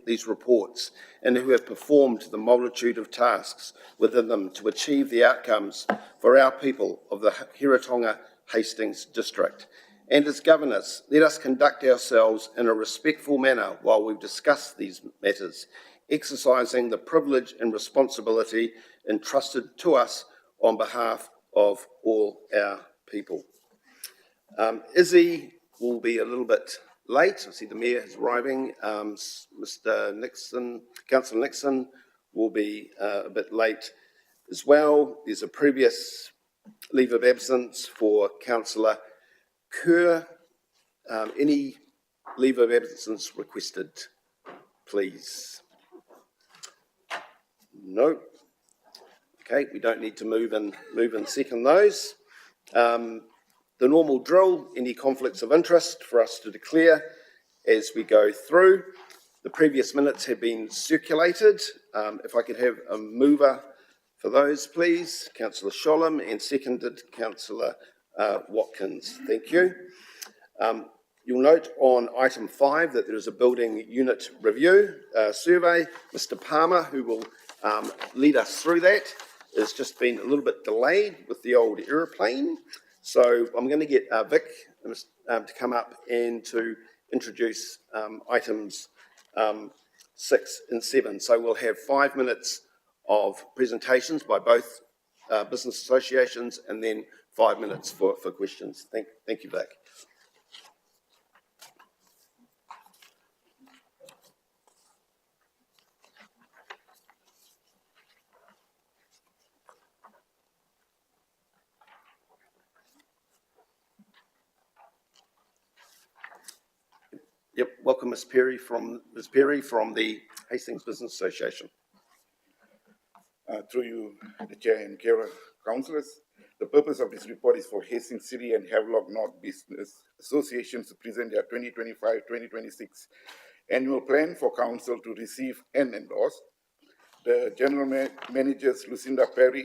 these reports and who have performed the multitude of tasks within them to achieve the outcomes for our people of the Hiratonga Hastings District. And as governors, let us conduct ourselves in a respectful manner while we discuss these matters, exercising the privilege and responsibility entrusted to us on behalf of all our people. Izzy will be a little bit late. I see the Mayor is arriving. Mr. Nixon, Councillor Nixon will be a bit late as well. There's a previous leave of absence for Councillor Kerr. Any leave of absence requested, please? No. Okay, we don't need to move and second those. The normal drill, any conflicts of interest for us to declare as we go through. The previous minutes have been circulated. If I could have a mover for those, please. Councillor Sholem, and seconded Councillor Watkins. Thank you. You'll note on item 5 that there is a building unit review survey. Mr. Palmer, who will lead us through that, has just been a little bit delayed with the old aeroplane. So I'm going to get Vic to come up and to introduce items 6 and 7. So we'll have 5 minutes of presentations by both business associations and then 5 minutes for questions. Thank you, Vic. Yep, welcome Ms. Perry from the Hastings Business Association. Through you, the Chair and Kara Councillors, the purpose of this report is for Hastings City and Havelock North Business Associations to present their 2025-2026 annual plan for Council to receive and endorse. The General Managers Lucinda Perry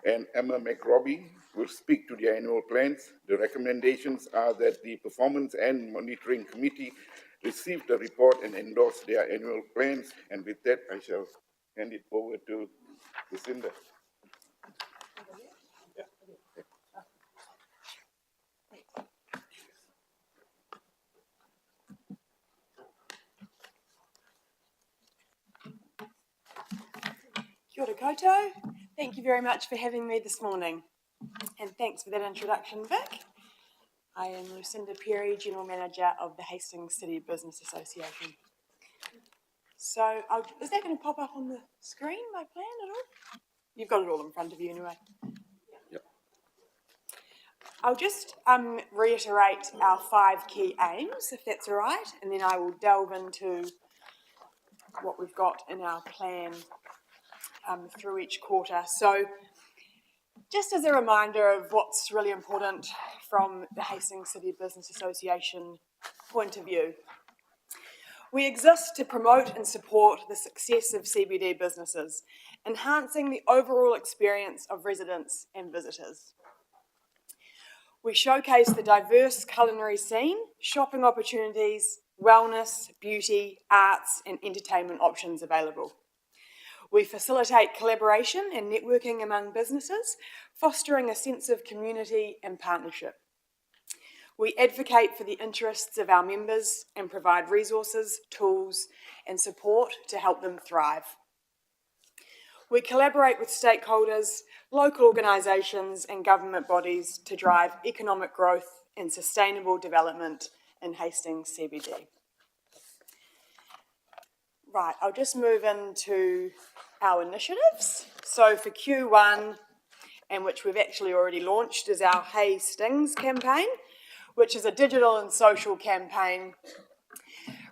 and Emma McRobbie will speak to the annual plans. The recommendations are that the Performance and Monitoring Committee receive the report and endorse their annual plans. And with that, I shall hand it over to Lucinda. Kia ora koutou. Thank you very much for having me this morning. And thanks for that introduction, Vic. I am Lucinda Perry, General Manager of the Hastings City Business Association. So, is that going to pop up on the screen, my plan at all? You've got it all in front of you anyway. Yep. I'll just reiterate our 5 key aims, if that's all right, and then I will delve into what we've got in our plan through each quarter. So, just as a reminder of what's really important from the Hastings City Business Association point of view, we exist to promote and support the success of CBD businesses, enhancing the overall experience of residents and visitors. We showcase the diverse culinary scene, shopping opportunities, wellness, beauty, arts, and entertainment options available. We facilitate collaboration and networking among businesses, fostering a sense of community and partnership. We advocate for the interests of our members and provide resources, tools, and support to help them thrive. We collaborate with stakeholders, local organisations, and government bodies to drive economic growth and sustainable development in Hastings CBD. Right, I'll just move into our initiatives. So for Q1, and which we've actually already launched, is our Hastings campaign, which is a digital and social campaign,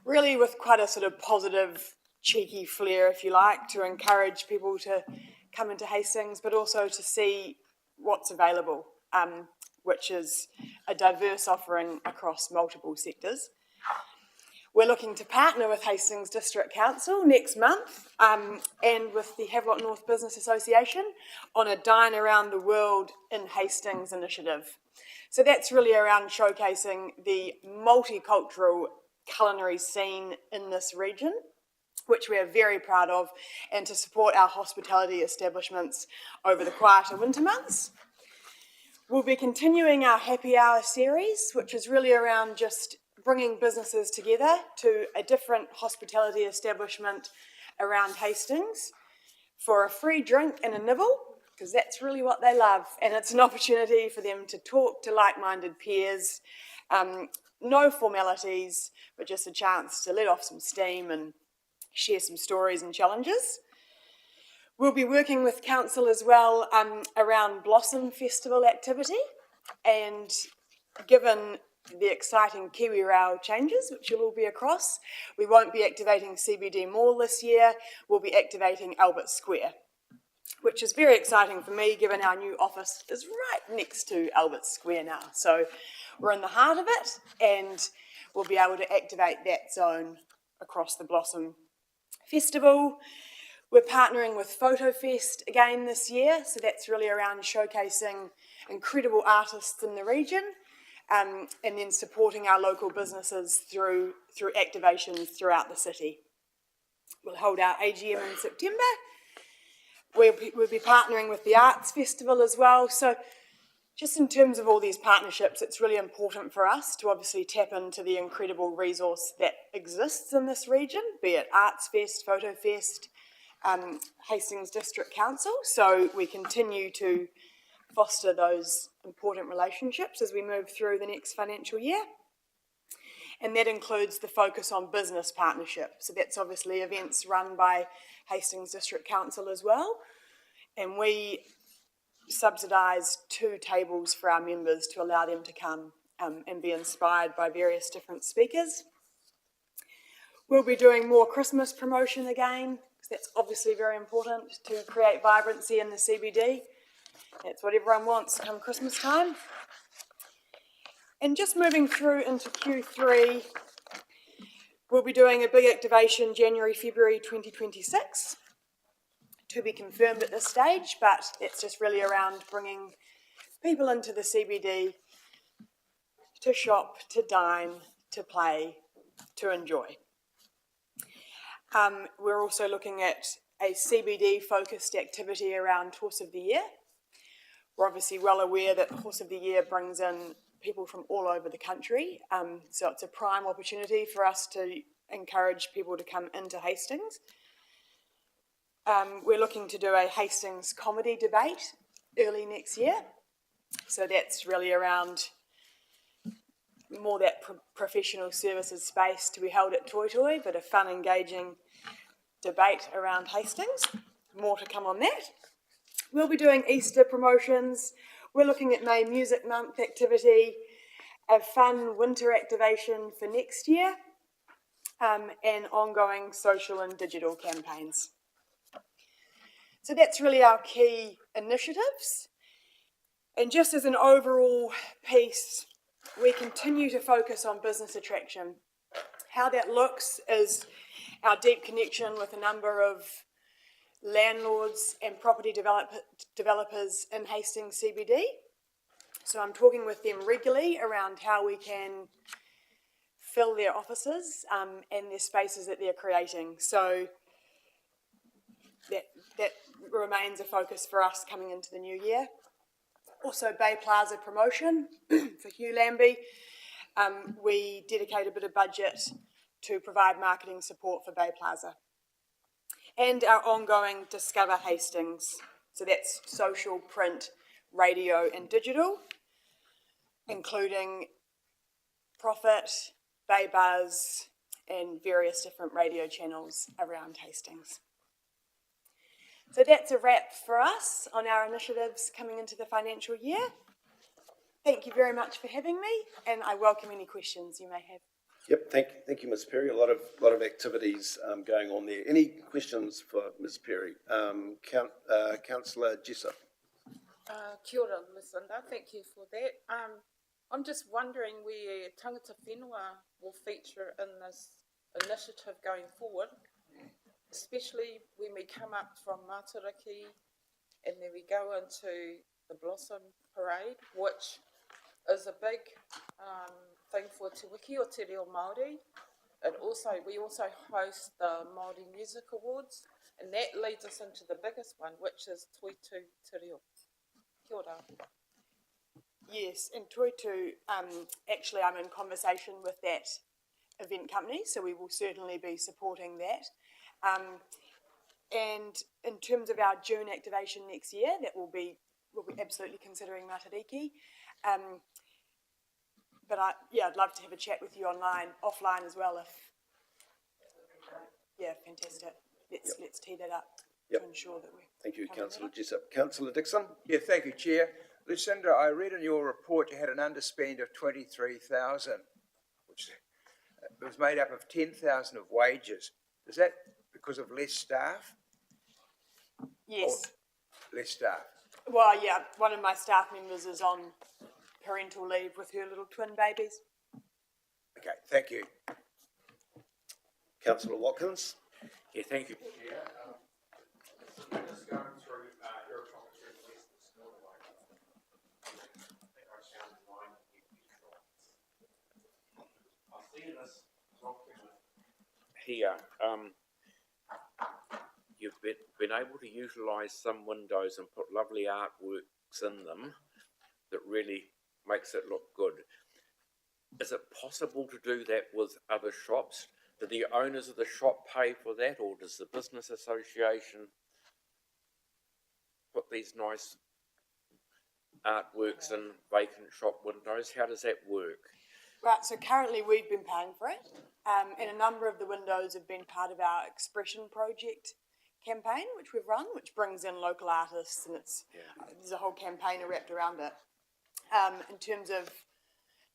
really with quite a sort of positive, cheeky flair, if you like, to encourage people to come into Hastings, but also to see what's available, which is a diverse offering across multiple sectors. We're looking to partner with Hastings District Council next month and with the Havelock North Business Association on a Dine Around the World in Hastings initiative. So that's really around showcasing the multicultural culinary scene in this region, which we are very proud of, and to support our hospitality establishments over the quieter winter months. We'll be continuing our happy hour series, which is really around just bringing businesses together to a different hospitality establishment around Hastings for a free drink and a nibble, because that's really what they love. And it's an opportunity for them to talk to like-minded peers, no formalities, but just a chance to let off some steam and share some stories and challenges. We'll be working with council as well around Blossom Festival activity, and given the exciting Kiwi Rail changes, which you'll all be across, we won't be activating CBD Mall this year, we'll be activating Albert Square, which is very exciting for me given our new office is right next to Albert Square now. So we're in the heart of it, and we'll be able to activate that zone across the Blossom Festival. We're partnering with PhotoFest again this year, so that's really around showcasing incredible artists in the region, and then supporting our local businesses through activations throughout the city. We'll hold our AGM in September. We'll be partnering with the Arts Festival as well. So just in terms of all these partnerships, it's really important for us to obviously tap into the incredible resource that exists in this region, be it Arts Fest, Photo Fest, Hastings District Council. So we continue to foster those important relationships as we move through the next financial year. And that includes the focus on business partnership. So that's obviously events run by Hastings District Council as well. And we subsidise 2 tables for our members to allow them to come and be inspired by various different speakers. We'll be doing more Christmas promotion again, because that's obviously very important to create vibrancy in the CBD. That's what everyone wants come Christmas time. And just moving through into Q3, we'll be doing a big activation January, February 2026. To be confirmed at this stage, but it's just really around bringing people into the CBD to shop, to dine, to play, to enjoy. We're also looking at a CBD-focused activity around Horse of the Year. We're obviously well aware that Horse of the Year brings in people from all over the country, so it's a prime opportunity for us to encourage people to come into Hastings. We're looking to do a Hastings comedy debate early next year. So that's really around more that professional services space to be held at Toi Toi, but a fun, engaging debate around Hastings. More to come on that. We'll be doing Easter promotions. We're looking at May Music Month activity, a fun winter activation for next year, and ongoing social and digital campaigns. So that's really our key initiatives. And just as an overall piece, we continue to focus on business attraction. How that looks is our deep connection with a number of landlords and property developers in Hastings CBD. So I'm talking with them regularly around how we can fill their offices and their spaces that they're creating. So that remains a focus for us coming into the new year. Also, Bay Plaza promotion for Hugh Lambie. We dedicate a bit of budget to provide marketing support for Bay Plaza. And our ongoing Discover Hastings. So that's social, print, radio and digital, including Profit, Bay Buzz and various different radio channels around Hastings. So that's a wrap for us on our initiatives coming into the financial year. Thank you very much for having me, and I welcome any questions you may have. Yep, thank you, Ms. Perry. A lot of activities going on there. Any questions for Ms. Perry? Councillor Jessup. Kia ora, Ms. Linda. Thank you for that. I'm just wondering where tangata whenua will feature in this initiative going forward, especially when we come up from Matariki and then we go into the Blossom Parade, which is a big thing for Te Wiki o Te Reo Māori. we also host the Māori Music Awards, and that leads us into the biggest one, which is Toitu Te Reo. Kia ora. Yes, and Toitu, actually I'm in conversation with that event company, so we will certainly be supporting that. And in terms of our June activation next year, we'll be absolutely considering Matariki. But I'd love to have a chat with you offline as well fantastic. Let's tee that up Yep. to ensure that we're. Thank you, covering that councillor up. Jessup. Councillor Dixon? Yeah, thank you, Chair. Lucinda, I read in your report you had an underspend of 23,000, which was made up of 10,000 of wages. Is that because of less staff? Yes. Less staff. Well, yeah, one of my staff members is on parental leave with her little twin babies. Okay, thank you. Councillor Watkins? Yeah, thank you. Just going through Eric Street West this morning, I think I counted 9 empty shops. I see this document here. You've been able to utilise some windows and put lovely artworks in them that really makes it look good. Is it possible to do that with other shops? Do the owners of the shop pay for that, or does the business association put these nice artworks in vacant shop windows? How does that work? Right, so currently we've been paying for it, and a number of the windows have been part of our Expression Project campaign, which we've run, which brings in local artists, and there's a whole campaign wrapped around it. In terms of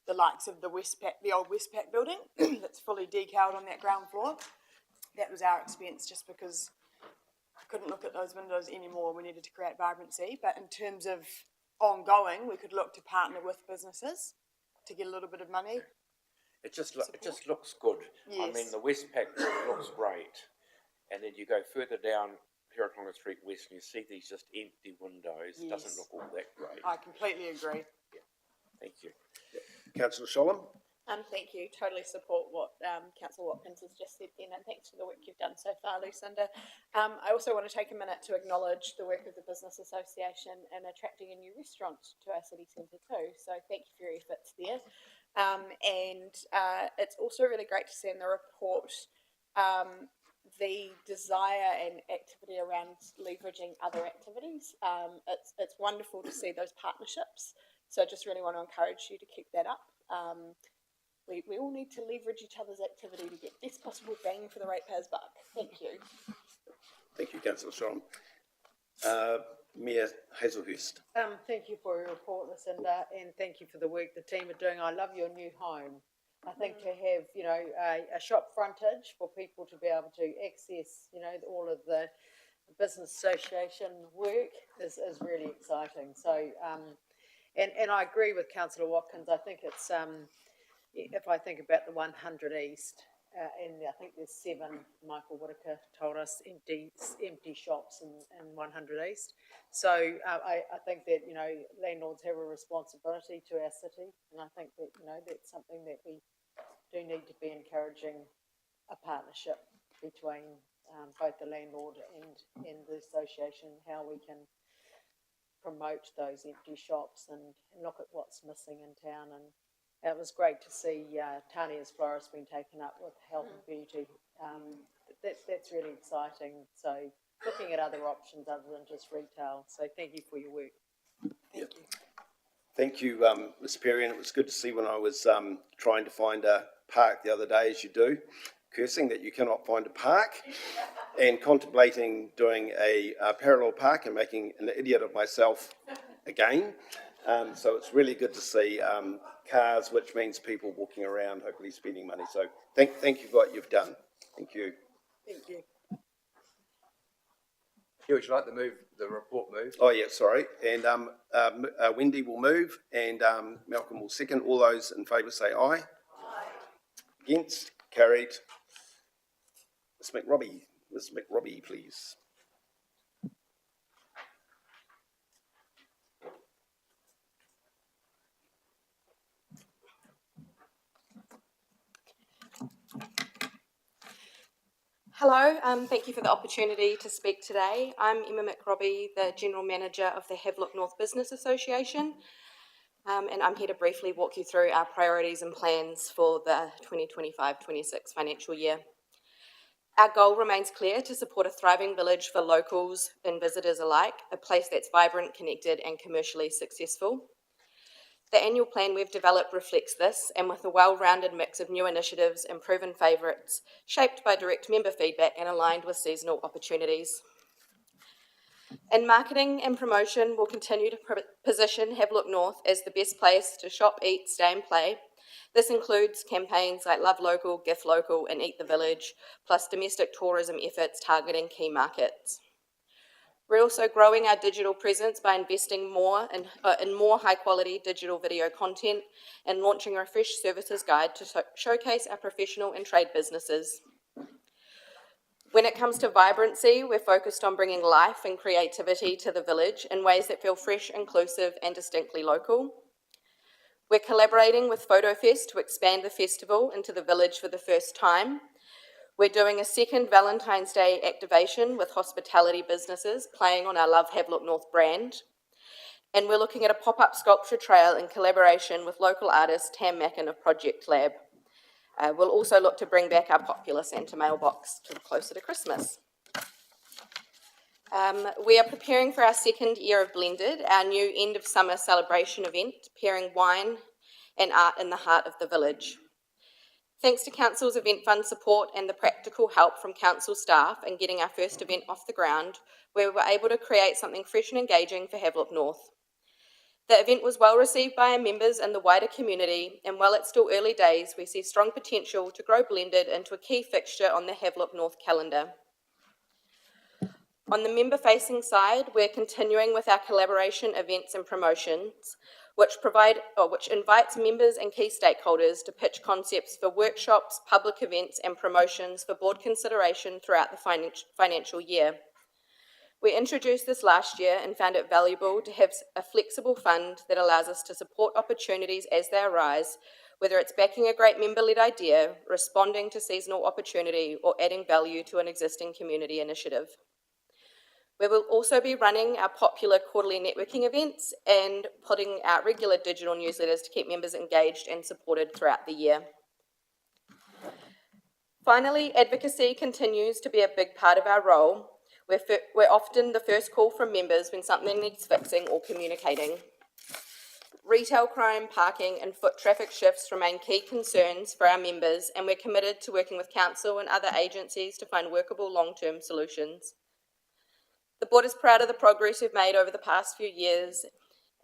the likes of the old Westpac building that's fully decaled on that ground floor, that was our expense just because I couldn't look at those windows anymore. We needed to create vibrancy. But in terms of ongoing, we could look to partner with businesses to get a little bit of money. It just looks good. I mean, Yes. the Westpac building looks great, and then you go further down Hiratonga Street West and you see these just empty windows. It doesn't Yes. look all that great. I completely agree. Thank you. Councillor Sholem? Thank you. Totally support what Councillor Watkins has just said then, and thanks for the work you've done so far, Lucinda. I also want to take a minute to acknowledge the work of the Business Association in attracting a new restaurant to our city centre too. So thank you for your efforts there. It's also really great to see in the report the desire and activity around leveraging other activities. It's wonderful to see those partnerships. So I just really want to encourage you to keep that up. We all need to leverage each other's activity to get best possible bang for the ratepayers' buck. Thank you. Thank you, Councillor Sholem. Mayor Hazelhurst? Thank you for your report, Lucinda, and thank you for the work the team are doing. I love your new home. I think to have, a shop frontage for people to be able to access, all of the business association work is really exciting. So, and I agree with Councillor Watkins. I think it's, if I think about the 100 East, and I think there's 7, Michael Whitaker told us, empty shops in 100 East. So I think that, landlords have a responsibility to our city, and I think that, that's something that we do need to be encouraging a partnership between both the landlord and the association, how we can promote those empty shops and look at what's missing in town. And it was great to see Tania's Florist being taken up with health and beauty. That's really exciting. So looking at other options other than just retail. So thank you for your work. Thank you. Thank you, Ms. Perry, and it was good to see when I was trying to find a park the other day, as you do, cursing that you cannot find a park, and contemplating doing a parallel park and making an idiot of myself again. So it's really good to see cars, which means people walking around, hopefully spending money. So thank you for what you've done. Thank you. Thank you. Yeah, would you like the report moved? Oh, yeah, sorry. And Wendy will move and Malcolm will second. All those in favour say aye. Aye. Against? Carried. Ms. McRobbie, please. Hello, thank you for the opportunity to speak today. I'm Emma McRobbie, the General Manager of the Havelock North Business Association, and I'm here to briefly walk you through our priorities and plans for the 2025-26 financial year. Our goal remains clear: to support a thriving village for locals and visitors alike, a place that's vibrant, connected and commercially successful. The annual plan we've developed reflects this, and with a well-rounded mix of new initiatives and proven favourites, shaped by direct member feedback and aligned with seasonal opportunities. In marketing and promotion, we'll continue to position Havelock North as the best place to shop, eat, stay and play. This includes campaigns like Love Local, Gift Local and Eat the Village, plus domestic tourism efforts targeting key markets. We're also growing our digital presence by investing more in more high-quality digital video content and launching a refreshed services guide to showcase our professional and trade businesses. When it comes to vibrancy, we're focused on bringing life and creativity to the village in ways that feel fresh, inclusive and distinctly local. We're collaborating with PhotoFest to expand the festival into the village for the first time. We're doing a second Valentine's Day activation with hospitality businesses playing on our Love Havelock North brand. And we're looking at a pop-up sculpture trail in collaboration with local artist Tam Mackin of Project Lab. We'll also look to bring back our popular Santa mailbox closer to Christmas. We are preparing for our second year of Blended, our new end of summer celebration event, pairing wine and art in the heart of the village. Thanks to Council's Event Fund support and the practical help from Council staff in getting our first event off the ground, we were able to create something fresh and engaging for Havelock North. The event was well received by our members and the wider community, and while it's still early days, we see strong potential to grow Blended into a key fixture on the Havelock North calendar. On the member-facing side, we're continuing with our collaboration events and promotions, which invites members and key stakeholders to pitch concepts for workshops, public events and promotions for board consideration throughout the financial year. We introduced this last year and found it valuable to have a flexible fund that allows us to support opportunities as they arise, whether it's backing a great member-led idea, responding to seasonal opportunity or adding value to an existing community initiative. We will also be running our popular quarterly networking events and putting out regular digital newsletters to keep members engaged and supported throughout the year. Finally, advocacy continues to be a big part of our role. We're often the first call from members when something needs fixing or communicating. Retail crime, parking and foot traffic shifts remain key concerns for our members, and we're committed to working with Council and other agencies to find workable long-term solutions. The board is proud of the progress we've made over the past few years,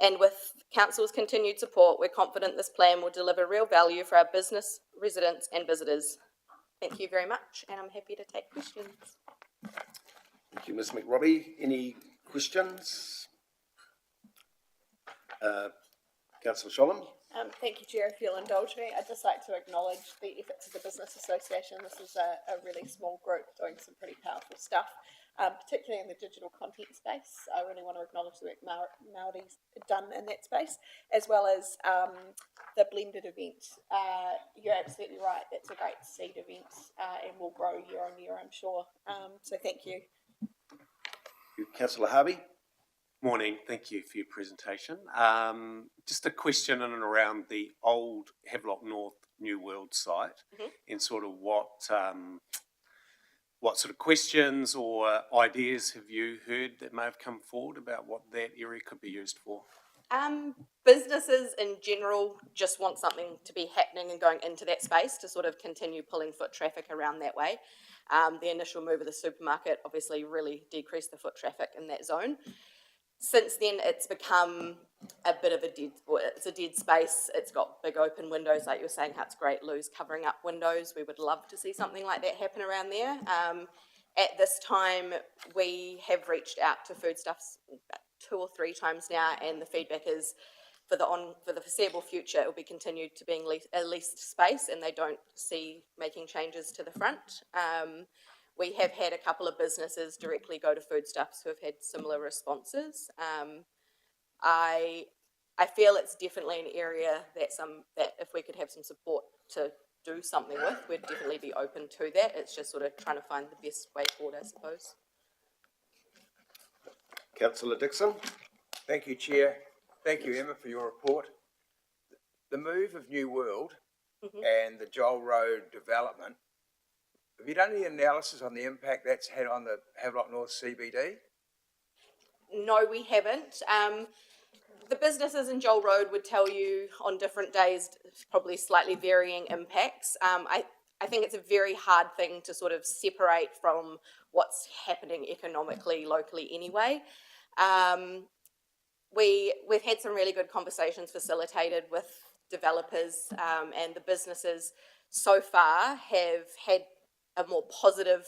and with Council's continued support, we're confident this plan will deliver real value for our business, residents and visitors. Thank you very much, and I'm happy to take questions. Thank you, Ms McRobbie. Any questions? Councillor Sholem? Thank you, Chair. If you'll indulge me, I'd just like to acknowledge the efforts of the Business Association. This is a really small group doing some pretty powerful stuff, particularly in the digital content space. I really want to acknowledge the work Māori's done in that space, as well as the Blended event. You're absolutely right. That's a great seed event and will grow year on year, I'm sure. So thank you. Councillor Harvey? Morning, thank you for your presentation. Just a question in and around the old Havelock North New World site, and sort of what sort of questions or ideas have you heard that may have come forward about what that area could be used for? Businesses in general just want something to be happening and going into that space to sort of continue pulling foot traffic around that way. The initial move of the supermarket obviously really decreased the foot traffic in that zone. Since then, it's become a bit of it's a dead space. It's got big open windows, like you were saying, how it's great Lou's covering up windows. We would love to see something like that happen around there. At this time, we have reached out to Foodstuffs 2 or 3 times now, and the feedback is for the foreseeable future, it will be continued to being a leased space, and they don't see making changes to the front. We have had a couple of businesses directly go to Foodstuffs who have had similar responses. I feel it's definitely an area that if we could have some support to do something with, we'd definitely be open to that. It's just sort of trying to find the best way forward, I suppose. Councillor Dixon? Thank you, Chair. Thank you, Emma, for your report. The move of New World and the Joel Road development, have you done any analysis on the impact that's had on the Havelock North CBD? No, we haven't. The businesses in Joel Road would tell you on different days probably slightly varying impacts. I think it's a very hard thing to sort of separate from what's happening economically locally anyway. We've had some really good conversations facilitated with developers, and the businesses so far have had a more positive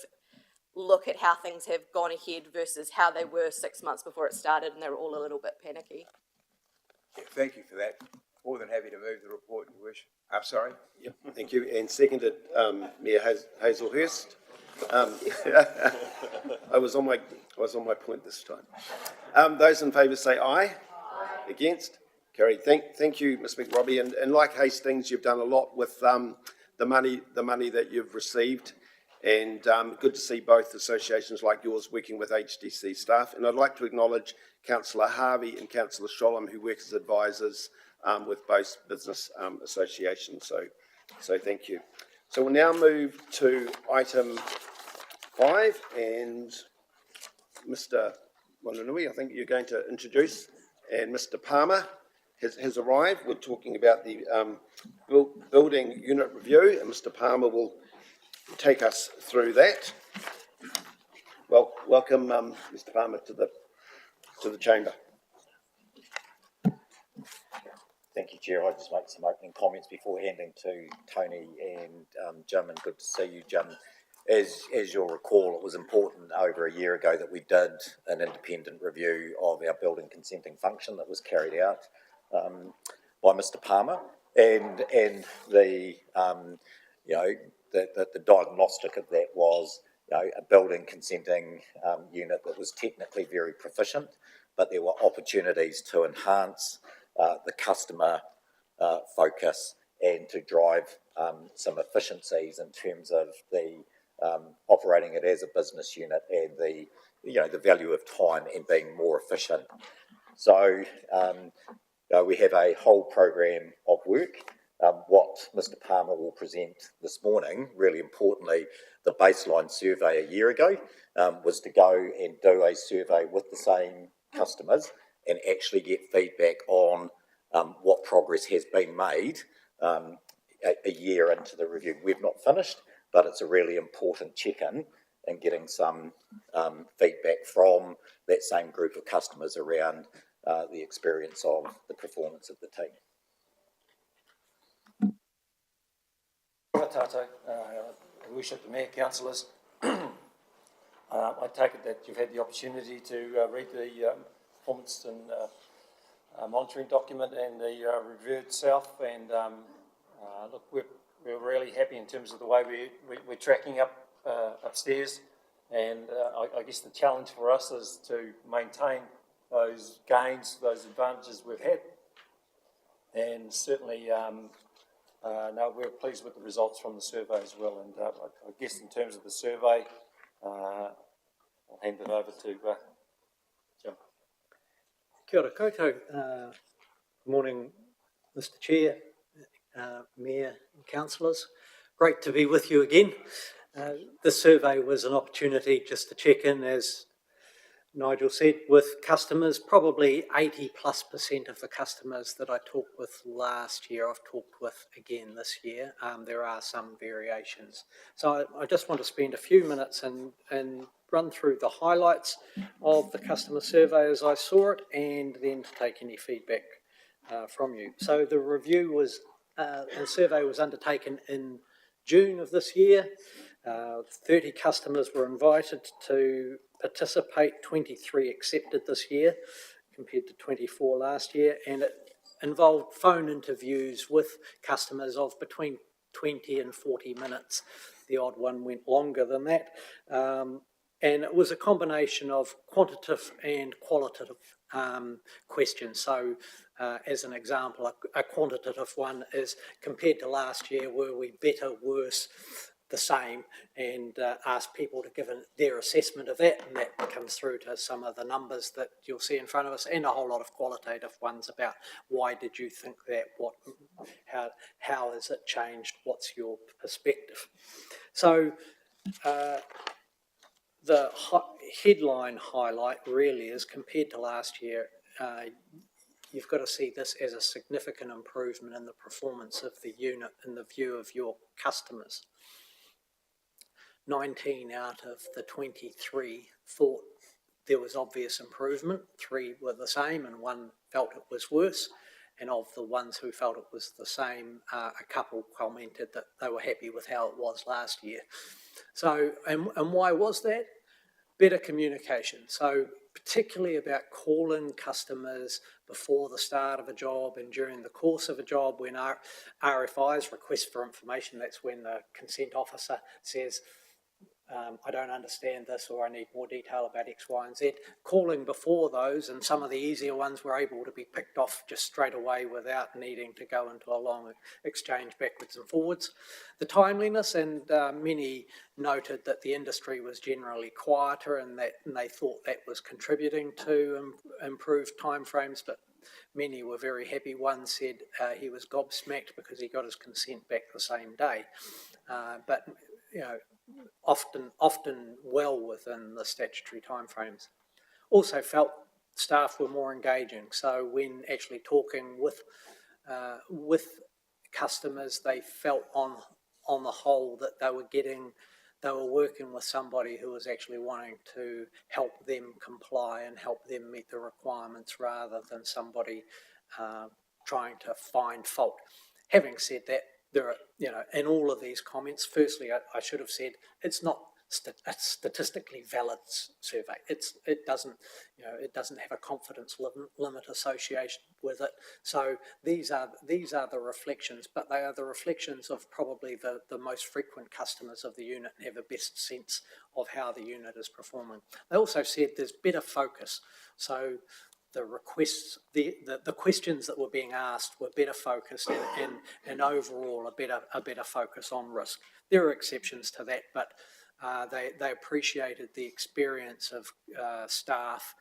look at how things have gone ahead versus how they were 6 months before it started, and they were all a little bit panicky. Yeah, thank you for that. More than happy to move the report, if you wish. I'm sorry. Yep, thank you. And seconded, Mayor Hazelhurst. I was on my point this time. Those in favour say aye. Against? Carried. Thank you, Ms McRobbie. And like Hastings, you've done a lot with the money that you've received. And good to see both associations like yours working with HDC staff. And I'd like to acknowledge Councillor Harvey and Councillor Sholem, who work as advisors with both business associations. So thank you. So we'll now move to item 5, and Mr. Wananui, I think you're going to introduce, and Mr. Palmer has arrived. We're talking about the building unit review, and Mr. Palmer will take us through that. Well, welcome, Mr. Palmer, to the chamber. Thank you, Chair. I'll just make some opening comments before handing to Tony and Jim, and good to see you, Jim. As you'll recall, it was important over a year ago that we did an independent review of our building consenting function that was carried out by Mr. Palmer, and the the diagnostic of that was a building consenting unit that was technically very proficient, but there were opportunities to enhance the customer focus and to drive some efficiencies in terms of the operating it as a business unit and the value of time and being more efficient. So we have a whole program of work. What Mr. Palmer will present this morning, really importantly, the baseline survey a year ago was to go and do a survey with the same customers and actually get feedback on what progress has been made a year into the review. We've not finished, but it's a really important check-in and getting some feedback from that same group of customers around the experience of the performance of the team. Tato, worship the Mayor, councillors. I take it that you've had the opportunity to read the performance and monitoring document and the review itself, and look, we're really happy in terms of the way we're tracking up upstairs, and I guess the challenge for us is to maintain those gains, those advantages we've had, and certainly no, we're pleased with the results from the survey as well. And I guess in terms of the survey, I'll hand it over to Jim. Kia ora koutou. Good morning, Mr. Chair, Mayor and councillors. Great to be with you again. This survey was an opportunity just to check in, as Nigel said, with customers. Probably 80+% of the customers that I talked with last year, I've talked with again this year. There are some variations. So I just want to spend a few minutes and run through the highlights of the customer survey as I saw it, and then to take any feedback from you. So the review was, the survey was undertaken in June of this year. 30 customers were invited to participate, 23 accepted this year compared to 24 last year, and it involved phone interviews with customers of between 20 and 40 minutes. The odd one went longer than that, and it was a combination of quantitative and qualitative questions. So as an example, a quantitative one is compared to last year, were we better, worse, the same, and ask people to give their assessment of that, and that comes through to some of the numbers that you'll see in front of us, and a whole lot of qualitative ones about why did you think that, how has it changed, what's your perspective. So the headline highlight really is, compared to last year, you've got to see this as a significant improvement in the performance of the unit in the view of your customers. 19 out of the 23 thought there was obvious improvement, 3 were the same and 1 felt it was worse. And of the ones who felt it was the same, a couple commented that they were happy with how it was last year. So, and why was that? Better communication. So particularly about calling customers before the start of a job and during the course of a job, when RFIs, request for information, that's when the consent officer says, I don't understand this, or I need more detail about X, Y, and Z. Calling before those, and some of the easier ones were able to be picked off just straight away without needing to go into a long exchange backwards and forwards. The timeliness, and many noted that the industry was generally quieter, and they thought that was contributing to improved timeframes, but many were very happy. One said he was gobsmacked because he got his consent back the same day. But you know, often well within the statutory timeframes. Also felt staff were more engaging. So when actually talking with customers, they felt on the whole that they were working with somebody who was actually wanting to help them comply and help them meet the requirements, rather than somebody trying to find fault. Having said that, there are, in all of these comments, firstly, I should have said it's not a statistically valid survey. It doesn't have a confidence limit association with it. So these are the reflections, but they are the reflections of probably the most frequent customers of the unit and have a best sense of how the unit is performing. They also said there's better focus. So the requests, the questions that were being asked were better focused, and overall a better focus on risk. There are exceptions to that, but they appreciated the experience of staff,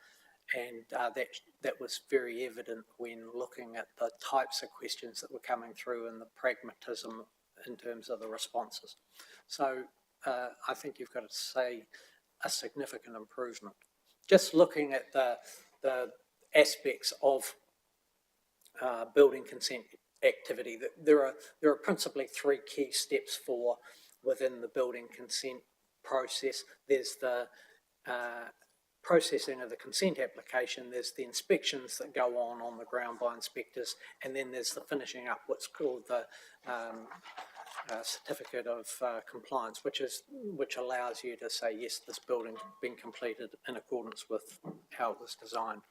and that was very evident when looking at the types of questions that were coming through and the pragmatism in terms of the responses. So I think you've got to say a significant improvement. Just looking at the aspects of building consent activity, there are principally 3 key steps within the building consent process. There's the processing of the consent application, there's the inspections that go on the ground by inspectors, and then there's the finishing up, what's called the certificate of compliance, which allows you to say, yes, this building's been completed in accordance with how it was designed.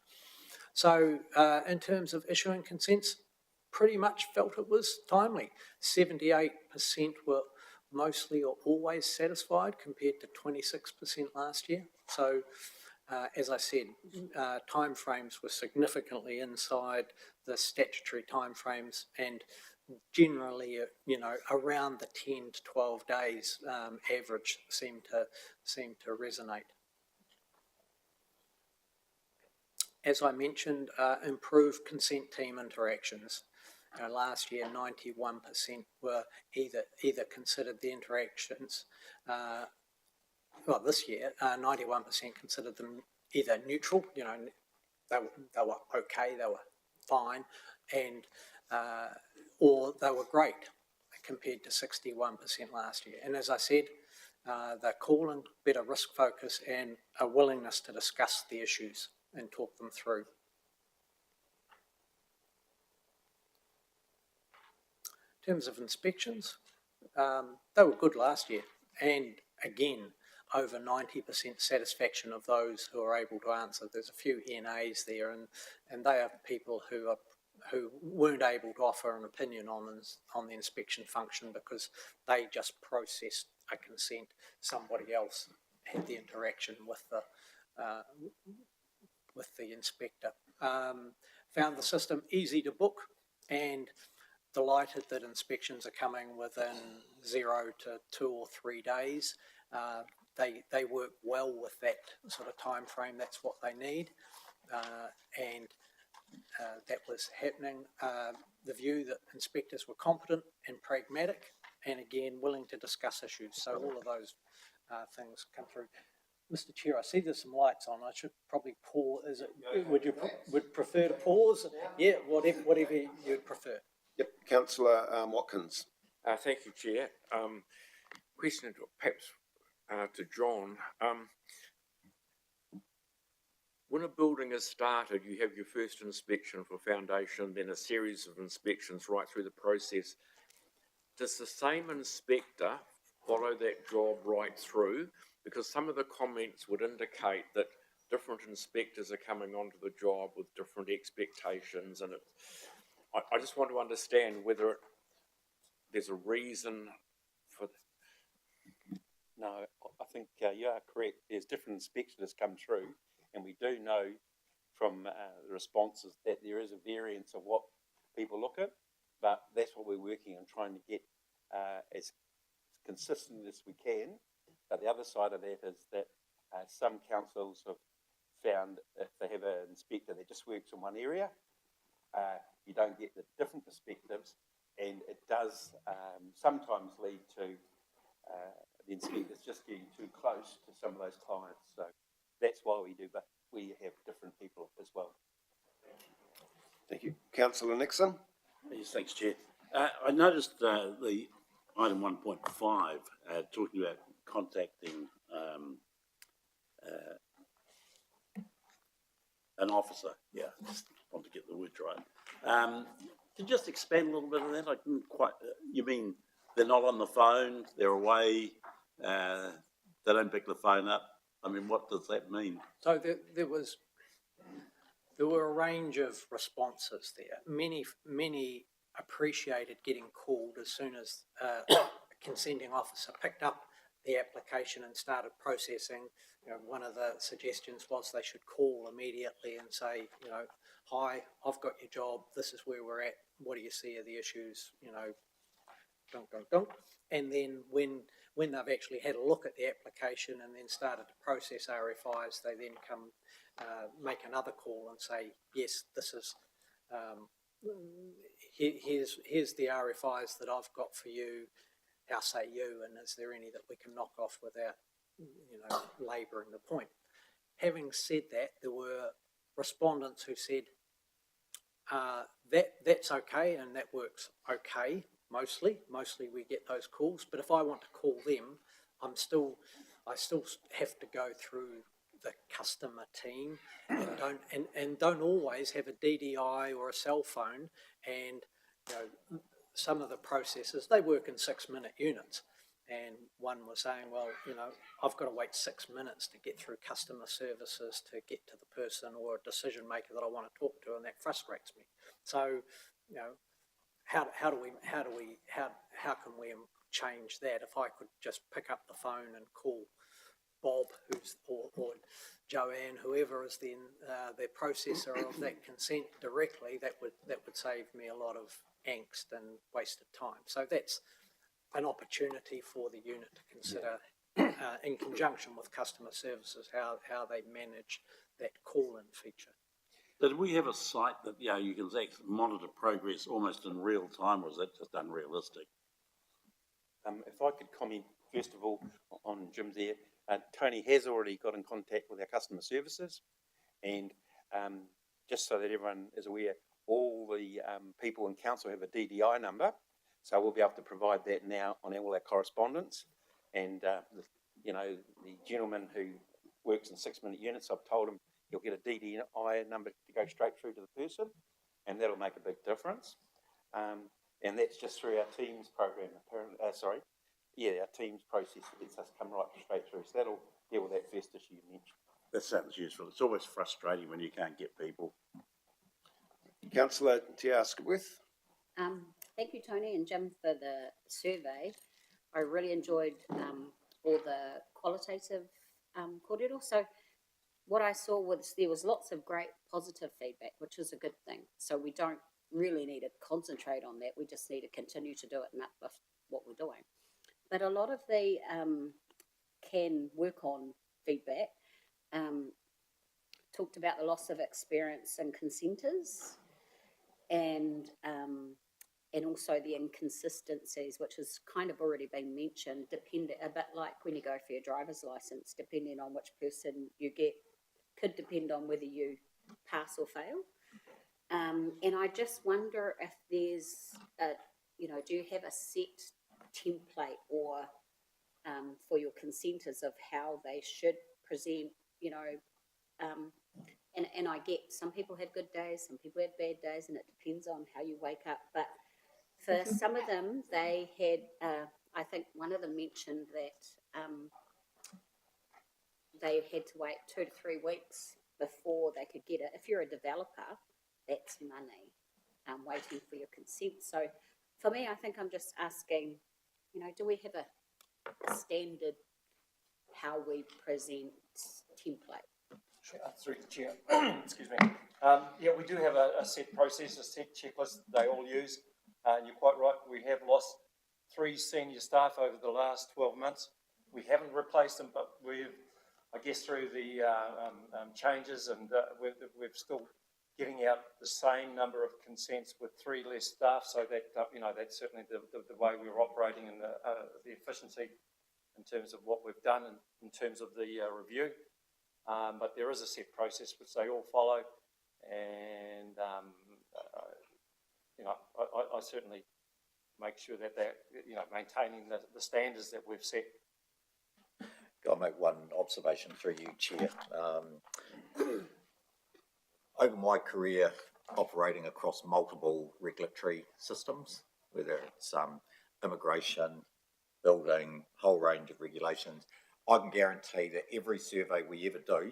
So in terms of issuing consents, pretty much felt it was timely. 78% were mostly or always satisfied, compared to 26% last year. So as I said, timeframes were significantly inside the statutory timeframes, and generally, around the 10 to 12 days average seemed to resonate. As I mentioned, improved consent team interactions. Last year, 91% were either considered the interactions. This year, 91% considered them either neutral. They were okay, they were fine, and or they were great, compared to 61% last year. And as I said, the call and better risk focus and a willingness to discuss the issues and talk them through. In terms of inspections, they were good last year, and again, over 90% satisfaction of those who are able to answer. There's a few NAs there, and they are people who weren't able to offer an opinion on the inspection function because they just processed a consent. Somebody else had the interaction with the inspector. found the system easy to book and delighted that inspections are coming within 0 to 2 or 3 days. They work well with that sort of time frame. That's what they need, and that was happening. The view that inspectors were competent and pragmatic, and again willing to discuss issues. So all of those things come through. Mr. Chair, I see there's some lights on. I should probably pause. Is it? Would you prefer to pause? Yeah, whatever you'd prefer. Yep, councillor Watkins. Thank you, Chair. Question perhaps to John. When a building is started, you have your first inspection for foundation, then a series of inspections right through the process. Does the same inspector follow that job right through? Because some of the comments would indicate that different inspectors are coming onto the job with different expectations, and I just want to understand whether there's a reason for. No, I think you are correct. There's different inspections come through, and we do know from the responses that there is a variance of what people look at, but that's what we're working on, trying to get as consistent as we can. But the other side of that is that some councils have found if they have an inspector that just works in one area, you don't get the different perspectives, and it does sometimes lead to the inspectors just getting too close to some of those clients. So that's why we do, but we have different people as well. Thank you. Councillor Nixon. Yes, thanks, Chair. I noticed the item 1.5 talking about contacting an officer. Yeah, just want to get the words right. Could you just expand a little bit on that? I didn't quite. You mean they're not on the phone? They're away? They don't pick the phone up? I mean, what does that mean? So there were a range of responses there. Many appreciated getting called as soon as a consenting officer picked up the application and started processing. You know, one of the suggestions was they should call immediately and say, you know, hi, I've got your job. This is where we're at. What do you see are the issues? You know, dunk, dunk, dunk. And then when they've actually had a look at the application and then started to process RFIs, they then come make another call and say, yes, this is here's the RFIs that I've got for you. How say you? And is there any that we can knock off without, you know, labouring the point? Having said that, there were respondents who said that's okay and that works okay. Mostly we get those calls, but if I want to call them, I still have to go through the customer team and don't always have a DDI or a cell phone. And you know, some of the processes, they work in 6-minute units. And one was saying, well, you know, I've got to wait 6 minutes to get through customer services to get to the person or a decision maker that I want to talk to, and that frustrates me. So, you know, how can we change that? If I could just pick up the phone and call Bob, or Joanne, whoever is then the processor of that consent directly, that would save me a lot of angst and wasted time. So that's an opportunity for the unit to consider, in conjunction with customer services, how they manage that call-in feature. Did we have a site that you can monitor progress almost in real time, or is that just unrealistic? If I could comment first of all on Jim's there, Tony has already got in contact with our customer services, and just so that everyone is aware, all the people in council have a DDI number, so we'll be able to provide that now on all our correspondence. And the gentleman who works in 6-minute units, I've told him he'll get a DDI number to go straight through to the person, and that'll make a big difference. And that's just through our Teams program. Our Teams process lets us come right straight through. So that'll deal with that first issue you mentioned. That sounds useful. It's always frustrating when you can't get people. Councillor Te Skipworth. Thank you, Tony and Jim, for the survey. I really enjoyed all the qualitative kōrero. So what I saw was there was lots of great positive feedback, which is a good thing. So we don't really need to concentrate on that. We just need to continue to do it and uplift what we're doing. But a lot of the can work on feedback talked about the loss of experience in consenters and also the inconsistencies, which has kind of already been mentioned, a bit like when you go for your driver's license, depending on which person you get, could depend on whether you pass or fail. And I just wonder if there's, do you have a set template or for your consenters of how they should present, and I get some people had good days, some people had bad days, and it depends on how you wake up. But for some of them, they had, I think one of them mentioned that they had to wait 2 to 3 weeks before they could get it. If you're a developer, that's money, waiting for your consent. So for me, I think I'm just asking, do we have a standard how we present template? Through the chair, excuse me. Yeah, we do have a set process, a set checklist they all use. You're quite right, we have lost 3 senior staff over the last 12 months. We haven't replaced them, but we've, I guess, through the changes, and we're still getting out the same number of consents with 3 less staff, so that, that's certainly the way we're operating and the efficiency in terms of what we've done and in terms of the review. But there is a set process which they all follow, and I certainly make sure that they're maintaining the standards that we've set. I'll make one observation through you, Chair. Over my career operating across multiple regulatory systems, whether it's immigration, building, whole range of regulations, I can guarantee that every survey we ever do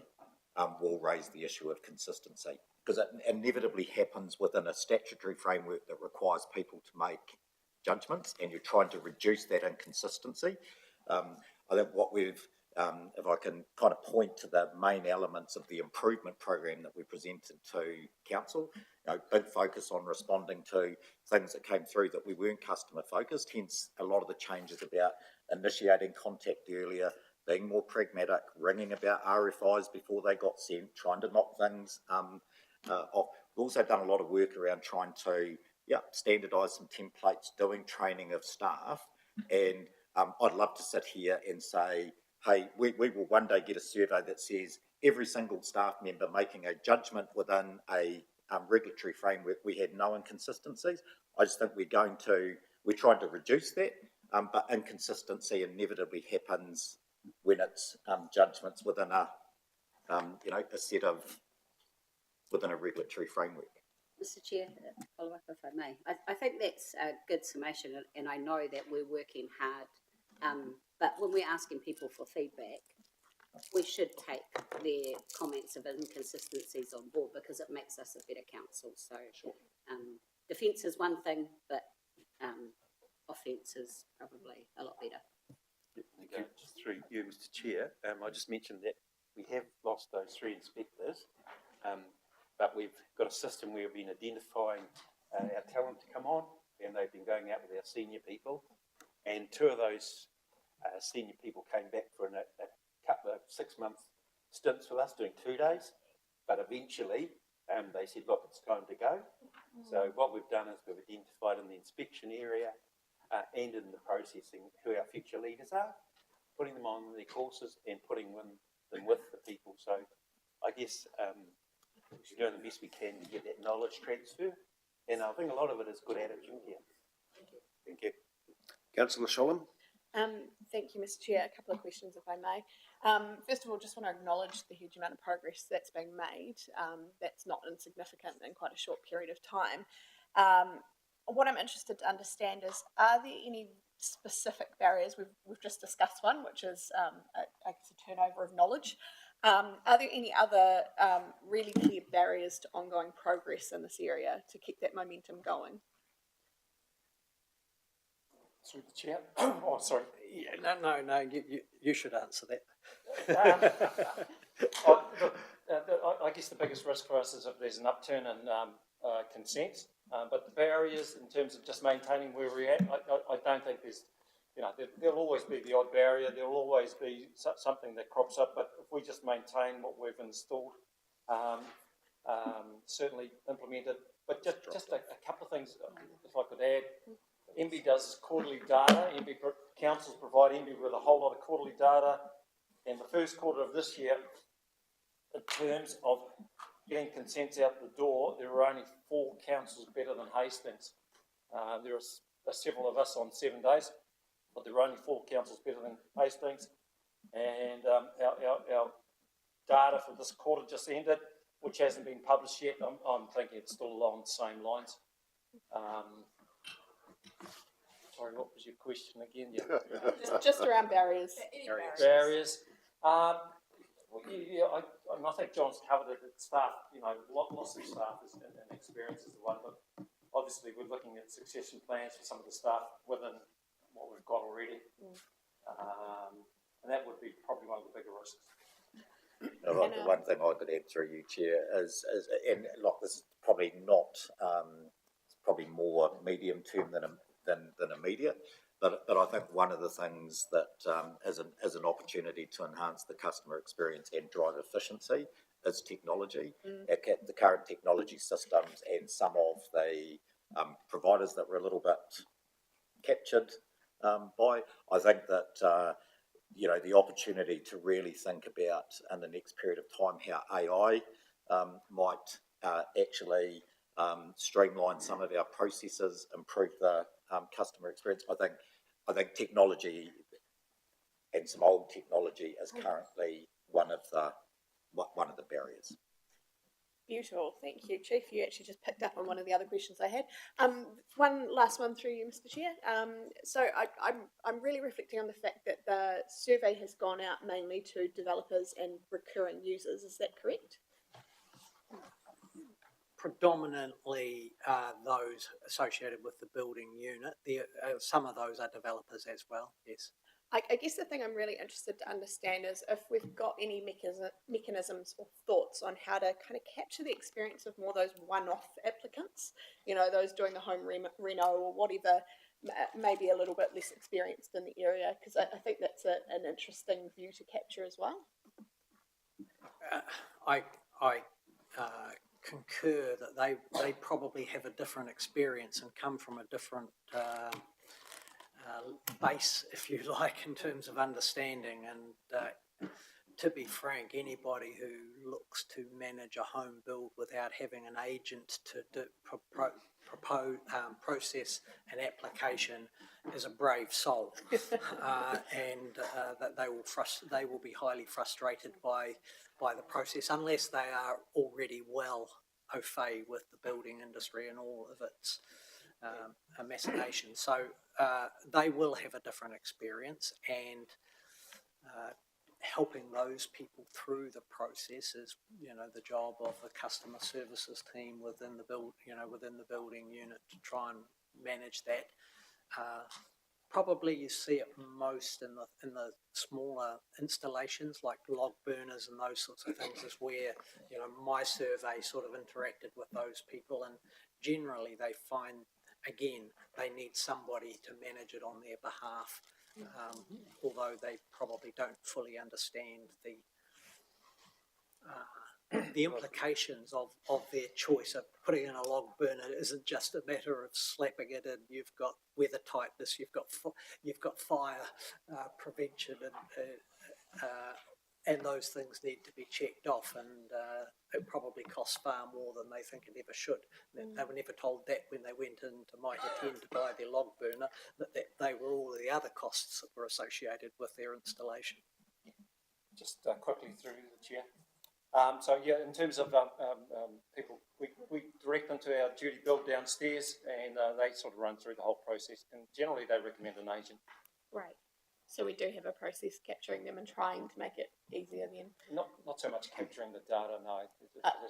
will raise the issue of consistency, because it inevitably happens within a statutory framework that requires people to make judgments, and you're trying to reduce that inconsistency. I think what we've, if I can kind of point to the main elements of the improvement program that we presented to Council, big focus on responding to things that came through that we weren't customer focused, hence a lot of the changes about initiating contact earlier, being more pragmatic, ringing about RFIs before they got sent, trying to knock things off. We've also done a lot of work around trying to standardise some templates, doing training of staff, and I'd love to sit here and say, hey, we will one day get a survey that says every single staff member making a judgment within a regulatory framework, we had no inconsistencies. I just think we're trying to reduce that, but inconsistency inevitably happens when it's judgments within a set of, within a regulatory framework. Mr. Chair, follow up if I may. I think that's a good summation, and I know that we're working hard, but when we're asking people for feedback, we should take their comments of inconsistencies on board, because it makes us a better council. So defence is one thing, but offence is probably a lot better. Thank you. Just through you, Mr. Chair, I just mentioned that we have lost those 3 inspectors, but we've got a system where we've been identifying our talent to come on, and they've been going out with our senior people, and 2 of those senior people came back for a couple of 6-month stints with us doing 2 days, but eventually they said, look, it's time to go. So what we've done is we've identified in the inspection area and in the processing who our future leaders are, putting them on their courses and putting them with the people. So I guess we're doing the best we can to get that knowledge transfer, and I think a lot of it is good attitude here. Thank you. Councillor Sholem. Thank you, Mr. Chair. A couple of questions, if I may. First of all, just want to acknowledge the huge amount of progress that's being made. That's not insignificant in quite a short period of time. What I'm interested to understand is, are there any specific barriers? We've just discussed one, which is I guess a turnover of knowledge. Are there any other really clear barriers to ongoing progress in this area to keep that momentum going? Through the chair. Oh, sorry. Yeah, no, you should answer that. biggest risk for us is if there's an upturn in consent. But the barriers in terms of just maintaining where we're at, I don't think there's, there'll always be the odd barrier. There'll always be something that crops up. But if we just maintain what we've installed, certainly implement it. But just a couple of things, if I could add. MB does quarterly data. Councils provide MB with a whole lot of quarterly data. And the first quarter of this year, in terms of getting consents out the door, there were only 4 councils better than Hastings. There are several of us on 7 days, but there were only 4 councils better than Hastings. And our data for this quarter just ended, which hasn't been published yet. I'm thinking it's still along the same lines. Sorry, what was your question again? Just around barriers. Barriers. Yeah, I think John's covered it. Staff, lots of staff and experience is the one, but obviously we're looking at succession plans for some of the staff within what we've got already. And that would be probably one of the bigger risks. The one thing I could add through you, Chair, is and look, this is probably not, it's probably more medium term than immediate. But I think one of the things that is an opportunity to enhance the customer experience and drive efficiency is technology. The current technology systems and some of the providers that were a little bit captured by, I think that the opportunity to really think about in the next period of time how AI might actually streamline some of our processes, improve the customer experience. I think technology and some old technology is currently one of the barriers. Beautiful, thank you, Chief. You actually just picked up on one of the other questions I had. One last one through you, Mr. Chair. So I'm really reflecting on the fact that the survey has gone out mainly to developers and recurring users. Is that correct? Predominantly those associated with the building unit. Some of those are developers as well, yes. I guess the thing I'm really interested to understand is if we've got any mechanisms or thoughts on how to kind of capture the experience of more of those one-off applicants, those doing the home reno or whatever, maybe a little bit less experienced in the area, because I think that's an interesting view to capture as well. I concur that they probably have a different experience and come from a different base, if you like, in terms of understanding. And to be frank, anybody who looks to manage a home build without having an agent to process an application is a brave soul, and that they will be highly frustrated by the process unless they are already well au fait with the building industry and all of its machinations. So they will have a different experience, and helping those people through the process is, the job of the customer services team within the building unit to try and manage that. Probably you see it most in the smaller installations like log burners and those sorts of things, is where my survey sort of interacted with those people, and generally they find, again, they need somebody to manage it on their behalf, although they probably don't fully understand the implications of their choice of putting in a log burner. It isn't just a matter of slapping it in. You've got weather tightness, you've got fire prevention, and those things need to be checked off, and it probably costs far more than they think it ever should. They were never told that when they went into Mitre 10 to buy their log burner, that they were all the other costs that were associated with their installation. Just quickly through the chair. So yeah, in terms of people, we direct them to our duty build downstairs, and they sort of run through the whole process, and generally they recommend an agent. Right. So we do have a process capturing them and trying to make it easier then. Not so much capturing the data, no.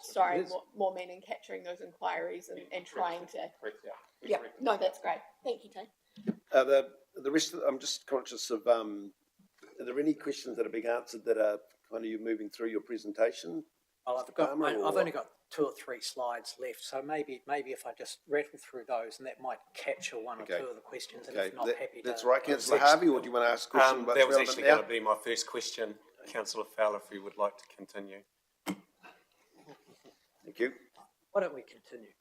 Sorry, more meaning capturing those inquiries and trying to. Correct, yeah. Yeah. No, that's great. Thank you, Tim. The rest of I'm just conscious of. Are there any questions that are being answered that are kind of you moving through your presentation? Well, I've only got 2 or 3 slides left, so maybe if I just rattle through those, and that might capture one or Okay. two of the questions, and Okay, if not, happy to. that's right, councillor Harvey, or do you want to ask a question about That was relevant actually now? going to be my first question, councillor Fowler, if you would like to continue. Thank you. Why don't we continue?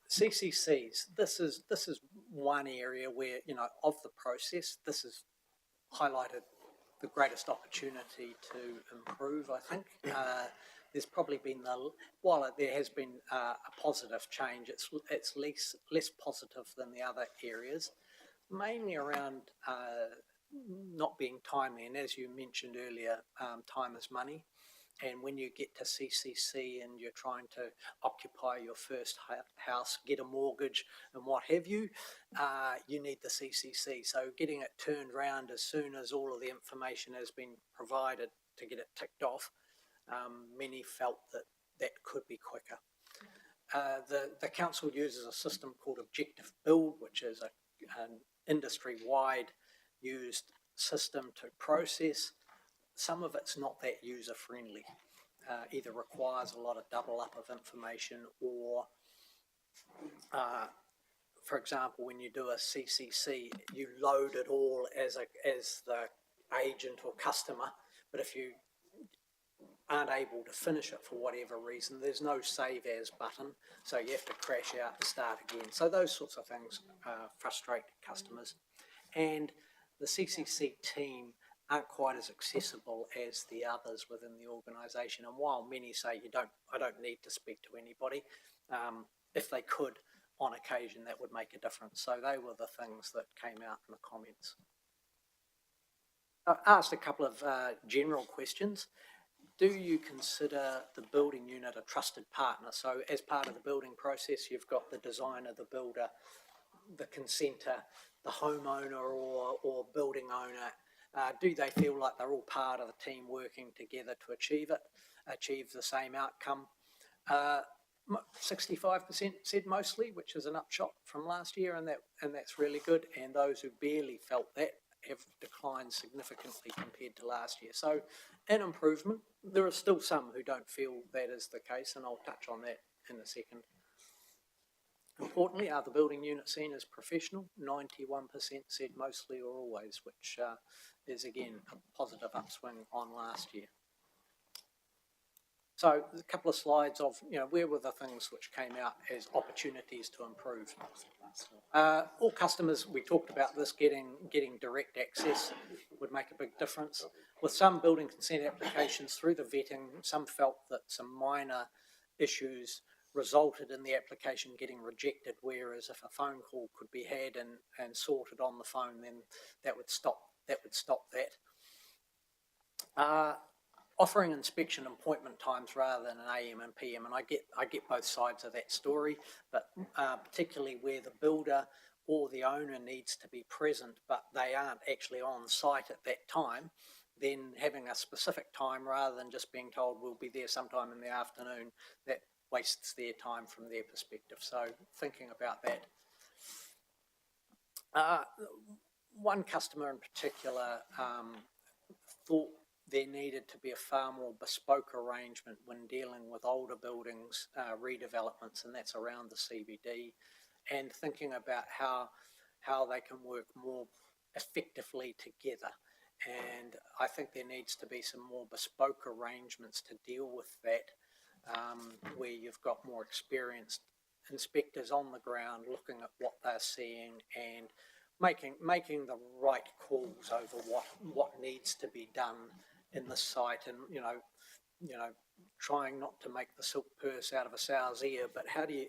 CCCs, this is one area where, you know, of the process, this has highlighted the greatest opportunity to improve, I think. There's probably been, while there has been a positive change, it's less positive than the other areas, mainly around not being timely. And as you mentioned earlier, time is money. And when you get to CCC and you're trying to occupy your first house, get a mortgage and what have you, you need the CCC. So getting it turned around as soon as all of the information has been provided to get it ticked off, many felt that could be quicker. The council uses a system called Objective Build, which is an industry-wide used system to process. Some of it's not that user-friendly, either requires a lot of double up of information, or, for example, when you do a CCC, you load it all as the agent or customer, but if you aren't able to finish it for whatever reason, there's no save as button, so you have to crash out and start again. So those sorts of things frustrate customers. And the CCC team aren't quite as accessible as the others within the organisation. And while many say I don't need to speak to anybody, if they could, on occasion, that would make a difference. So they were the things that came out in the comments. I asked a couple of general questions. Do you consider the building unit a trusted partner? So as part of the building process, you've got the designer, the builder, the consenter, the homeowner or building owner. Do they feel like they're all part of the team working together to achieve the same outcome? 65% said mostly, which is an upshot from last year, and that's really good. And those who barely felt that have declined significantly compared to last year. So an improvement. There are still some who don't feel that is the case, and I'll touch on that in a second. Importantly, are the building units seen as professional? 91% said mostly or always, which is again a positive upswing on last year. So a couple of slides of, you know, where were the things which came out as opportunities to improve. All customers, we talked about this, getting direct access would make a big difference. With some building consent applications through the vetting, some felt that some minor issues resulted in the application getting rejected, whereas if a phone call could be had and sorted on the phone, then that would stop that. Offering inspection appointment times rather than an AM and PM, and I get both sides of that story, but particularly where the builder or the owner needs to be present, but they aren't actually on site at that time, then having a specific time rather than just being told we'll be there sometime in the afternoon, that wastes their time from their perspective. So thinking about that. One customer in particular thought there needed to be a far more bespoke arrangement when dealing with older buildings, redevelopments, and that's around the CBD, and thinking about how they can work more effectively together. And I think there needs to be some more bespoke arrangements to deal with that, where you've got more experienced inspectors on the ground looking at what they're seeing and making the right calls over what needs to be done in the site, and you know, trying not to make the silk purse out of a sow's ear, but how do you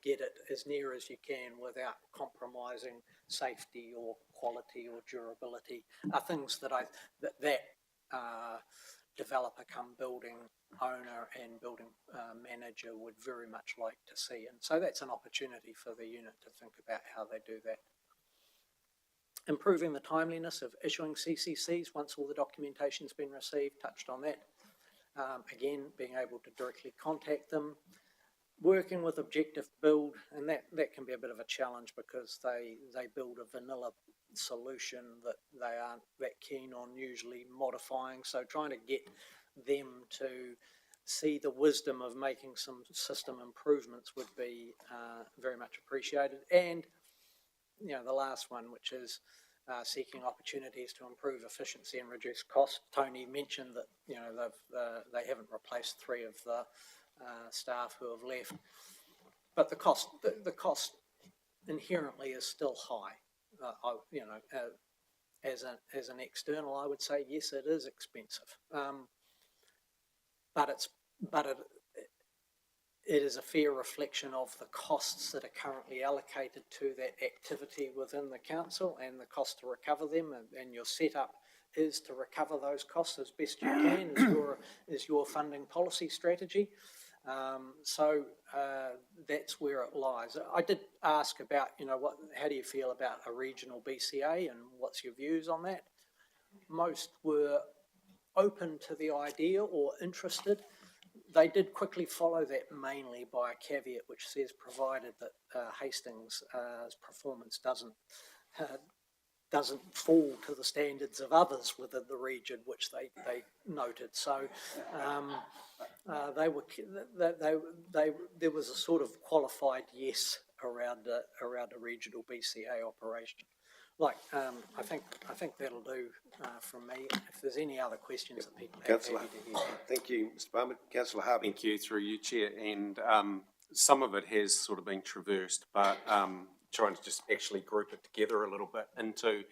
get it as near as you can without compromising safety or quality or durability, are things that developer come building owner and building manager would very much like to see. And so that's an opportunity for the unit to think about how they do that. Improving the timeliness of issuing CCCs once all the documentation's been received, touched on that. Again, being able to directly contact them. Working with Objective Build, and that can be a bit of a challenge because they build a vanilla solution that they aren't that keen on usually modifying. So trying to get them to see the wisdom of making some system improvements would be very much appreciated. And, you know, the last one, which is seeking opportunities to improve efficiency and reduce cost. Tony mentioned that, you know, they haven't replaced 3 of the staff who have left, but the cost inherently is still high. You know, as an external, I would say yes, it is expensive, but it is a fair reflection of the costs that are currently allocated to that activity within the council and the cost to recover them, and your setup is to recover those costs as best you can is your funding policy strategy. So that's where it lies. I did ask about, you know, how do you feel about a regional BCA and what's your views on that? Most were open to the idea or interested. They did quickly follow that mainly by a caveat which says provided that Hastings' performance doesn't fall to the standards of others within the region, which they noted. So there was a sort of qualified yes around a regional BCA operation. Like, I think that'll do from me. If there's any other questions that people have, Councillor, happy to hear. thank you, Mr. Palmer. Councillor Harvey. Thank you, through you, Chair. And some of it has sort of been traversed, but trying to just actually group it together a little bit into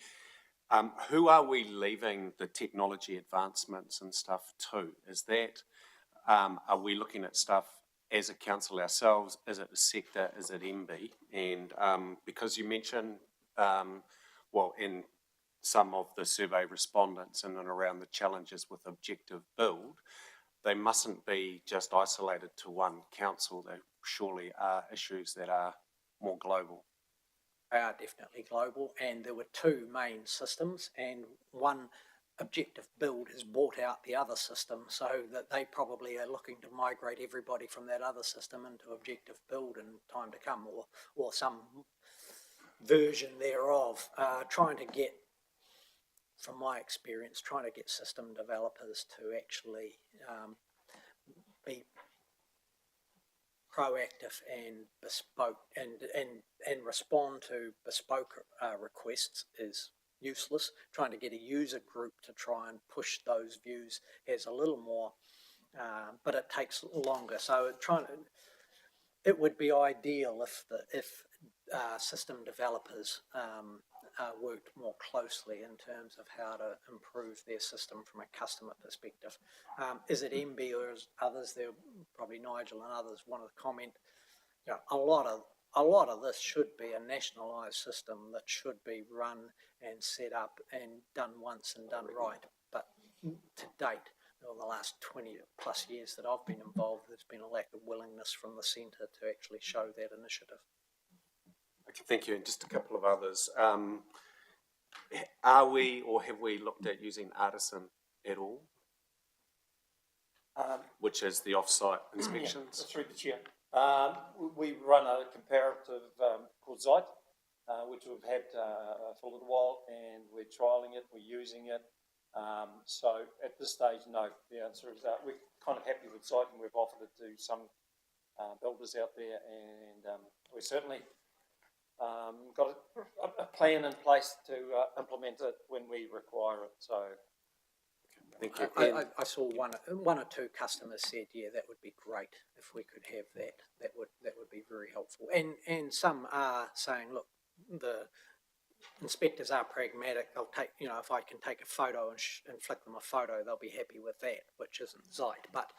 who are we leaving the technology advancements and stuff to? Is that, are we looking at stuff as a council ourselves? Is it the sector? Is it MB? And because you mentioned, well, in some of the survey respondents in and around the challenges with objective build, they mustn't be just isolated to one council. They surely are issues that are more global. They are definitely global, and there were 2 main systems, and one objective build has bought out the other system, so that they probably are looking to migrate everybody from that other system into objective build in time to come, or some version thereof. Trying to get, from my experience, trying to get system developers to actually be proactive and bespoke and respond to bespoke requests is useless. Trying to get a user group to try and push those views has a little more, but it takes longer. So it would be ideal if system developers worked more closely in terms of how to improve their system from a customer perspective. Is it MB or is others? There, probably Nigel and others want to comment. You know, a lot of this should be a nationalised system that should be run and set up and done once and done right. But to date, over the last 20 plus years that I've been involved, there's been a lack of willingness from the centre to actually show that initiative. Okay, thank you. And just a couple of others. Are we, or have we looked at using Artisan at all? Which is the off-site inspections? Through the chair. We run a comparative called Zeit, which we've had for a little while, and we're trialling it, we're using it. So at this stage, no. The answer is that we're kind of happy with Zeit, and we've offered it to some builders out there, and we're certainly got a plan in place to implement it when we require it. So, thank you. I saw one or two customers said, "Yeah, that would be great if we could have that. That would be very helpful." And some are saying, "Look, the inspectors are pragmatic. They'll take, you know, if I can take a photo and flick them a photo, they'll be happy with that," which isn't Zeit. But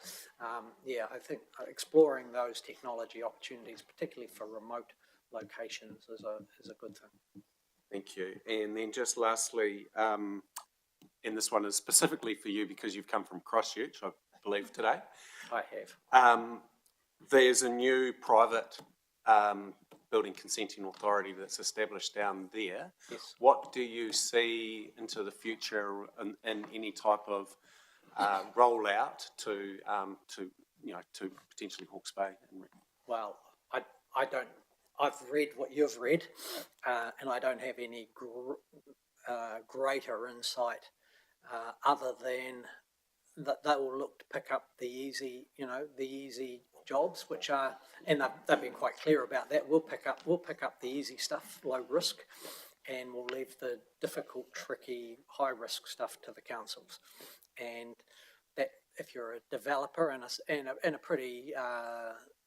yeah, I think exploring those technology opportunities, particularly for remote locations, is a good thing. Thank you. And then just lastly, and this one is specifically for you because you've come from Christchurch, I believe, today. I have. There's a new private building consenting authority that's established down there. Yes. What do you see into the future in any type of rollout to potentially Hawke's Bay? Well, I've read what you've read, and I don't have any greater insight other than that they will look to pick up the easy jobs, which are, and they've been quite clear about that. We'll pick up the easy stuff, low risk, and we'll leave the difficult, tricky, high risk stuff to the councils. And that if you're a developer and a pretty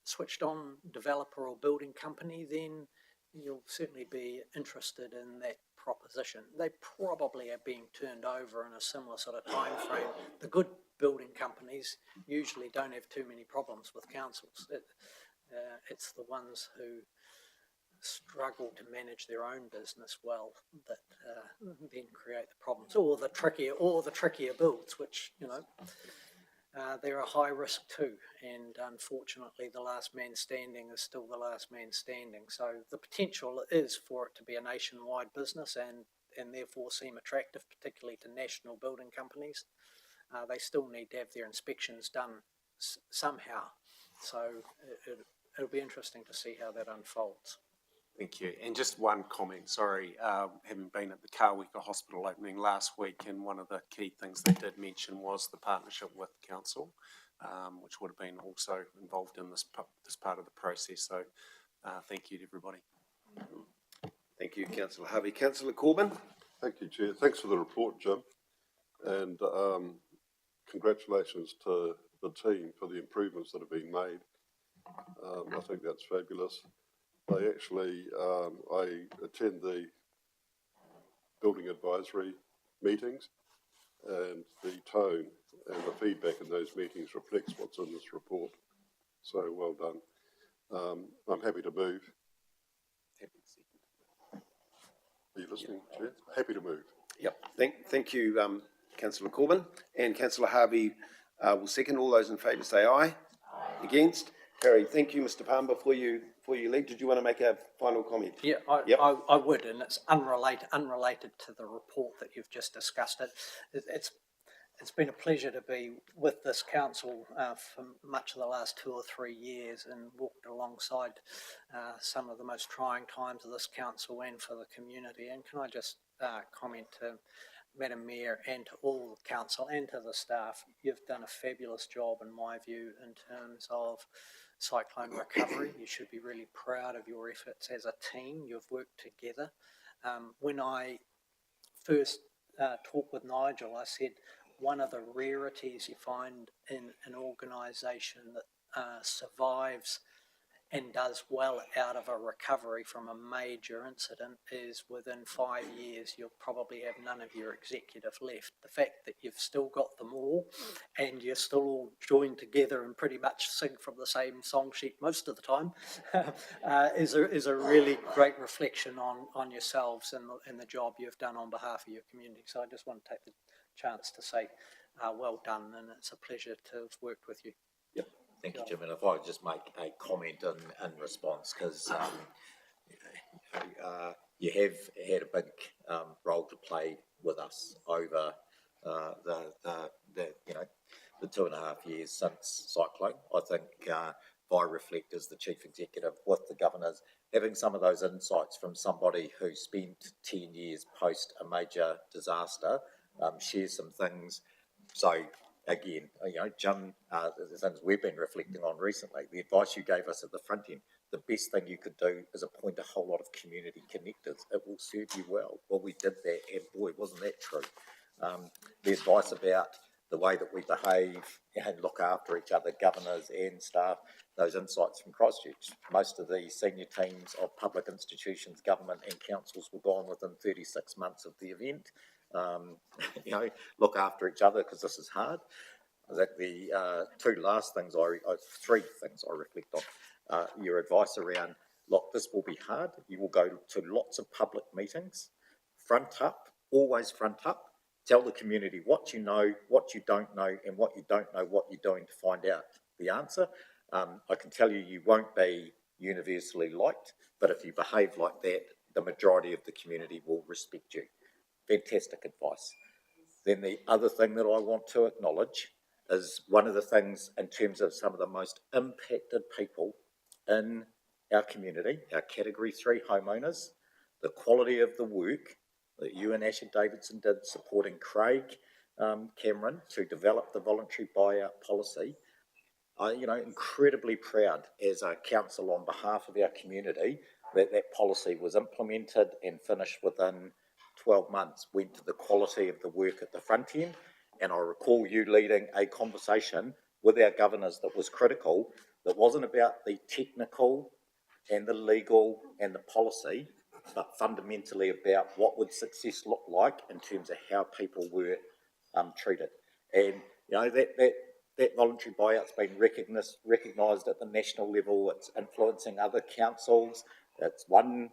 switched on developer or building company, then you'll certainly be interested in that proposition. They probably are being turned over in a similar sort of time frame. The good building companies usually don't have too many problems with councils. It's the ones who struggle to manage their own business well that then create the problems, or the trickier builds, which they're a high risk too, and unfortunately the last man standing is still the last man standing. So the potential is for it to be a nationwide business and therefore seem attractive, particularly to national building companies. They still need to have their inspections done somehow, so it'll be interesting to see how that unfolds. Thank you. And just one comment, sorry, having been at the Kāweka Hospital opening last week, and one of the key things they did mention was the partnership with council, which would have been also involved in this part of the process. So thank you to everybody. Thank you, Councillor Harvey. Councillor Corbin. Thank you, Chair. Thanks for the report, Jim. And congratulations to the team for the improvements that have been made. I think that's fabulous. I attend the building advisory meetings, and the tone and the feedback in those meetings reflects what's in this report. So well done. I'm happy to move. Are you listening, Chair? Happy to move. Yep. Thank you, Councillor Corbin. And Councillor Harvey will second. All those in favour say aye. Aye. Against? Carried. Thank you, Mr. Palm. Before you leave, did you want to make a final comment? Yeah, I would, and it's unrelated to the report that you've just discussed. It's been a pleasure to be with this council for much of the last 2 or 3 years, and walked alongside some of the most trying times of this council and for the community. And can I just comment to Madam Mayor and to all the council and to the staff, you've done a fabulous job in my view in terms of cyclone recovery. You should be really proud of your efforts as a team. You've worked together. When I first talked with Nigel, I said one of the rarities you find in an organisation that survives and does well out of a recovery from a major incident is within 5 years you'll probably have none of your executive left. The fact that you've still got them all and you're still all joined together and pretty much sing from the same song sheet most of the time is a really great reflection on yourselves and the job you've done on behalf of your community. So I just want to take the chance to say well done, and it's a pleasure to have worked with you. Yep. Thank you, Jim. And if I could just make a comment in response, because you have had a big role to play with us over the 2.5 years since Cyclone. I think I reflect as the Chief Executive with the governors, having some of those insights from somebody who spent 10 years post a major disaster, share some things. So again, Jim, the things we've been reflecting on recently, the advice you gave us at the front end, the best thing you could do is appoint a whole lot of community connectors. It will serve you well. Well, we did that, and boy, wasn't that true. The advice about the way that we behave and look after each other, governors and staff, those insights from Christchurch. Most of the senior teams of public institutions, government and councils were gone within 36 months of the event. Look after each other because this is hard. I think the three things I reflect on. Your advice around, look, this will be hard. You will go to lots of public meetings. Front up, always front up. Tell the community what you know, what you don't know, and what you don't know, what you're doing to find out the answer. I can tell you, you won't be universally liked, but if you behave like that, the majority of the community will respect you. Fantastic advice. Then the other thing that I want to acknowledge is one of the things in terms of some of the most impacted people in our community, our Category 3 homeowners, the quality of the work that you and Asher Davidson did supporting Craig Cameron to develop the voluntary buyout policy. Incredibly proud as a council on behalf of our community that that policy was implemented and finished within 12 months, went to the quality of the work at the front end. And I recall you leading a conversation with our governors that was critical, that wasn't about the technical and the legal and the policy, but fundamentally about what would success look like in terms of how people were treated. And, that voluntary buyout's been recognised at the national level. It's influencing other councils. It's won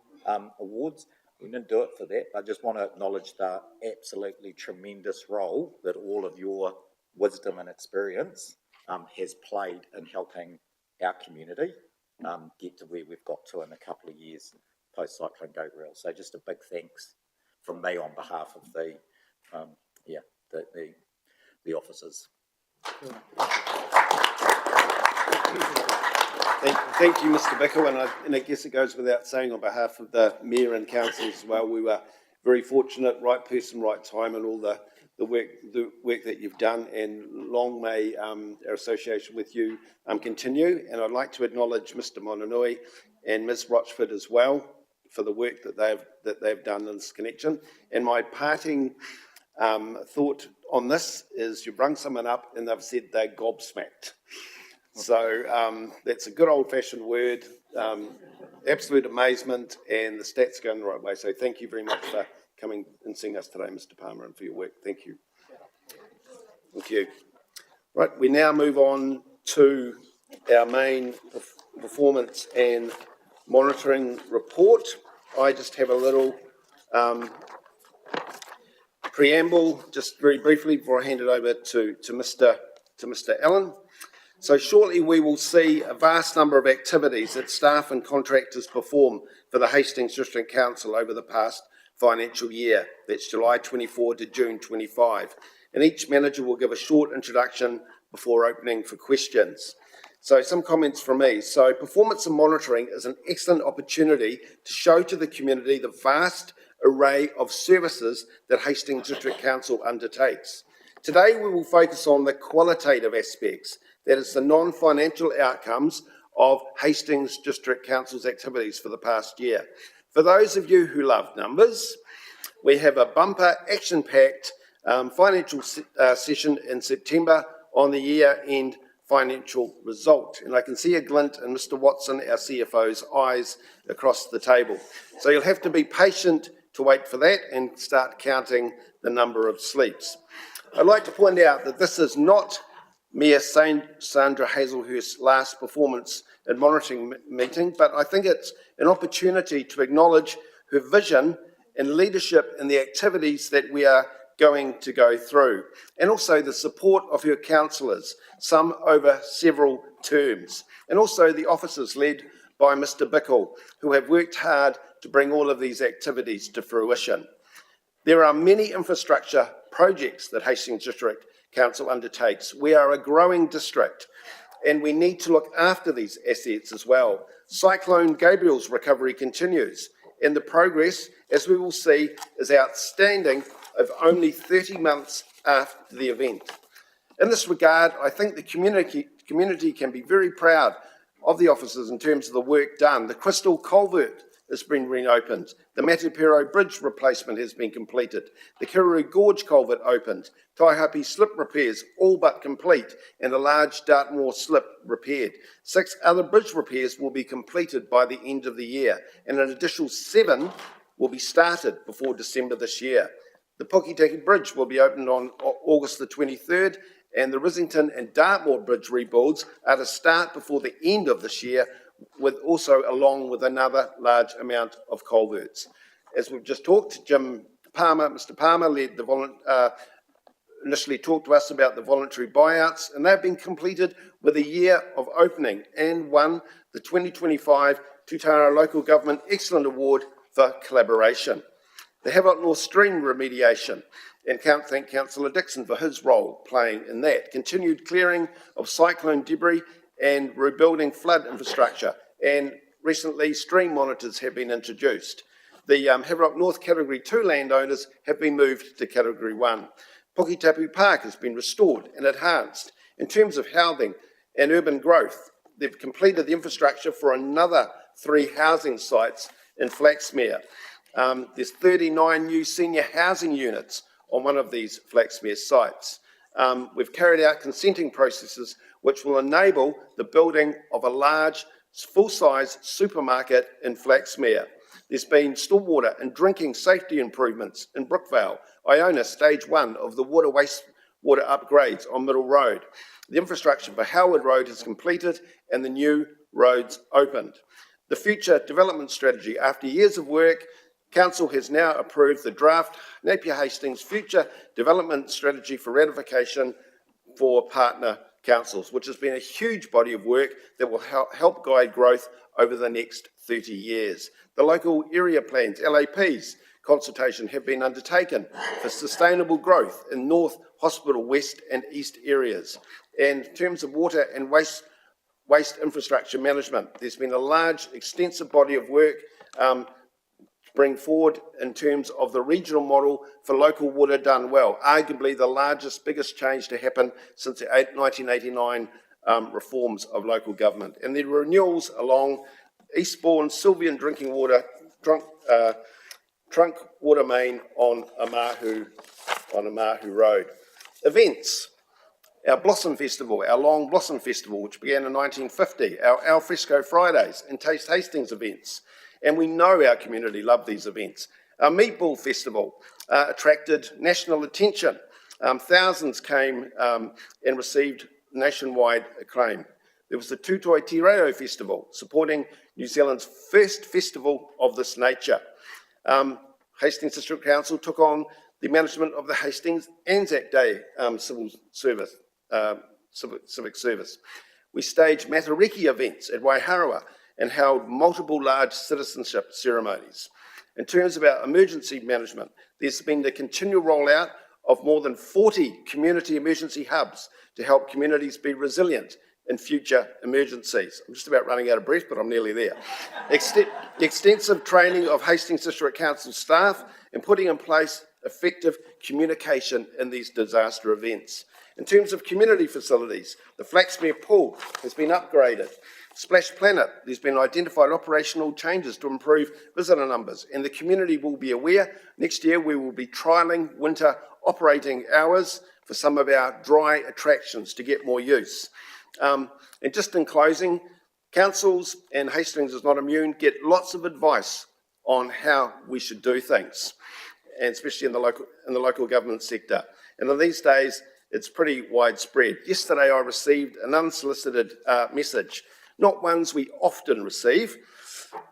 awards. We didn't do it for that. I just want to acknowledge the absolutely tremendous role that all of your wisdom and experience has played in helping our community get to where we've got to in a couple of years post-Cyclone Gabrielle. So just a big thanks from me on behalf of the officers. Thank you, Mr. Bickle, and I guess it goes without saying on behalf of the Mayor and Council as well, we were very fortunate, right person, right time, and all the work that you've done, and long may our association with you continue. And I'd like to acknowledge Mr. Monanui and Ms. Rochford as well for the work that they've done in this connection. And my parting thought on this is you've rung someone up and they've said they're gobsmacked. So that's a good old-fashioned word, absolute amazement, and the stats going the right way. So thank you very much for coming and seeing us today, Mr. Palmer, and for your work. Thank you. Thank you. Right, we now move on to our main performance and monitoring report. I just have a little preamble, just very briefly, before I hand it over to Mr. Allen. So shortly we will see a vast number of activities that staff and contractors perform for the Hastings District Council over the past financial year. That's July 24 to June 25. And each manager will give a short introduction before opening for questions. So some comments from me. So performance and monitoring is an excellent opportunity to show to the community the vast array of services that Hastings District Council undertakes. Today we will focus on the qualitative aspects, that is the non-financial outcomes of Hastings District Council's activities for the past year. For those of you who love numbers, we have a bumper, action-packed financial session in September on the year-end financial result. And I can see a glint in Mr. Watson, our CFO's eyes across the table. So you'll have to be patient to wait for that and start counting the number of sleeps. I'd like to point out that this is not Mayor Sandra Hazelhurst's last performance and monitoring meeting, but I think it's an opportunity to acknowledge her vision and leadership in the activities that we are going to go through, and also the support of her councillors, some over several terms, and also the officers led by Mr. Bickle, who have worked hard to bring all of these activities to fruition. There are many infrastructure projects that Hastings District Council undertakes. We are a growing district and we need to look after these assets as well. Cyclone Gabrielle's recovery continues and the progress, as we will see, is outstanding of only 30 months after the event. In this regard, I think the community can be very proud of the officers in terms of the work done. The Crystal Culvert has been reopened. The Matapiro Bridge replacement has been completed. The Kiruru Gorge Culvert opened. Taihape slip repairs all but complete, and a large Dartmoor slip repaired. 6 other bridge repairs will be completed by the end of the year, and an additional 7 will be started before December this year. The Puketake Bridge will be opened on August the 23rd, and the Rissington and Dartmoor Bridge rebuilds are to start before the end of this year, with also along with another large amount of culverts. As we've just talked, Jim Palmer, Mr. Palmer led the initially talked to us about the voluntary buyouts, and they've been completed with a year of opening and won the 2025 Tutara Local Government Excellent Award for collaboration. The Havelock North Stream remediation, and thank Councillor Dixon for his role playing in that. Continued clearing of cyclone debris and rebuilding flood infrastructure. And recently, stream monitors have been introduced. The Havelock North Category 2 landowners have been moved to Category 1. Puketapu Park has been restored and enhanced. In terms of housing and urban growth, they've completed the infrastructure for another 3 housing sites in Flaxmere. There's 39 new senior housing units on one of these Flaxmere sites. We've carried out consenting processes which will enable the building of a large, full-size supermarket in Flaxmere. There's been stormwater and drinking safety improvements in Brookvale, Iona Stage 1 of the wastewater upgrades on Middle Road. The infrastructure for Howard Road is completed and the new roads opened. The future development strategy, after years of work, Council has now approved the draft Napier Hastings Future Development Strategy for ratification for partner councils, which has been a huge body of work that will help guide growth over the next 30 years. The local area plans, LAPs, consultation have been undertaken for sustainable growth in North, Hospital, West and East areas. And in terms of water and waste infrastructure management, there's been a large, extensive body of work to bring forward in terms of the regional model for local water done well, arguably the largest, biggest change to happen since the 1989 reforms of local government. And the renewals along Eastbourne, Sylvian drinking water, trunk water main on Omahu Road. Events. Our Blossom Festival, our Long Blossom Festival, which began in 1950, our Alfresco Fridays and Taste Hastings events. And we know our community love these events. Our Meatball Festival attracted national attention. Thousands came and received nationwide acclaim. There was the Tutoi Te Reo Festival, supporting New Zealand's first festival of this nature. Hastings District Council took on the management of the Hastings Anzac Day civic service. We staged Matariki events at Waiharawa and held multiple large citizenship ceremonies. In terms of our emergency management, there's been the continual rollout of more than 40 community emergency hubs to help communities be resilient in future emergencies. I'm just about running out of breath, but I'm nearly there. Extensive training of Hastings District Council staff and putting in place effective communication in these disaster events. In terms of community facilities, the Flaxmere Pool has been upgraded. Splash Planet, there's been identified operational changes to improve visitor numbers, and the community will be aware. Next year we will be trialling winter operating hours for some of our dry attractions to get more use. And just in closing, councils, and Hastings is not immune, get lots of advice on how we should do things, and especially in the local government sector. And in these days, it's pretty widespread. Yesterday I received an unsolicited message, not ones we often receive,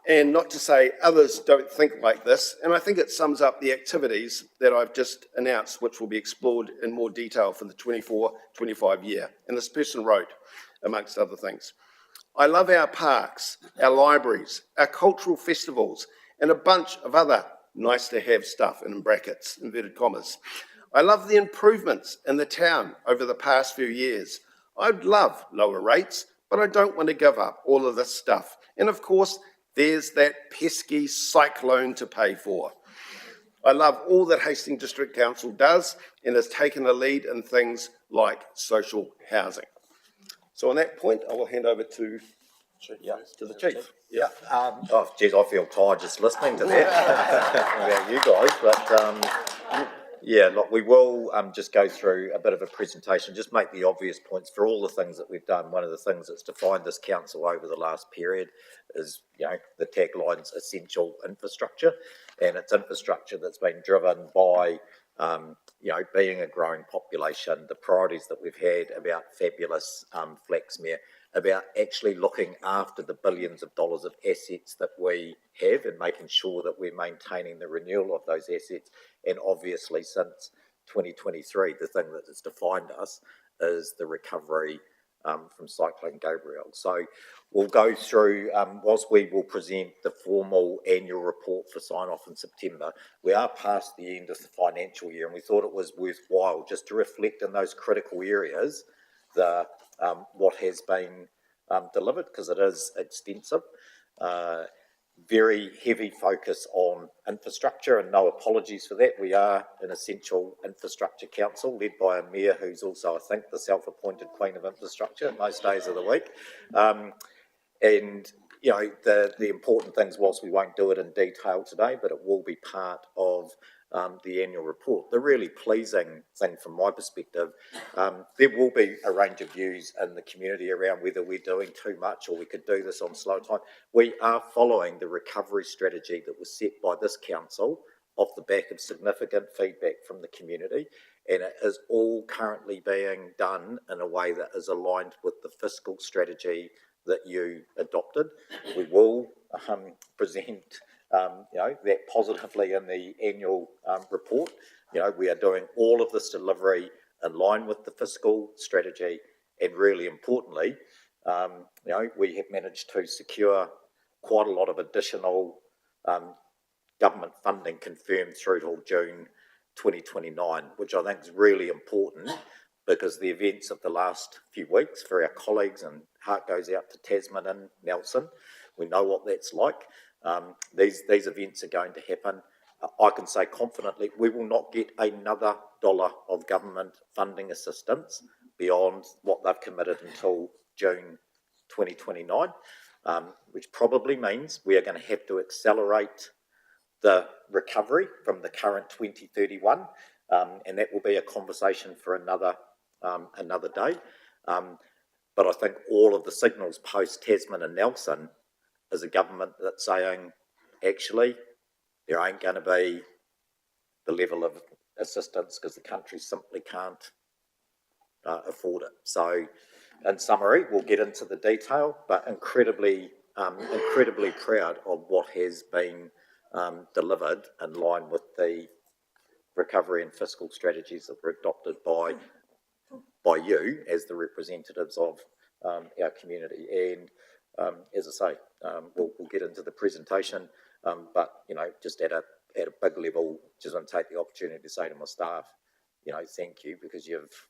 and not to say others don't think like this, and I think it sums up the activities that I've just announced, which will be explored in more detail for the 24-25 year. And this person wrote, amongst other things, I love our parks, our libraries, our cultural festivals, and a bunch of other nice to have stuff, in brackets, inverted commas. I love the improvements in the town over the past few years. I'd love lower rates, but I don't want to give up all of this stuff. And of course, there's that pesky cyclone to pay for. I love all that Hastings District Council does and has taken a lead in things like social housing. So on that point, I will hand over to the Chief. Oh, geez, I feel tired just listening to that about you guys, but yeah, look, we will just go through a bit of a presentation, just make the obvious points for all the things that we've done. One of the things that's defined this council over the last period is, the tagline's essential infrastructure, and it's infrastructure that's been driven by, being a growing population, the priorities that we've had about fabulous Flaxmere, about actually looking after the billions of dollars of assets that we have and making sure that we're maintaining the renewal of those assets. And obviously since 2023, the thing that has defined us is the recovery from Cyclone Gabrielle. So we'll go through, whilst we will present the formal annual report for sign-off in September, we are past the end of the financial year, and we thought it was worthwhile just to reflect in those critical areas what has been delivered, because it is extensive. very heavy focus on infrastructure, and no apologies for that. We are an essential infrastructure council led by a mayor who's also, I think, the self-appointed queen of infrastructure most days of the week. And, you know, the important things, whilst we won't do it in detail today, but it will be part of the annual report. The really pleasing thing from my perspective, there will be a range of views in the community around whether we're doing too much or we could do this on slow time. We are following the recovery strategy that was set by this council off the back of significant feedback from the community, and it is all currently being done in a way that is aligned with the fiscal strategy that you adopted. We will present that positively in the annual report. You know, we are doing all of this delivery in line with the fiscal strategy, and really importantly, we have managed to secure quite a lot of additional government funding confirmed through till June 2029, which I think is really important, because the events of the last few weeks for our colleagues, and heart goes out to Tasman and Nelson, we know what that's like. These events are going to happen. I can say confidently we will not get another dollar of government funding assistance beyond what they've committed until June 2029, which probably means we are going to have to accelerate the recovery from the current 2031, and that will be a conversation for another day. But I think all of the signals post Tasman and Nelson is a government that's saying, actually, there ain't going to be the level of assistance because the country simply can't afford it. So, in summary, we'll get into the detail, but incredibly proud of what has been delivered in line with the recovery and fiscal strategies that were adopted by you as the representatives of our community. And as I say, we'll get into the presentation, but just at a big level, just want to take the opportunity to say to my staff, thank you, because you've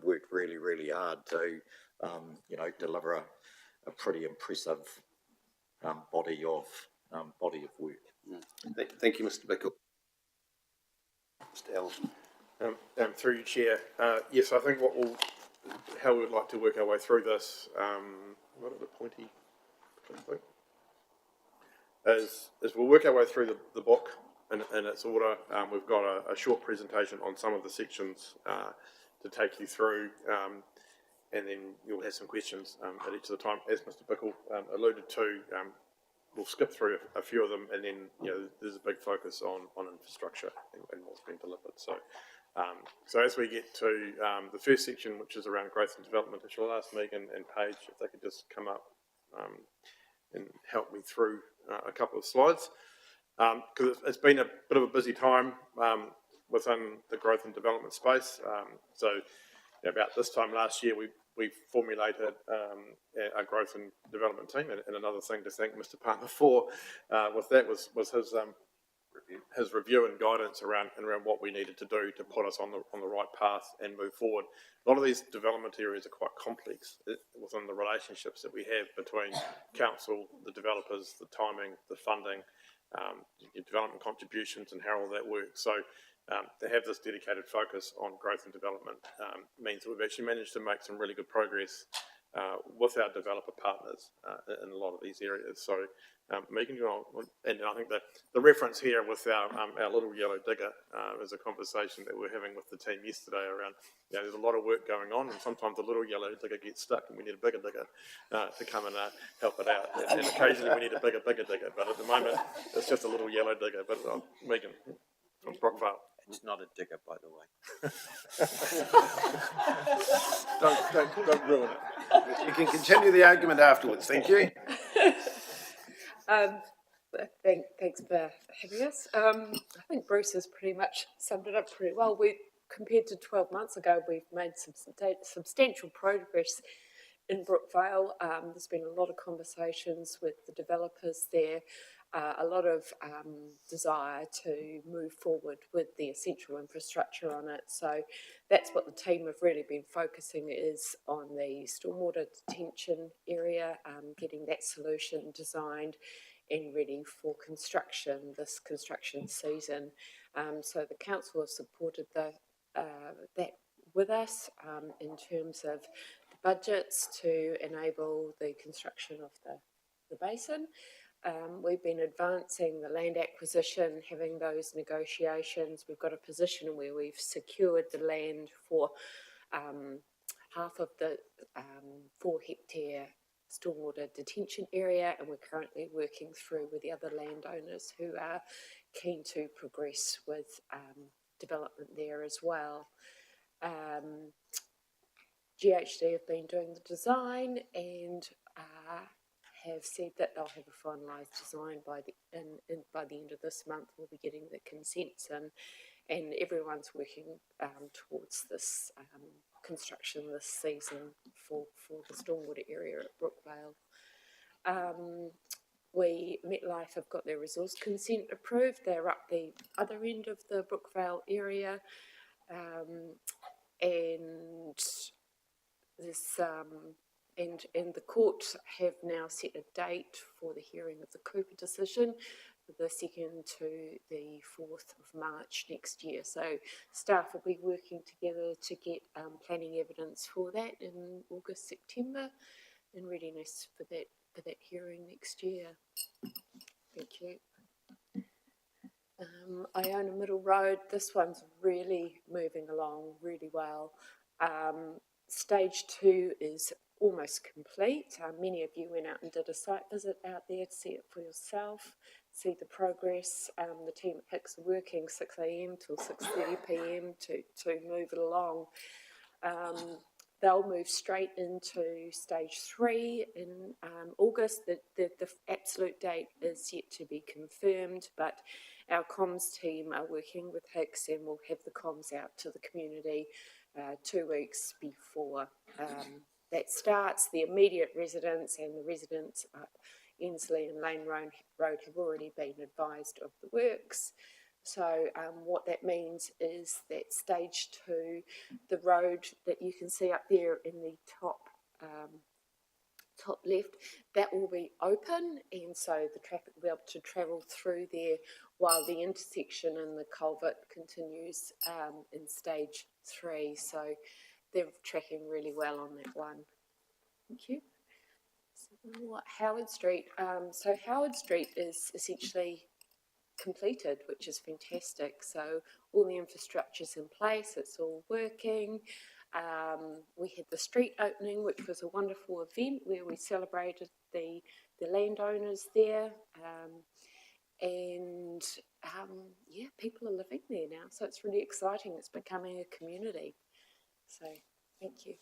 worked really, really hard to deliver a pretty impressive body of work. Thank you, Mr. Bickle. Mr. Allen. Through you, Chair. Yes, I think how we would like to work our way through this, what are the pointy, I think, is we'll work our way through the book in its order. We've got a short presentation on some of the sections to take you through, and then you'll have some questions at each of the time. As Mr. Bickle alluded to, we'll skip through a few of them, and then there's a big focus on infrastructure and what's been delivered. So as we get to the first section, which is around growth and development, I shall ask Megan and Paige if they could just come up and help me through a couple of slides, because it's been a bit of a busy time within the growth and development space. So about this time last year, we formulated a growth and development team, and another thing to thank Mr. Palmer for with that was his review and guidance around what we needed to do to put us on the right path and move forward. A lot of these development areas are quite complex within the relationships that we have between council, the developers, the timing, the funding, development contributions, and how all that works. So to have this dedicated focus on growth and development means that we've actually managed to make some really good progress with our developer partners in a lot of these areas. So Megan, and I think the reference here with our little yellow digger is a conversation that we're having with the team yesterday around, there's a lot of work going on, and sometimes the little yellow digger gets stuck and we need a bigger digger to come and help it out. And occasionally we need a bigger digger, but at the moment it's just a little yellow digger. But Megan from Brockvale. It's not a digger, by the way. Don't ruin it. You can continue the argument afterwards. Thank you. Thanks for having us. I think Bruce has pretty much summed it up pretty well. Compared to 12 months ago, we've made some substantial progress in Brookvale. There's been a lot of conversations with the developers there. a lot of desire to move forward with the essential infrastructure on it. So that's what the team have really been focusing is on the stormwater detention area, getting that solution designed and ready for construction this construction season. So the council have supported that with us in terms of the budgets to enable the construction of the basin. We've been advancing the land acquisition, having those negotiations. We've got a position where we've secured the land for half of the 4 hectare stormwater detention area, and we're currently working through with the other landowners who are keen to progress with development there as well. GHD have been doing the design and have said that they'll have a finalised design by the end of this month. We'll be getting the consents in, and everyone's working towards this construction this season for the stormwater area at Brookvale. MetLife have got their resource consent approved. They're up the other end of the Brookvale area, and this and the court have now set a date for the hearing of the Cooper decision, the 2nd to the 4th of March next year. So staff will be working together to get planning evidence for that in August, September, in readiness for that hearing next year. Thank you. Iona Middle Road, this one's really moving along really well. Stage 2 is almost complete. Many of you went out and did a site visit out there to see it for yourself, see the progress. The team at Hicks are working 6 a.m. till 6:30 p.m. to move it along. They'll move straight into stage 3 in August. The absolute date is yet to be confirmed, but our comms team are working with Hicks and will have the comms out to the community 2 weeks before that starts. The immediate residents and the residents at Ensley and Lane Road have already been advised of the works. So what that means is that stage 2, the road that you can see up there in the top left, that will be open, and so the traffic will be able to travel through there while the intersection and the culvert continues in stage 3. So they're tracking really well on that one. Thank you. So Howard Street. So Howard Street is essentially completed, which is fantastic. So all the infrastructure's in place, it's all working. We had the street opening, which was a wonderful event where we celebrated the landowners there. Yeah, people are living there now, so it's really exciting. It's becoming a community. So thank you.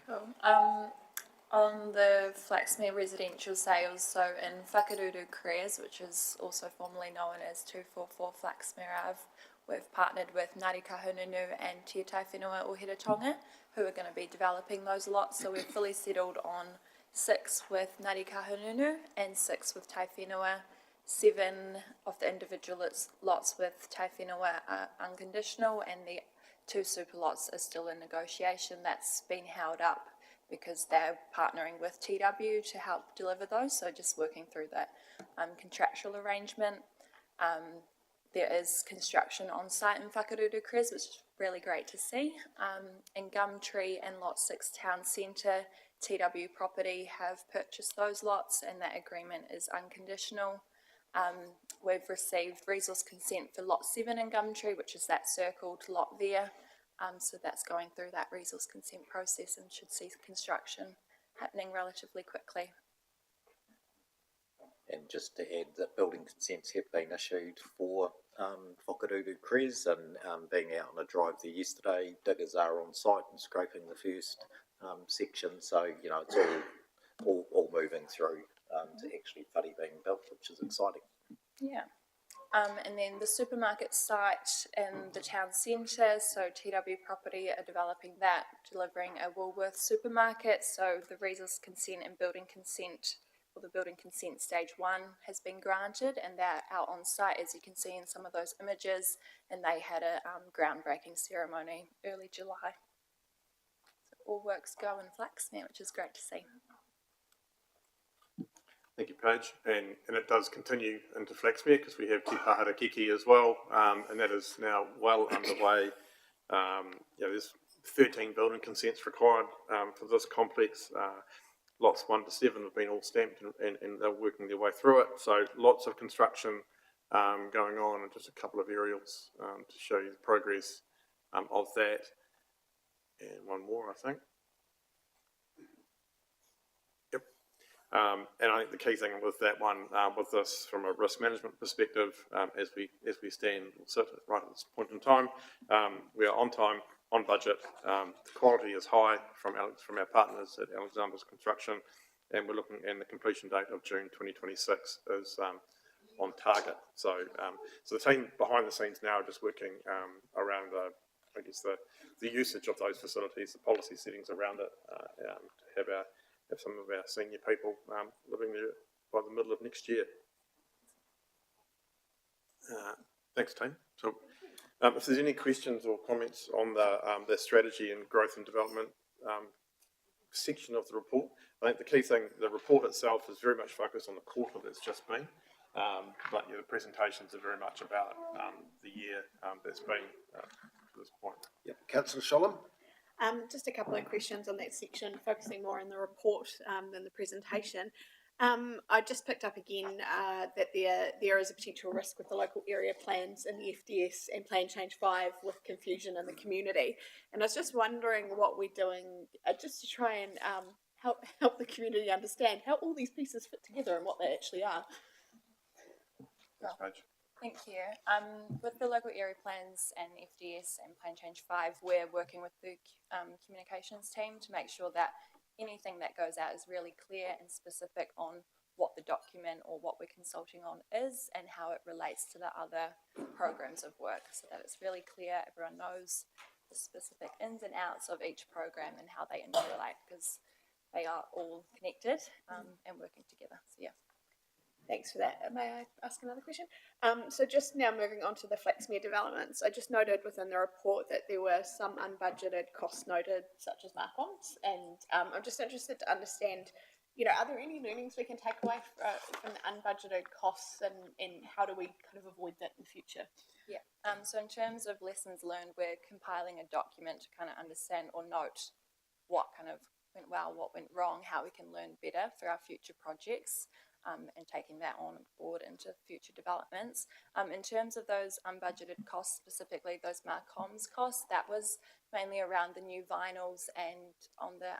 Cool. On the Flaxmere residential sales, so in Whakaruru Craigs, which is also formerly known as 244 Flaxmere Ave, we've partnered with Ngāti Kahungunu and Te Tai Whenua o Hiratonga, who are going to be developing those lots. So we're fully settled on 6 with Ngāti Kahungunu and 6 with Tai Whenua. 7 of the individual lots with Tai Whenua are unconditional, and the 2 super lots are still in negotiation. That's been held up because they're partnering with TW to help deliver those, so just working through that contractual arrangement. There is construction on site in Whakaruru Craigs, which is really great to see. In Gumtree and Lot 6 Town Centre, TW Property have purchased those lots, and that agreement is unconditional. We've received resource consent for Lot 7 in Gumtree, which is that circled lot there. So that's going through that resource consent process and should see construction happening relatively quickly. And just to add that building consents have been issued for Whakaruru Craigs, and being out on a drive there yesterday, diggers are on site and scraping the first section. So, you know, it's all moving through to actually whare being built, which is exciting. Yeah. And then the supermarket site in the town centre, so TW Property are developing that, delivering a Woolworths supermarket. So the resource consent and building consent, or the building consent stage 1 has been granted, and they're out on site, as you can see in some of those images, and they had a groundbreaking ceremony early July. So all works go in Flaxmere, which is great to see. Thank you, Paige. And it does continue into Flaxmere because we have Te Pahara Kiki as well, and that is now well underway. There's 13 building consents required for this complex. Lots 1 to 7 have been all stamped and they're working their way through it. So lots of construction going on, and just a couple of aerials to show you the progress of that. And one more, I think. And I think the key thing with that one, with this from a risk management perspective, as we stand right at this point in time, we are on time, on budget. The quality is high from our partners at Alexander's Construction, and we're looking, and the completion date of June 2026 is on target. So the team behind the scenes now are just working around the usage of those facilities, the policy settings around it, to have some of our senior people living there by the middle of next year. Thanks, team. So, if there's any questions or comments on the strategy and growth and development section of the report, I think the key thing, the report itself is very much focused on the quarter that's just been, but the presentations are very much about the year that's been to this point. Yep. Councillor Sholem. Just a couple of questions on that section, focusing more on the report than the presentation. I just picked up again that there is a potential risk with the local area plans in the FDS and Plan Change 5 with confusion in the community. And I was just wondering what we're doing just to try and help the community understand how all these pieces fit together and what they actually are. Thanks, Paige. Thank you. With the local area plans and FDS and Plan Change 5, we're working with the communications team to make sure that anything that goes out is really clear and specific on what the document or what we're consulting on is and how it relates to the other programs of work, so that it's really clear, everyone knows the specific ins and outs of each program and how they interrelate, because they are all connected and working together. So yeah. Thanks for that. May I ask another question? So just now moving on to the Flaxmere developments, I just noted within the report that there were some unbudgeted costs noted, such as mark-ons, and I'm just interested to understand, are there any learnings we can take away from the unbudgeted costs, and how do we kind of avoid that in the future? Yeah, so in terms of lessons learned, we're compiling a document to kind of understand or note what kind of went well, what went wrong, how we can learn better for our future projects. And taking that on board into future developments. In terms of those unbudgeted costs, specifically those Marcoms costs, that was mainly around the new vinyls and on the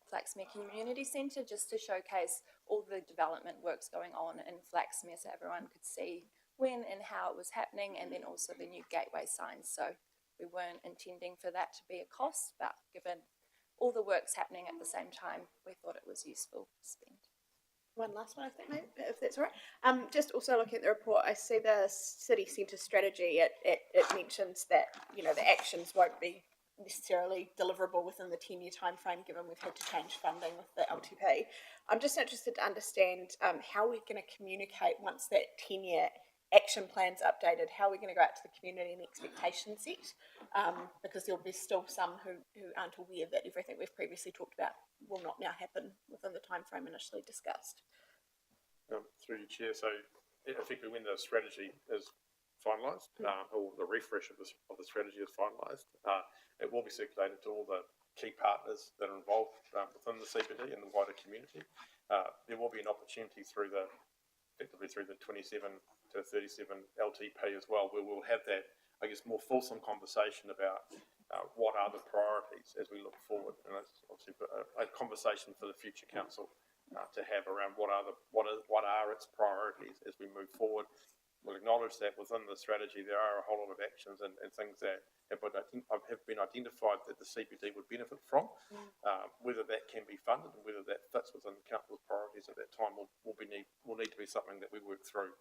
Flaxmere Community Centre, just to showcase all the development works going on in Flaxmere so everyone could see when and how it was happening, and then also the new gateway signs. So we weren't intending for that to be a cost, but given all the works happening at the same time, we thought it was useful to spend. One last one, I think, maybe, if that's all right. Just also looking at the report, I see the city centre strategy. It mentions that the actions won't be necessarily deliverable within the 10-year time frame, given we've had to change funding with the LTP. I'm just interested to understand how we're going to communicate once that 10-year action plan's updated. How are we going to go out to the community and expectation set? Because there'll be still some who aren't aware that everything we've previously talked about will not now happen within the time frame initially discussed. Through your chair, so effectively when the strategy is finalised, or the refresh of the strategy is finalised, it will be circulated to all the key partners that are involved within the CBD and the wider community. There will be an opportunity effectively through the 27 to 37 LTP as well, where we'll have that, more fulsome conversation about what are the priorities as we look forward, and that's obviously a conversation for the future council to have around what are its priorities as we move forward. We'll acknowledge that within the strategy there are a whole lot of actions and things that have been identified that the CBD would benefit from. Whether that can be funded and whether that fits within the council's priorities at that time will need to be something that we work through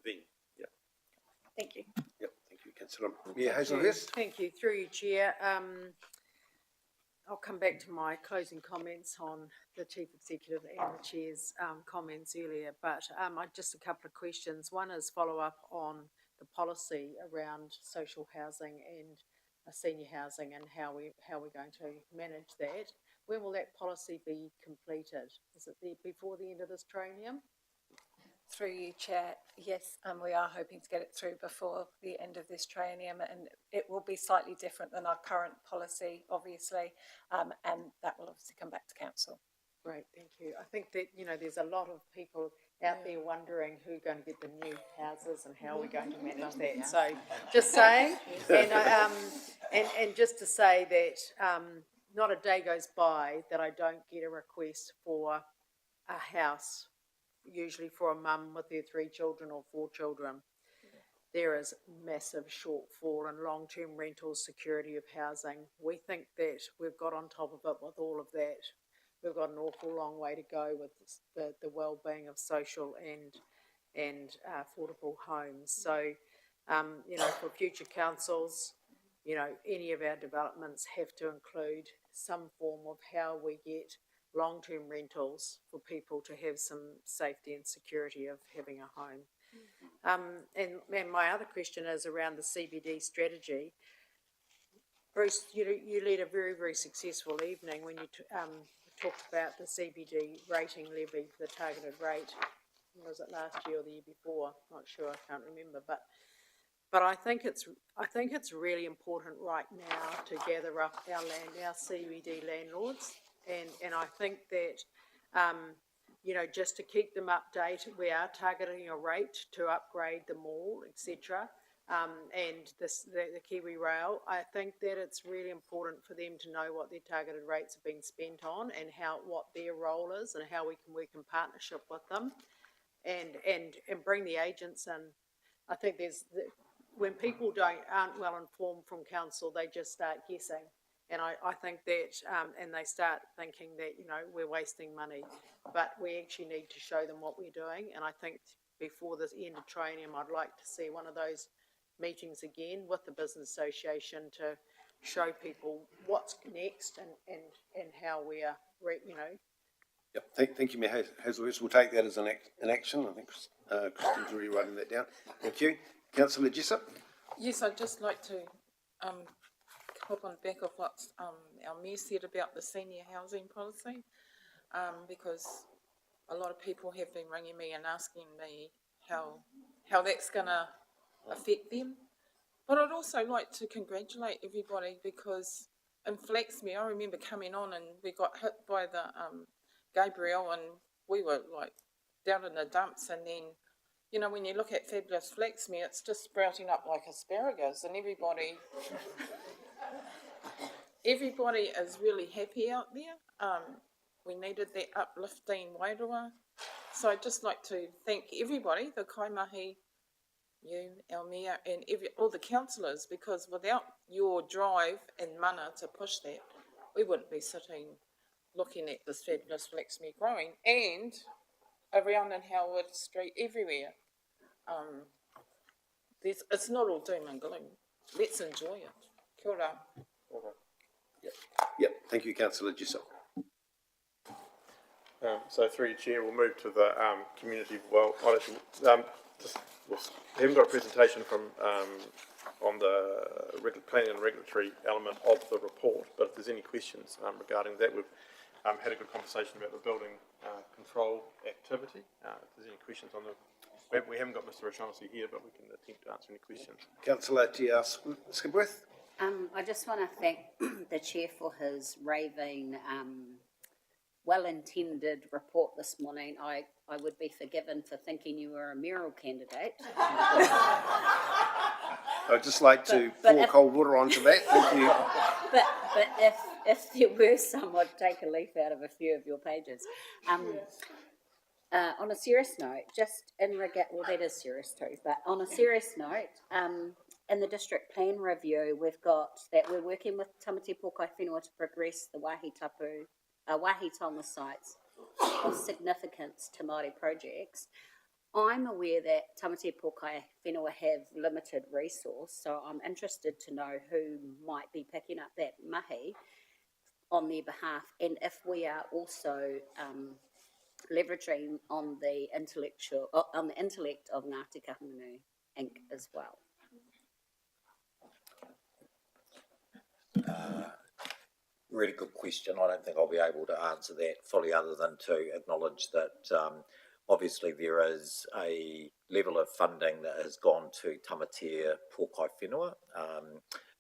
then. Yeah. Councillor Mayor Hazelhurst. Thank you, through you, Chair. I'll come back to my closing comments on the Chief Executive and the Chair's comments earlier, but just a couple of questions. One is follow up on the policy around social housing and senior housing and how we're going to manage that. When will that policy be completed? Is it before the end of this triennium? Through you, Chair, yes, and we are hoping to get it through before the end of this triennium, and it will be slightly different than our current policy, obviously, and that will obviously come back to council. Great, thank you. I think that, there's a lot of people out there wondering who's going to get the new houses and how we're going to manage that. So, just saying, and just to say that not a day goes by that I don't get a request for a house, usually for a mum with their 3 children or 4 children. There is massive shortfall in long-term rentals, security of housing. We think that we've got on top of it with all of that. We've got an awful long way to go with the well-being of social and affordable homes. So, for future councils, any of our developments have to include some form of how we get long-term rentals for people to have some safety and security of having a home. And my other question is around the CBD strategy. Bruce, you led a very, very successful evening when you talked about the CBD rating levy for the targeted rate. Was it last year or the year before? Not sure, I can't remember. But I think it's really important right now to gather up our land, our CBD landlords. And I think that, just to keep them updated, we are targeting a rate to upgrade the mall, etc. And the Kiwi Rail. I think that it's really important for them to know what their targeted rates are being spent on and what their role is and how we can work in partnership with them and bring the agents in. I think when people aren't well informed from council, they just start guessing. And I think that, and they start thinking that, we're wasting money, but we actually need to show them what we're doing. And I think before the end of triennium, I'd like to see one of those meetings again with the business association to show people what's next and how we are, Yep, thank you, Mayor Hazelhurst. We'll take that as an action. I think Christine's already writing that down. Thank you. Councillor Jessup. Yes, I'd just like to hop on the back of what our Mayor said about the senior housing policy, because a lot of people have been ringing me and asking me how that's going to affect them. But I'd also like to congratulate everybody, because in Flaxmere, I remember coming on and we got hit by the Gabrielle, and we were like down in the dumps. And then, when you look at fabulous Flaxmere, it's just sprouting up like asparagus, and everybody is really happy out there. We needed that uplifting wairua. So I'd just like to thank everybody, the Kaimahi, you, our Mayor, and all the councillors, because without your drive and mana to push that, we wouldn't be sitting looking at this fabulous Flaxmere growing, and around in Howard Street, everywhere. It's not all doom and gloom. Let's enjoy it. Kia ora. Yep, thank you, Councillor Jessup. So through your chair, we'll move to the community. Well, honestly, we haven't got a presentation from on the planning and regulatory element of the report, but if there's any questions regarding that, we've had a good conversation about the building control activity. If there's any questions on the, we haven't got Mr. O'Shaughnessy here, but we can attempt to answer any questions. Councillor T.R. Skipworth. I just want to thank the Chair for his raving, well-intended report this morning. I would be forgiven for thinking you were a mayoral candidate. I'd just like to pour cold water onto that. Thank you. But if there were some, I'd take a leaf out of a few of your pages. On a serious note, just in regard, well, that is serious too, but on a serious note, in the district plan review, we've got that we're working with Tamati Pōkai Whenua to progress the Wāhi Tonga sites of significance to Māori projects. I'm aware that Tamatea Pōkai whenua have limited resource, so I'm interested to know who might be picking up that mahi on their behalf, and if we are also leveraging on the intellect of Ngāti Kahungunu Inc. as well. Really good question. I don't think I'll be able to answer that fully other than to acknowledge that obviously there is a level of funding that has gone to Tamatea Pōkai Whenua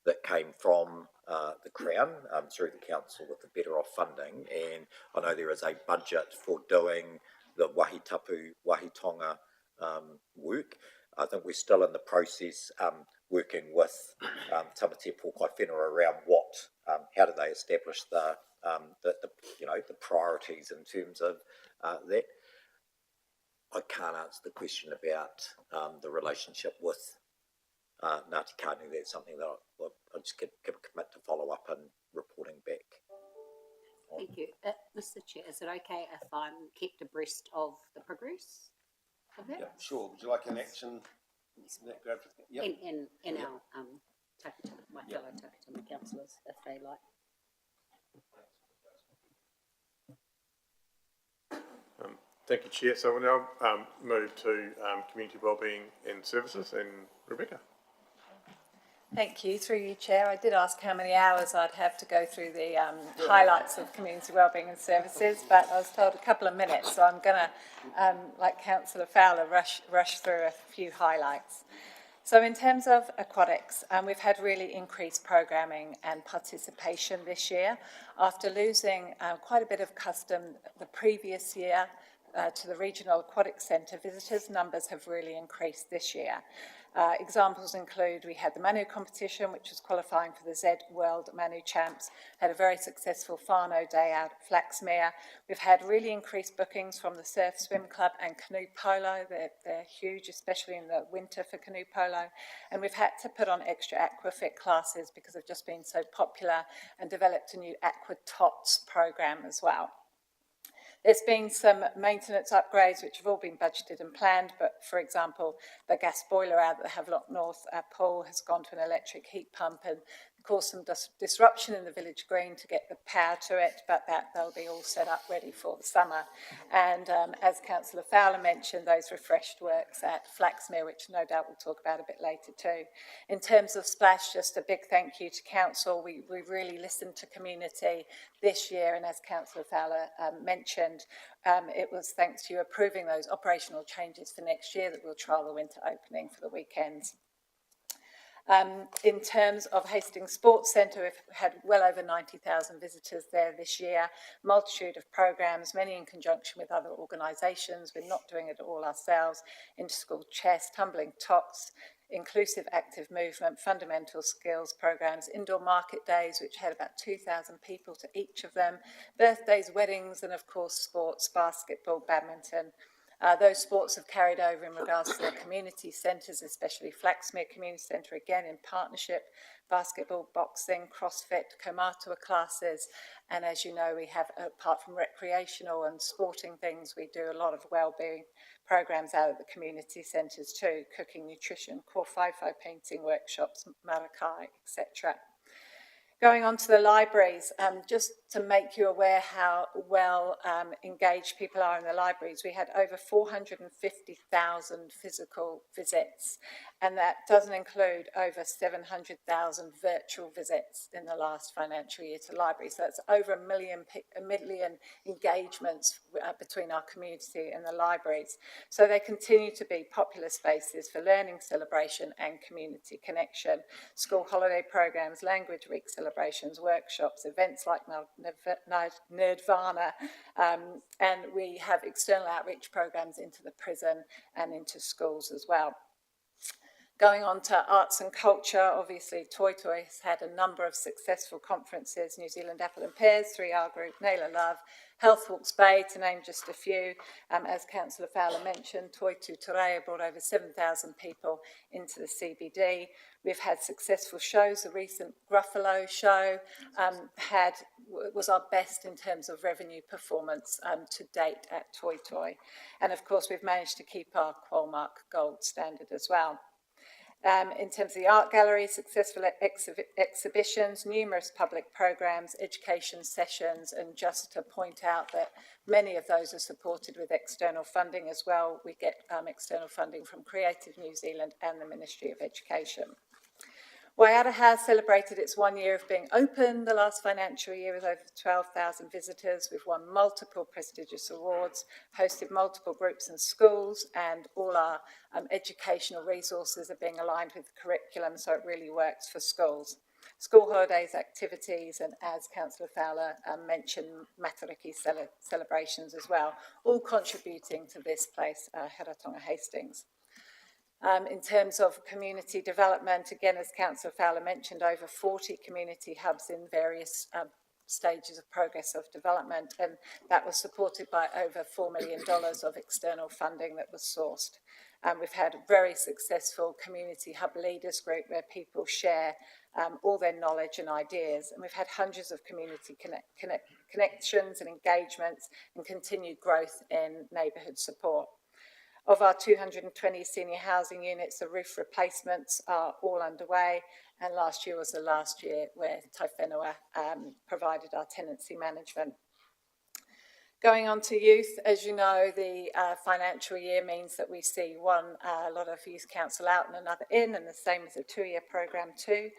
that came from the Crown through the Council with the Better Off funding, and I know there is a budget for doing the Wahitapu, Wahitonga work. I think we're still in the process working with Tamatea Pōkai Whenua around how do they establish the priorities in terms of that. I can't answer the question about the relationship with Ngāti Kahungunu. That's something that I'll just commit to follow up and reporting back. Thank you. Mr. Chair, is it okay if I'm kept abreast of the progress of that? Yeah, sure. Would you like an action? Yep. And our my fellow Takatuma councillors, if they like. Thank you, Chair. So we'll now move to Community Wellbeing and Services, and Rebecca. Thank you. Through you, Chair. I did ask how many hours I'd have to go through the highlights of Community Wellbeing and Services, but I was told a couple of minutes, so I'm going to, like Councillor Fowler, rush through a few highlights. So in terms of aquatics, we've had really increased programming and participation this year. After losing quite a bit of custom the previous year to the Regional Aquatic Centre, visitors' numbers have really increased this year. Examples include we had the Manu competition, which was qualifying for the Z World Manu Champs, had a very successful whānau day out at Flaxmere. We've had really increased bookings from the Surf Swim Club and Canoe Polo. They're huge, especially in the winter for canoe polo. And we've had to put on extra aquafit classes because they've just been so popular, and developed a new Aqua Tots program as well. There's been some maintenance upgrades which have all been budgeted and planned, but for example, the gas boiler out at the Havelock North pool has gone to an electric heat pump and caused some disruption in the village green to get the power to it, but they'll be all set up ready for the summer. And as Councillor Fowler mentioned, those refreshed works at Flaxmere, which no doubt we'll talk about a bit later too. In terms of Splash, just a big thank you to Council. We really listened to community this year, and as Councillor Fowler mentioned, it was thanks to you approving those operational changes for next year that we'll trial the winter opening for the weekends. In terms of Hastings Sports Centre, we've had well over 90,000 visitors there this year, multitude of programmes, many in conjunction with other organisations. We're not doing it all ourselves. Inter-school chess, tumbling tops, inclusive active movement, fundamental skills programmes, indoor market days, which had about 2,000 people to each of them, birthdays, weddings, and of course sports, basketball, badminton. Those sports have carried over in regards to the community centres, especially Flaxmere Community Centre, again in partnership, basketball, boxing, CrossFit, Kaumatua classes, and as you know, we have, apart from recreational and sporting things, we do a lot of wellbeing programmes out of the community centres too, cooking, nutrition, kōwhaiwhai painting workshops, marakai, etc. Going on to the libraries, just to make you aware how well engaged people are in the libraries, we had over 450,000 physical visits, and that doesn't include over 700,000 virtual visits in the last financial year to libraries. So that's over a million engagements between our community and the libraries. So they continue to be popular spaces for learning, celebration and community connection. School holiday programs, language week celebrations, workshops, events like Nerdvana, and we have external outreach programs into the prison and into schools as well. Going on to arts and culture, obviously Toi Toi has had a number of successful conferences, New Zealand Apple and Pears, 3R Group, Naylor Love, Health Hawke's Bay, to name just a few. As Councillor Fowler mentioned, Toi Tutorea brought over 7,000 people into the CBD. We've had successful shows. The recent Gruffalo show was our best in terms of revenue performance to date at Toy Toy. And of course, we've managed to keep our Qualmark Gold standard as well. In terms of the art gallery, successful exhibitions, numerous public programs, education sessions, and just to point out that many of those are supported with external funding as well. We get external funding from Creative New Zealand and the Ministry of Education. Waiata has celebrated its 1 year of being open the last financial year with over 12,000 visitors. We've won multiple prestigious awards, hosted multiple groups and schools, and all our educational resources are being aligned with the curriculum, so it really works for schools. School holidays, activities, and as Councillor Fowler mentioned, Matariki celebrations as well, all contributing to this place, Heratonga Hastings. In terms of community development, again, as Councillor Fowler mentioned, over 40 community hubs in various stages of progress of development, and that was supported by over $4 million of external funding that was sourced. We've had a very successful community hub leaders group where people share all their knowledge and ideas, and we've had hundreds of community connections and engagements and continued growth in neighbourhood support. Of our 220 senior housing units, the roof replacements are all underway, and last year was the last year where Tai Whenua provided our tenancy management. Going on to youth, as you know, the financial year means that we see a lot of youth council out and another in, and the same as a 2-year program too.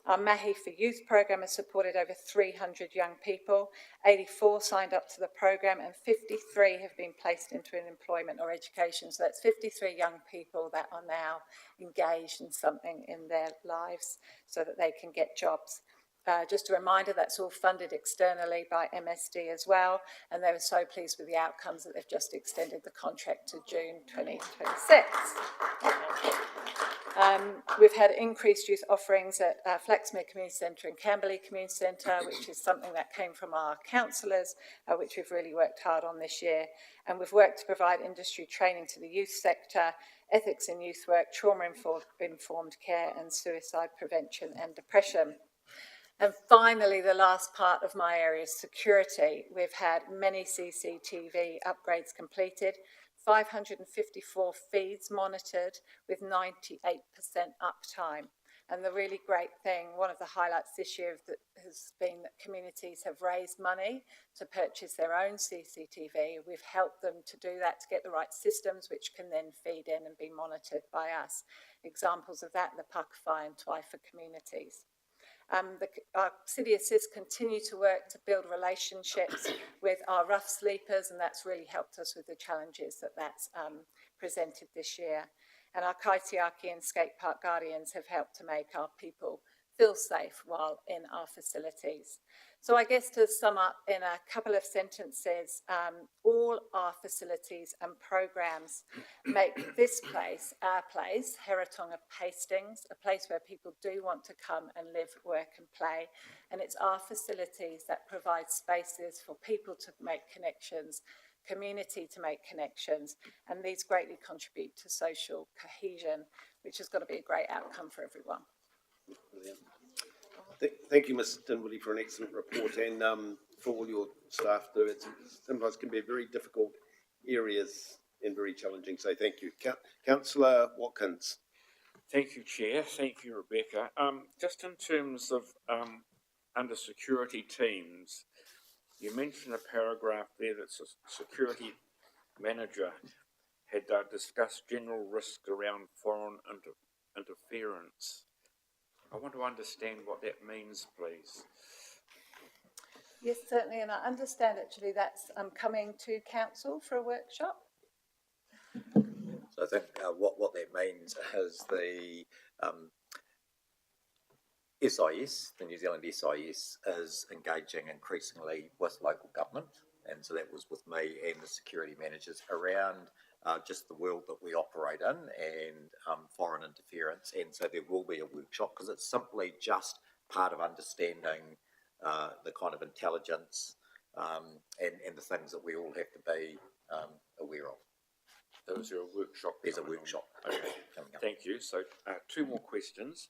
Our Mahi for Youth program has supported over 300 young people. 84 signed up to the program and 53 have been placed into an employment or education. So that's 53 young people that are now engaged in something in their lives so that they can get jobs. Just a reminder, that's all funded externally by MSD as well, and they were so pleased with the outcomes that they've just extended the contract to June 2026. We've had increased youth offerings at Flaxmere Community Centre and Camberley Community Centre, which is something that came from our councillors, which we've really worked hard on this year. And we've worked to provide industry training to the youth sector, ethics in youth work, trauma-informed care, and suicide prevention and depression. And finally, the last part of my area is security. We've had many CCTV upgrades completed, 554 feeds monitored with 98% uptime. And the really great thing, one of the highlights this year has been that communities have raised money to purchase their own CCTV. We've helped them to do that, to get the right systems, which can then feed in and be monitored by us. Examples of that, the Pakawhai and Twyford communities. Our City Assist continue to work to build relationships with our rough sleepers, and that's really helped us with the challenges that's presented this year. And our Kaitiaki and Skate Park Guardians have helped to make our people feel safe while in our facilities. So I guess to sum up in a couple of sentences, all our facilities and programs make this place, our place, Heratonga Hastings, a place where people do want to come and live, work and play. And it's our facilities that provide spaces for people to make connections, community to make connections, and these greatly contribute to social cohesion, which has got to be a great outcome for everyone. Brilliant. Thank you, Ms Dinwiddie, for an excellent report, and for all your staff do. It sometimes can be very difficult areas and very challenging, so thank you. Councillor Watkins. Thank you, Chair. Thank you, Rebecca. Just in terms of under security teams, you mentioned a paragraph there that a security manager had discussed general risk around foreign interference. I want to understand what that means, please. Yes, certainly, and I understand actually that's coming to council for a workshop. So I think what that means is the SIS, the New Zealand SIS, is engaging increasingly with local government, and so that was with me and the security managers around just the world that we operate in and foreign interference. And so there will be a workshop because it's simply just part of understanding the kind of intelligence and the things that we all have to be aware of. So is there a workshop? There's a going on? workshop Okay, coming up. thank you. So, two more questions.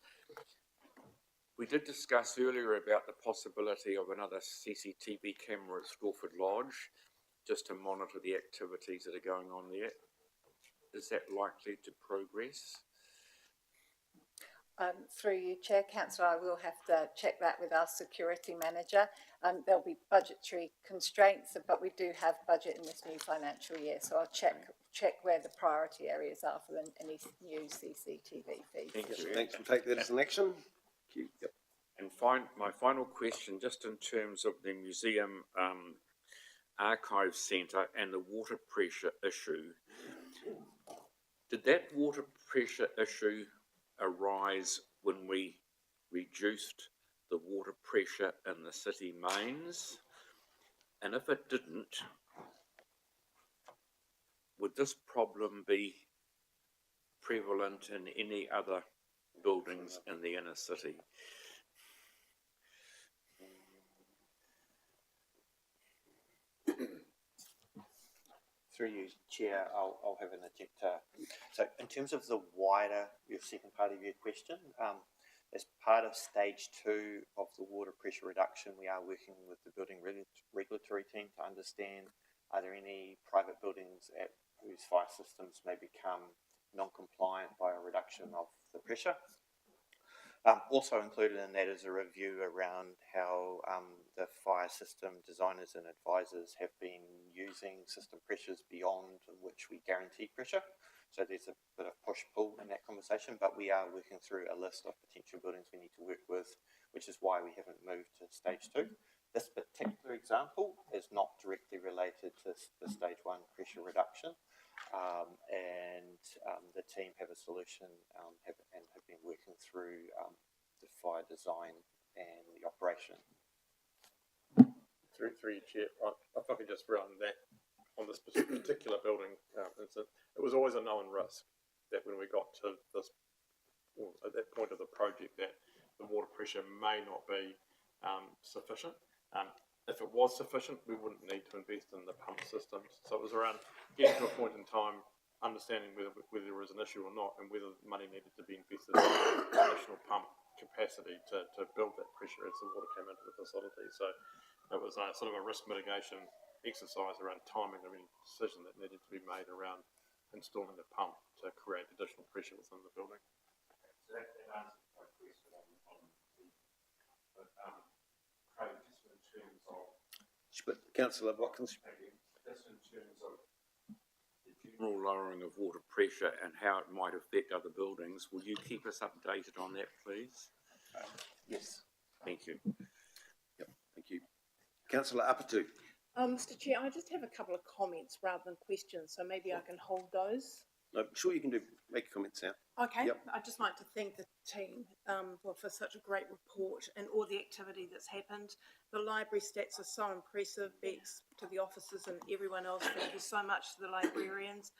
We did discuss earlier about the possibility of another CCTV camera at Strawford Lodge, just to monitor the activities that are going on there. Is that likely to progress? Through you, Chair, Councillor, I will have to check that with our security manager. There'll be budgetary constraints, but we do have budget in this new financial year, so I'll check where the priority areas are for any new CCTV feeds. Thank you. Thanks, we'll take that as an action. Thank you. Yep. And my final question, just in terms of the museum archive centre and the water pressure issue, did that water pressure issue arise when we reduced the water pressure in the city mains? And if it didn't, would this problem be prevalent in any other buildings in the inner city? Through you, Chair, I'll have an interjector. So in terms of the wider, your second part of your question, as part of stage 2 of the water pressure reduction, we are working with the building regulatory team to understand, are there any private buildings whose fire systems may become non-compliant by a reduction of the pressure. Also included in that is a review around how the fire system designers and advisors have been using system pressures beyond which we guarantee pressure. So there's a bit of push-pull in that conversation, but we are working through a list of potential buildings we need to work with, which is why we haven't moved to stage 2. This particular example is not directly related to the stage 1 pressure reduction, and the team have a solution and have been working through the fire design and the operation. Through you, Chair, if I could just run that on this particular building incident, it was always a known risk that when we got to this, or at that point of the project, that the water pressure may not be sufficient. If it was sufficient, we wouldn't need to invest in the pump systems. So it was around getting to a point in time, understanding whether there was an issue or not, and whether money needed to be invested in additional pump capacity to build that pressure as the water came into the facility. So it was a sort of a risk mitigation exercise around timing of any decision that needed to be made around installing the pump to create additional pressure within the building. So that answers my question on the Craig, just in terms of Councillor Watkins. just in terms of the general lowering of water pressure and how it might affect other buildings, will you keep us updated on that, please? Yes. Thank you. Yep, thank you. Councillor Apatu. Mr. Chair, I just have a couple of comments rather than questions, so maybe I can hold those. No, sure you can make comments now. Okay, Yep. I'd just like to thank the team for such a great report and all the activity that's happened. The library stats are so impressive. Bex to the officers and everyone else, thank you so much to the librarians.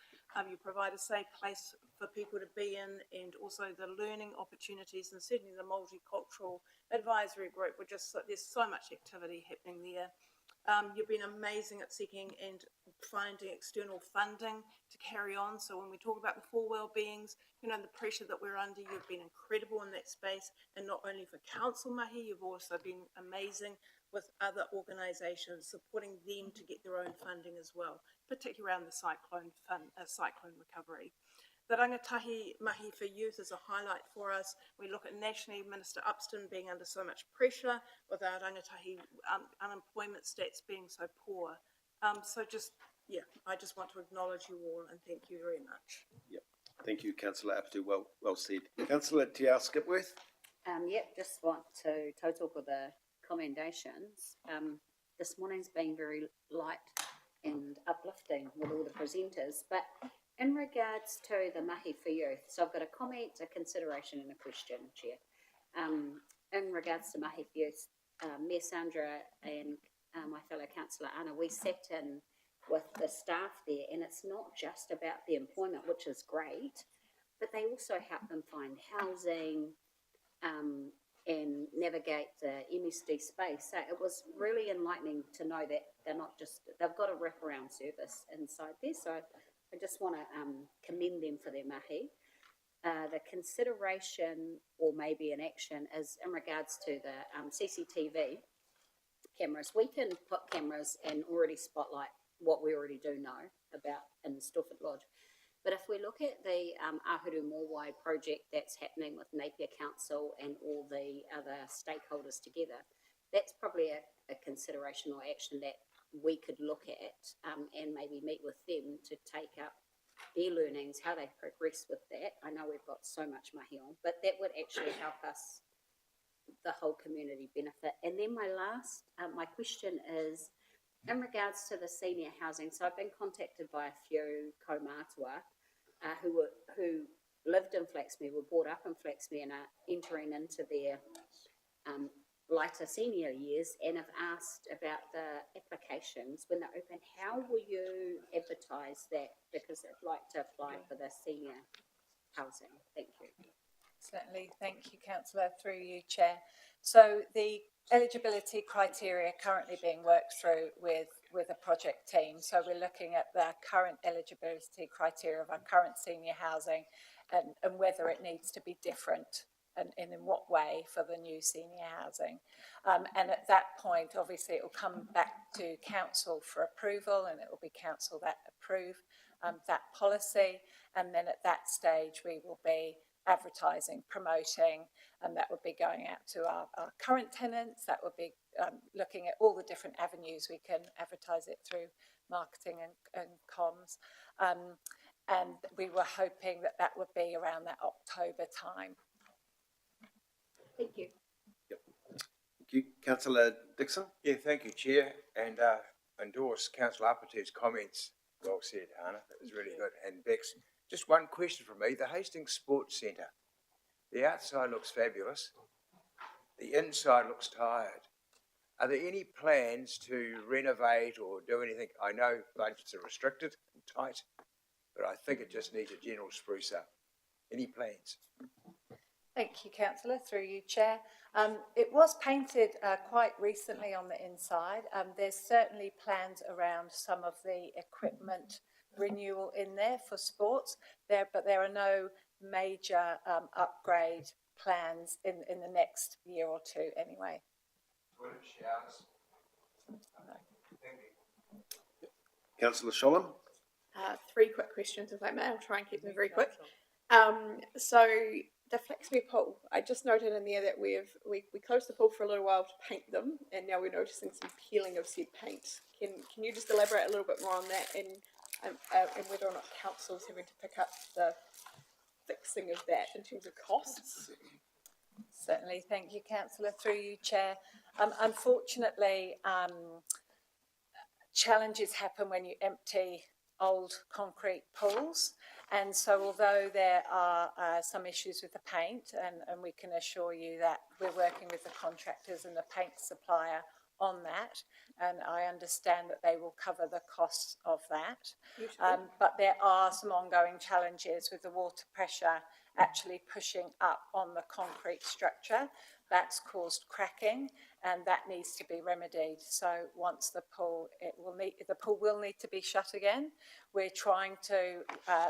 You provide a safe place for people to be in, and also the learning opportunities, and certainly the multicultural advisory group. There's so much activity happening there. You've been amazing at seeking and finding external funding to carry on. So when we talk about the 4 well-beings, you know, the pressure that we're under, you've been incredible in that space. And not only for Council Mahi, you've also been amazing with other organisations, supporting them to get their own funding as well, particularly around the cyclone recovery. The rangatahi mahi for youth is a highlight for us. We look at nationally, Minister Upston being under so much pressure with our rangatahi unemployment stats being so poor. I just want to acknowledge you all and thank you very much. Yep. Thank you, Councillor Apatu. Well said. Councillor Te Ao Skipworth. Just want to tautoko the commendations. This morning's been very light and uplifting with all the presenters, but in regards to the mahi for youth, so I've got a comment, a consideration and a question, Chair. In regards to mahi for youth, Mayor Sandra and my fellow councillor Anna, we sat in with the staff there, and it's not just about the employment, which is great, but they also help them find housing and navigate the MSD space. So it was really enlightening to know that they're not just, they've got a wraparound service inside there. So I just want to commend them for their mahi. The consideration or maybe an action is in regards to the CCTV cameras. We can put cameras and already spotlight what we already do know about in Stilford Lodge. But if we look at the Ahuru Mowai project that's happening with Napier Council and all the other stakeholders together, that's probably a consideration or action that we could look at and maybe meet with them to take up their learnings, how they progress with that. I know we've got so much mahi on, but that would actually help us, the whole community benefit. And then my last, my question is, in regards to the senior housing, so I've been contacted by a few kaumātua who lived in Flaxmere, were brought up in Flaxmere and are entering into their lighter senior years and have asked about the applications when they're open. How will you advertise that? Because they'd like to apply for the senior housing. Thank you. Certainly, thank you, Councillor, through you, Chair. So the eligibility criteria currently being worked through with a project team. So we're looking at the current eligibility criteria of our current senior housing and whether it needs to be different and in what way for the new senior housing. And at that point, obviously, it will come back to council for approval, and it will be council that approve that policy. And then at that stage, we will be advertising, promoting, and that would be going out to our current tenants. That would be looking at all the different avenues we can advertise it through, marketing and comms. And we were hoping that that would be around that October time. Thank you. Thank you. Councillor Dixon? Yeah, thank you, Chair, and endorse Councillor Apatew's comments. Well said, Hannah. That was really good. And Bex, just one question from me. The Hastings Sports Centre, the outside looks fabulous. The inside looks tired. Are there any plans to renovate or do anything? I know budgets are restricted and tight, but I think it just needs a general spruce up. Any plans? Thank you, Councillor, through you, Chair. It was painted quite recently on the inside. There's certainly plans around some of the equipment renewal in there for sports, but there are no major upgrade plans in the next year or two anyway. Toilet showers? No. Thank you. Councillor Sholem? 3 quick questions, if I may. I'll try and keep them very quick. So the Flaxmere pool, I just noted in there that we closed the pool for a little while to paint them, and now we're noticing some peeling of said paint. Can you just elaborate a little bit more on that and whether or not council's having to pick up the fixing of that in terms of costs? Certainly, thank you, Councillor, through you, Chair. Unfortunately, challenges happen when you empty old concrete pools, and so although there are some issues with the paint, and we can assure you that we're working with the contractors and the paint supplier on that, and I understand that they will cover the costs of that. But there are some ongoing challenges with the water pressure actually pushing up on the concrete structure. That's caused cracking, and that needs to be remedied. So once the pool will need to be shut again. We're trying to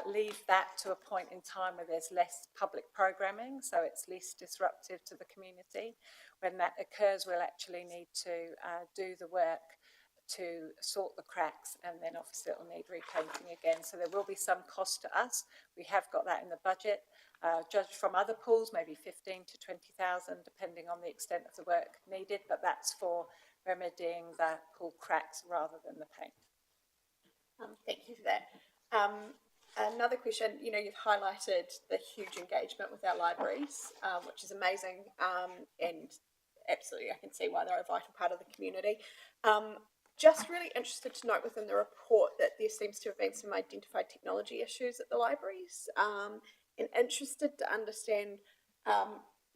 leave that to a point in time where there's less public programming, so it's less disruptive to the community. When that occurs, we'll actually need to do the work to sort the cracks, and then obviously it will need repainting again. So there will be some cost to us. We have got that in the budget. Judged from other pools, maybe 15 to 20,000, depending on the extent of the work needed, but that's for remedying the pool cracks rather than the paint. Thank you for that. Another question, you've highlighted the huge engagement with our libraries, which is amazing, and absolutely I can see why they're a vital part of the community. Just really interested to note within the report that there seems to have been some identified technology issues at the libraries, and interested to understand,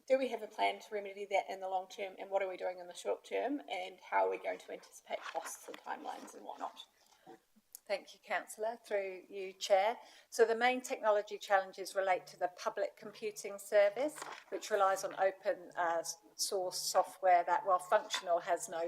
do we have a plan to remedy that in the long term, and what are we doing in the short term, and how are we going to anticipate costs and timelines and whatnot? Thank you, Councillor, through you, Chair. So the main technology challenges relate to the public computing service, which relies on open source software that, while functional, has no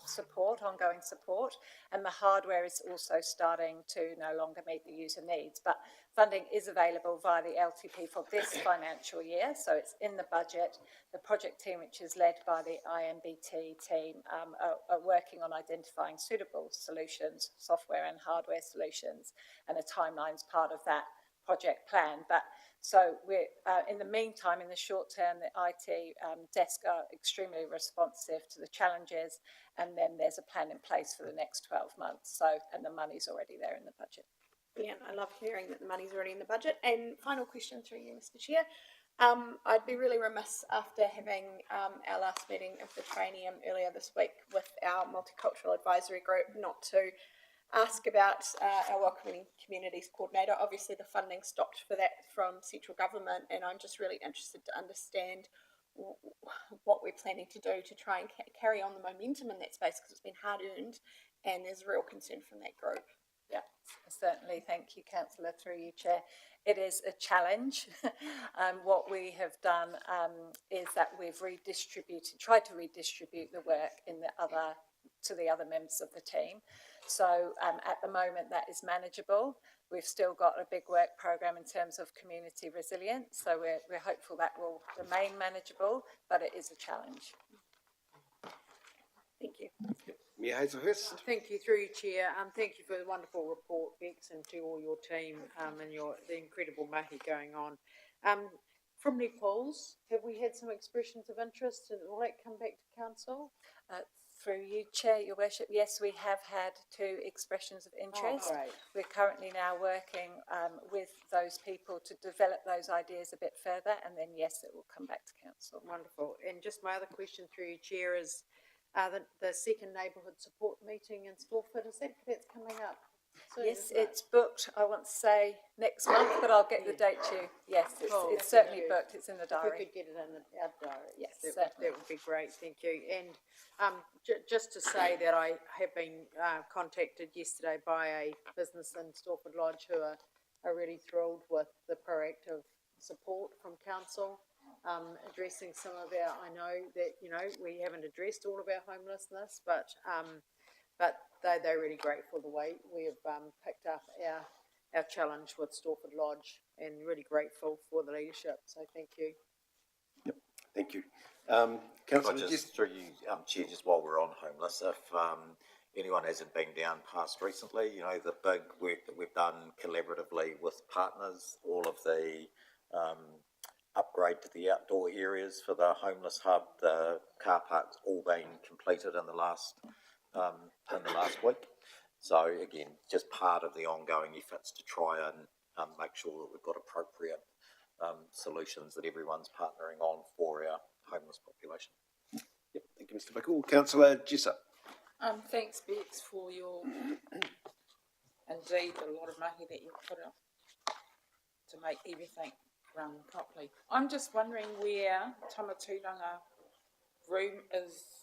support, ongoing support, and the hardware is also starting to no longer meet the user needs. But funding is available via the LTP for this financial year, so it's in the budget. The project team, which is led by the IMBT team, are working on identifying suitable solutions, software and hardware solutions, and a timeline's part of that project plan. But so we're, in the meantime, in the short term, the IT desk are extremely responsive to the challenges, and then there's a plan in place for the next 12 months. So, and the money's already there in the budget. Brilliant. I love hearing that the money's already in the budget. And final question through you, Mr. Chair. I'd be really remiss after having our last meeting of the Traineum earlier this week with our Multicultural Advisory Group not to ask about our Welcoming Communities Coordinator. Obviously the funding stopped for that from central government, and I'm just really interested to understand what we're planning to do to try and carry on the momentum in that space, because it's been hard earned and there's real concern from that group. Yeah, certainly. Thank you, Councillor, through you, Chair. It is a challenge. What we have done is that we've tried to redistribute the work to the other members of the team. So at the moment that is manageable. We've still got a big work program in terms of community resilience, so we're hopeful that will remain manageable, but it is a challenge. Thank you. Mayor Hazelhurst. Thank you, through you, Chair. Thank you for the wonderful report, Bex, and to all your team and the incredible mahi going on. From Nepal's, have we had some expressions of interest, and will that come back to council? Through you, Chair, Your Worship, yes, we have had 2 expressions of interest. Oh, great. We're currently now working with those people to develop those ideas a bit further, and then, yes, it will come back to council. Wonderful. And just my other question through you, Chair, is the second neighbourhood support meeting in Stortford, that's coming up soon? Yes, it's booked, I want to say next month, but I'll get the date to you. Yes, it's certainly booked, it's in the diary. If we could get it in our diary. Yes, that would be great, thank you. And just to say that I have been contacted yesterday by a business in Stortford Lodge who are really thrilled with the proactive support from council, addressing some of our, I know that, we haven't addressed all of our homelessness, but they're really grateful the way we have picked up our challenge with Stortford Lodge, and really grateful for the leadership, so thank you. Yep, thank you. Councillor, just through you, Chair, just while we're on homeless, if anyone hasn't been down past recently, the big work that we've done collaboratively with partners, all of the upgrade to the outdoor areas for the homeless hub, the car parks, all been completed in the last week. So again, just part of the ongoing efforts to try and make sure that we've got appropriate solutions that everyone's partnering on for our homeless population. Yep, thank you, Mr. Bickle. Councillor Jessup. Thanks, Bex, for your indeed a lot of mahi that you've put up to make everything run properly. I'm just wondering where Tamaturanga room is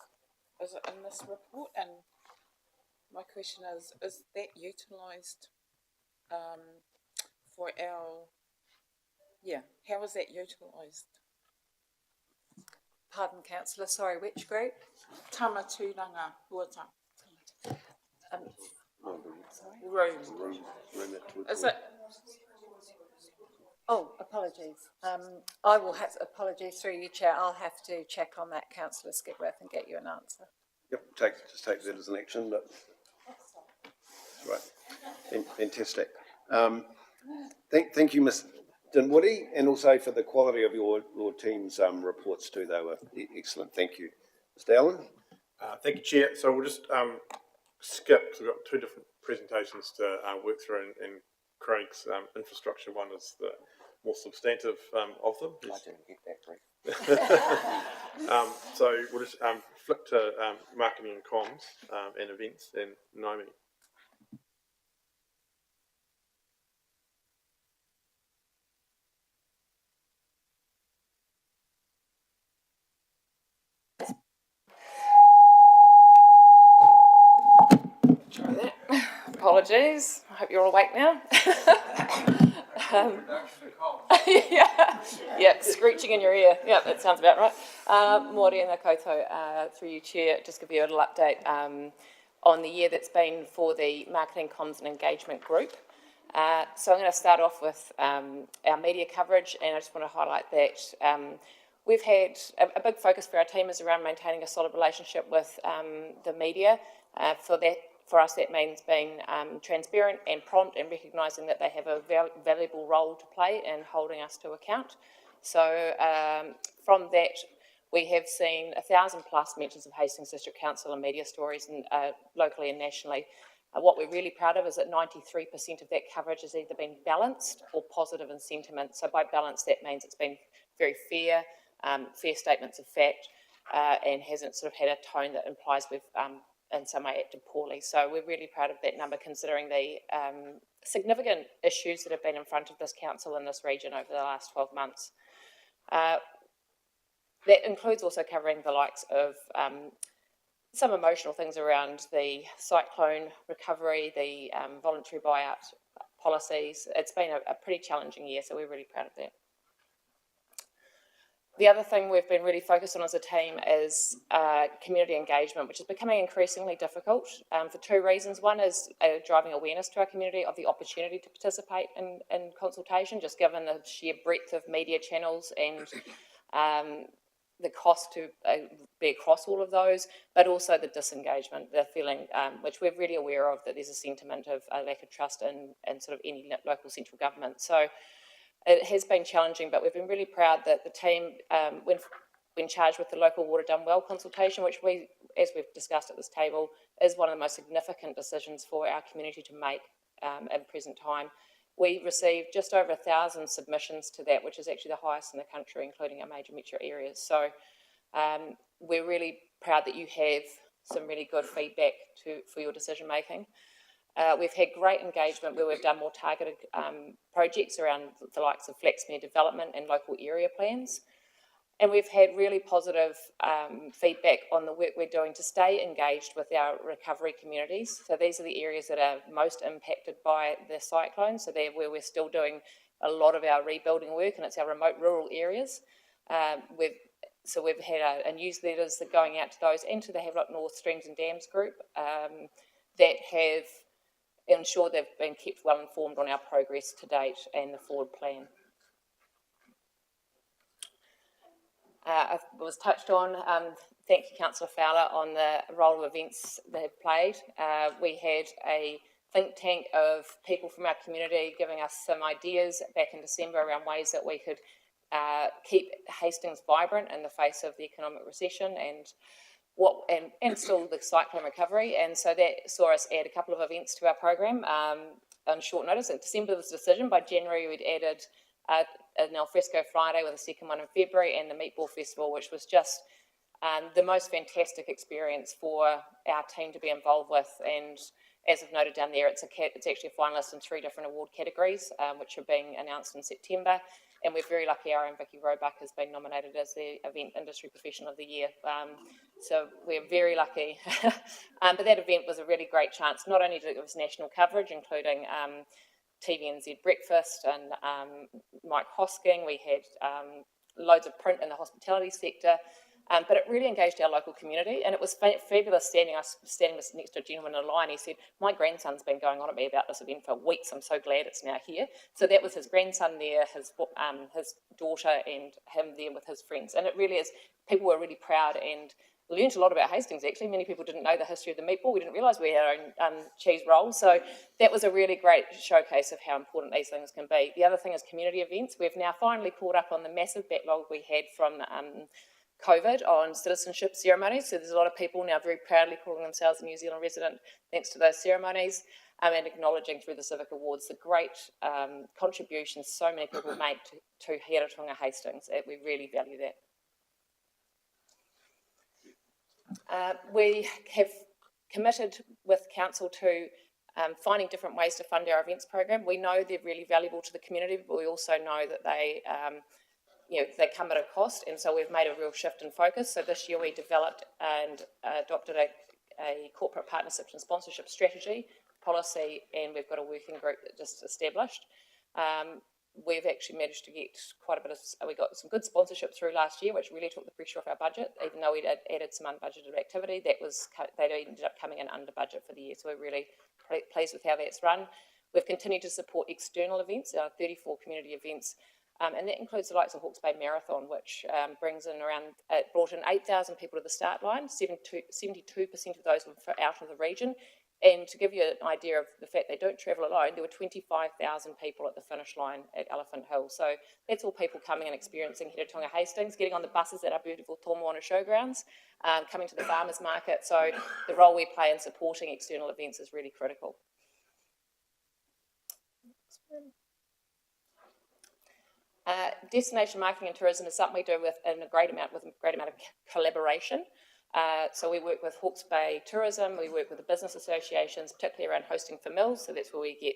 it in this report? And my question is that utilised for our, how is that utilised? Pardon, Councillor, sorry, which group? Tamaturanga water. Room. Is it? Oh, apologies. I will have, apologies through you, Chair. I'll have to check on that, Councillor Skipworth, and get you an answer. Yep, just take that as an action, but right, fantastic. Thank you, Ms. Dinwoody, and also for the quality of your team's reports too. They were excellent. Thank you, Mr. Allen. Thank you, Chair. So we'll just skip, because we've got 2 different presentations to work through, and Craig's infrastructure one is the more substantive of them. I didn't get that right. So we'll just flip to marketing and comms and events, and Naomi. Try that. Apologies. I hope you're all awake now. yeah, screeching in your ear. Yeah, that sounds about right. Mōre and koutou, through you, Chair, just give you a little update on the year that's been for the Marketing, Comms and Engagement Group. So I'm going to start off with our media coverage, and I just want to highlight that we've had a big focus for our team is around maintaining a solid relationship with the media. For us, that means being transparent and prompt and recognising that they have a valuable role to play in holding us to account. So from that, we have seen 1,000 plus mentions of Hastings District Council and media stories locally and nationally. What we're really proud of is that 93% of that coverage has either been balanced or positive in sentiment. So by balanced, that means it's been very fair, fair statements of fact, and hasn't sort of had a tone that implies we've in some way acted poorly. So we're really proud of that number, considering the significant issues that have been in front of this council in this region over the last 12 months. That includes also covering the likes of some emotional things around the cyclone recovery, the voluntary buyout policies. It's been a pretty challenging year, so we're really proud of that. The other thing we've been really focused on as a team is community engagement, which is becoming increasingly difficult for two reasons. One is driving awareness to our community of the opportunity to participate in consultation, just given the sheer breadth of media channels and the cost to be across all of those, but also the disengagement, the feeling, which we're really aware of, that there's a sentiment of a lack of trust in sort of any local central government. So it has been challenging, but we've been really proud that the team, when charged with the Local Water Done Well consultation, which we, as we've discussed at this table, is one of the most significant decisions for our community to make at present time. We received just over 1,000 submissions to that, which is actually the highest in the country, including our major metro areas. So we're really proud that you have some really good feedback for your decision making. We've had great engagement where we've done more targeted projects around the likes of Flaxmere development and local area plans. And we've had really positive feedback on the work we're doing to stay engaged with our recovery communities. So these are the areas that are most impacted by the cyclone. So they're where we're still doing a lot of our rebuilding work, and it's our remote rural areas. We've had a newsletters that going out to those and to the Havelock North Streams and Dams group that have ensured they've been kept well informed on our progress to date and the forward plan. It was touched on, thank you Councillor Fowler, on the role of events they have played. We had a think tank of people from our community giving us some ideas back in December around ways that we could keep Hastings vibrant in the face of the economic recession and still the cyclone recovery. And so that saw us add a couple of events to our program on short notice. In December was the decision. By January, we'd added an Alfresco Friday with a second one in February, and the Meatball Festival, which was just the most fantastic experience for our team to be involved with. And as I've noted down there, it's actually a finalist in 3 different award categories, which are being announced in September. And we're very lucky our own Vicky Roebuck has been nominated as the Event Industry Professional of the Year. So we're very lucky. But that event was a really great chance, not only to give us national coverage, including TVNZ Breakfast and Mike Hosking. We had loads of print in the hospitality sector. But it really engaged our local community, and it was fabulous standing next to a gentleman in a line. He said, my grandson's been going on at me about this event for weeks. I'm so glad it's now here. So that was his grandson there, his daughter, and him there with his friends. And it really is, people were really proud and learned a lot about Hastings, actually. Many people didn't know the history of the meatball. We didn't realise we had our own cheese roll. So that was a really great showcase of how important these things can be. The other thing is community events. We've now finally caught up on the massive backlog we had from COVID on citizenship ceremonies. So there's a lot of people now very proudly calling themselves a New Zealand resident thanks to those ceremonies, and acknowledging through the Civic Awards the great contributions so many people make to Hiratunga Hastings. We really value that. We have committed with Council to finding different ways to fund our events program. We know they're really valuable to the community, but we also know that they come at a cost, and so we've made a real shift in focus. So this year we developed and adopted a corporate partnerships and sponsorship strategy policy, and we've got a working group that just established. we've actually managed to get quite a bit of, we got some good sponsorship through last year, which really took the pressure off our budget. Even though we'd added some unbudgeted activity, they ended up coming in under budget for the year. So we're really pleased with how that's run. We've continued to support external events, our 34 community events, and that includes the likes of Hawke's Bay Marathon, which brought in 8,000 people to the start line. 72% of those were out of the region. And to give you an idea of the fact they don't travel alone, there were 25,000 people at the finish line at Elephant Hill. So that's all people coming and experiencing Heretaunga Hastings, getting on the buses at our beautiful Tomoana showgrounds, coming to the farmers market. So the role we play in supporting external events is really critical. Destination marketing and tourism is something we do with a great amount of collaboration. So we work with Hawke's Bay Tourism, we work with the business associations, particularly around hosting for mills. So that's where we get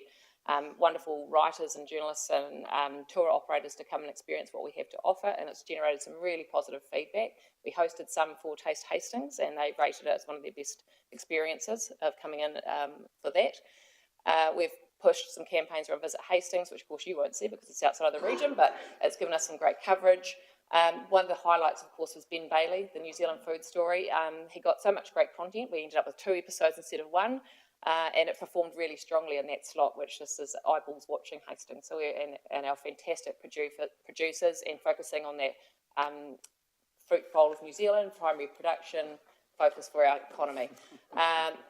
wonderful writers and journalists and tour operators to come and experience what we have to offer, and it's generated some really positive feedback. We hosted some for Taste Hastings, and they rated it as one of their best experiences of coming in for that. We've pushed some campaigns around Visit Hastings, which of course you won't see because it's outside of the region, but it's given us some great coverage. One of the highlights, of course, was Ben Bailey, the New Zealand food story. He got so much great content. We ended up with 2 episodes instead of 1, and it performed really strongly in that slot, which just is eyeballs watching Hastings. So and our fantastic producers, and focusing on that fruit bowl of New Zealand, primary production, focus for our economy.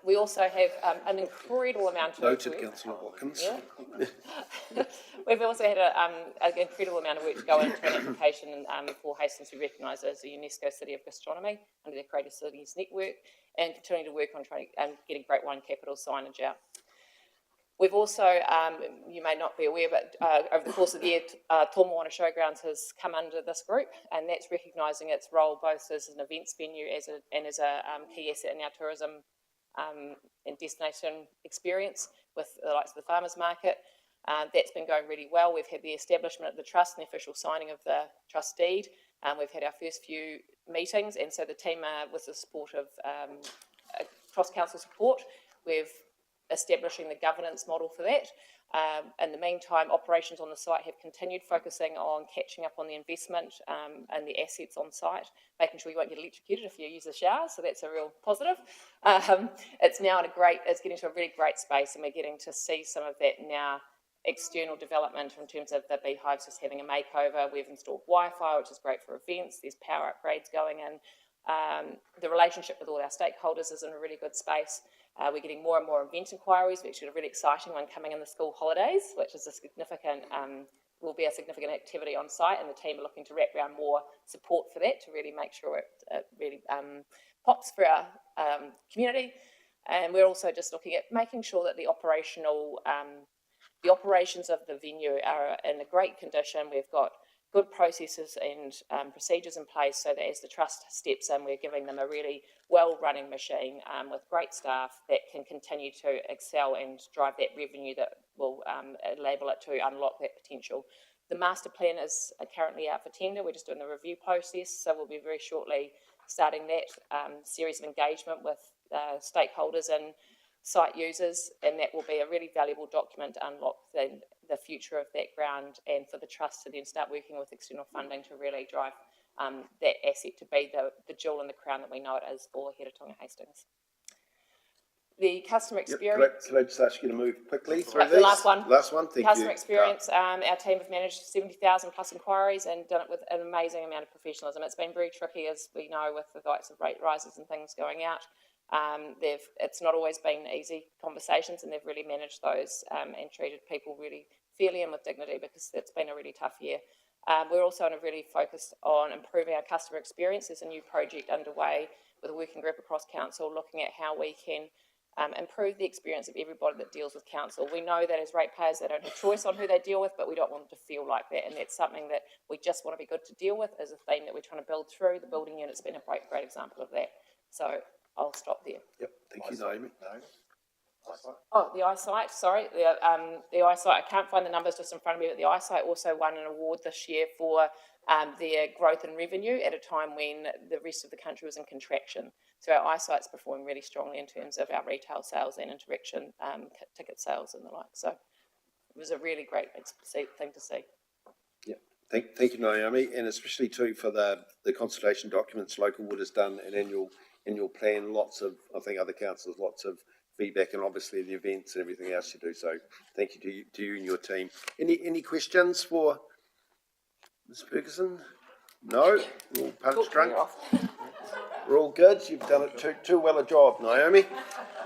We also have an incredible amount of Noted, work. Councillor Watkins. Yeah. We've also had an incredible amount of work to go into an application for Hastings to be recognised as a UNESCO City of Gastronomy under the Creative Cities Network, and continuing to work on trying and getting Great Wine Capital signage out. We've also, you may not be aware, but over the course of the year, Tomoana Showgrounds has come under this group, and that's recognising its role both as an events venue and as a key asset in our tourism and destination experience with the likes of the farmers market. That's been going really well. We've had the establishment of the trust and the official signing of the trust deed. We've had our first few meetings, and so the team, with the support of cross-council support, we've establishing the governance model for that. In the meantime, operations on the site have continued, focusing on catching up on the investment and the assets on site, making sure you won't get electrocuted if you use the shower, so that's a real positive. It's now it's getting to a really great space, and we're getting to see some of that now external development in terms of the beehives just having a makeover. We've installed Wi-Fi, which is great for events. There's power upgrades going in. The relationship with all our stakeholders is in a really good space. We're getting more and more event inquiries. We actually got a really exciting one coming in the school holidays, which is a significant, will be a significant activity on site, and the team are looking to wrap around more support for that to really make sure it really pops for our community. And we're also just looking at making sure that the operations of the venue are in a great condition. We've got good processes and procedures in place so that as the trust steps in, we're giving them a really well-running machine with great staff that can continue to excel and drive that revenue that will enable it to unlock that potential. The master plan is currently out for tender. We're just doing the review process, so we'll be very shortly starting that series of engagement with stakeholders and site users, and that will be a really valuable document to unlock the future of that ground, and for the trust to then start working with external funding to really drive that asset to be the jewel in the crown that we know it is for Heretaunga Hastings. The customer experience. Can I just ask you to move quickly through The last one. Last one, thank you. Customer experience. Our team have managed 70,000 plus inquiries and done it with an amazing amount of professionalism. It's been very tricky, as we know, with the likes of rate rises and things going out. It's not always been easy conversations, and they've really managed those and treated people really fairly and with dignity, because it's been a really tough year. We're also really focused on improving our customer experience. There's a new project underway with a working group across council looking at how we can improve the experience of everybody that deals with council. We know that as ratepayers they don't have choice on who they deal with, but we don't want them to feel like that, and that's something that we just want to be good to deal with as a theme that we're trying to build through. The building unit's been a great example of that. So I'll stop there. Yep, thank you, Naomi. Oh, the eyesight, sorry. The eyesight, I can't find the numbers just in front of me, but the eyesight also won an award this year for their growth in revenue at a time when the rest of the country was in contraction. So our eyesight's performing really strongly in terms of our retail sales and interaction, ticket sales and the like. So it was a really great thing to see. Thank you, Naomi, and especially too for the consultation documents. Local Wood has done an annual plan. Lots of, I think, other councils, lots of feedback, and obviously the events and everything else you do. So, thank you to you and your team. Any questions for Ms. Ferguson? No, we're all punch drunk. We're all good. You've done it too well a job, Naomi.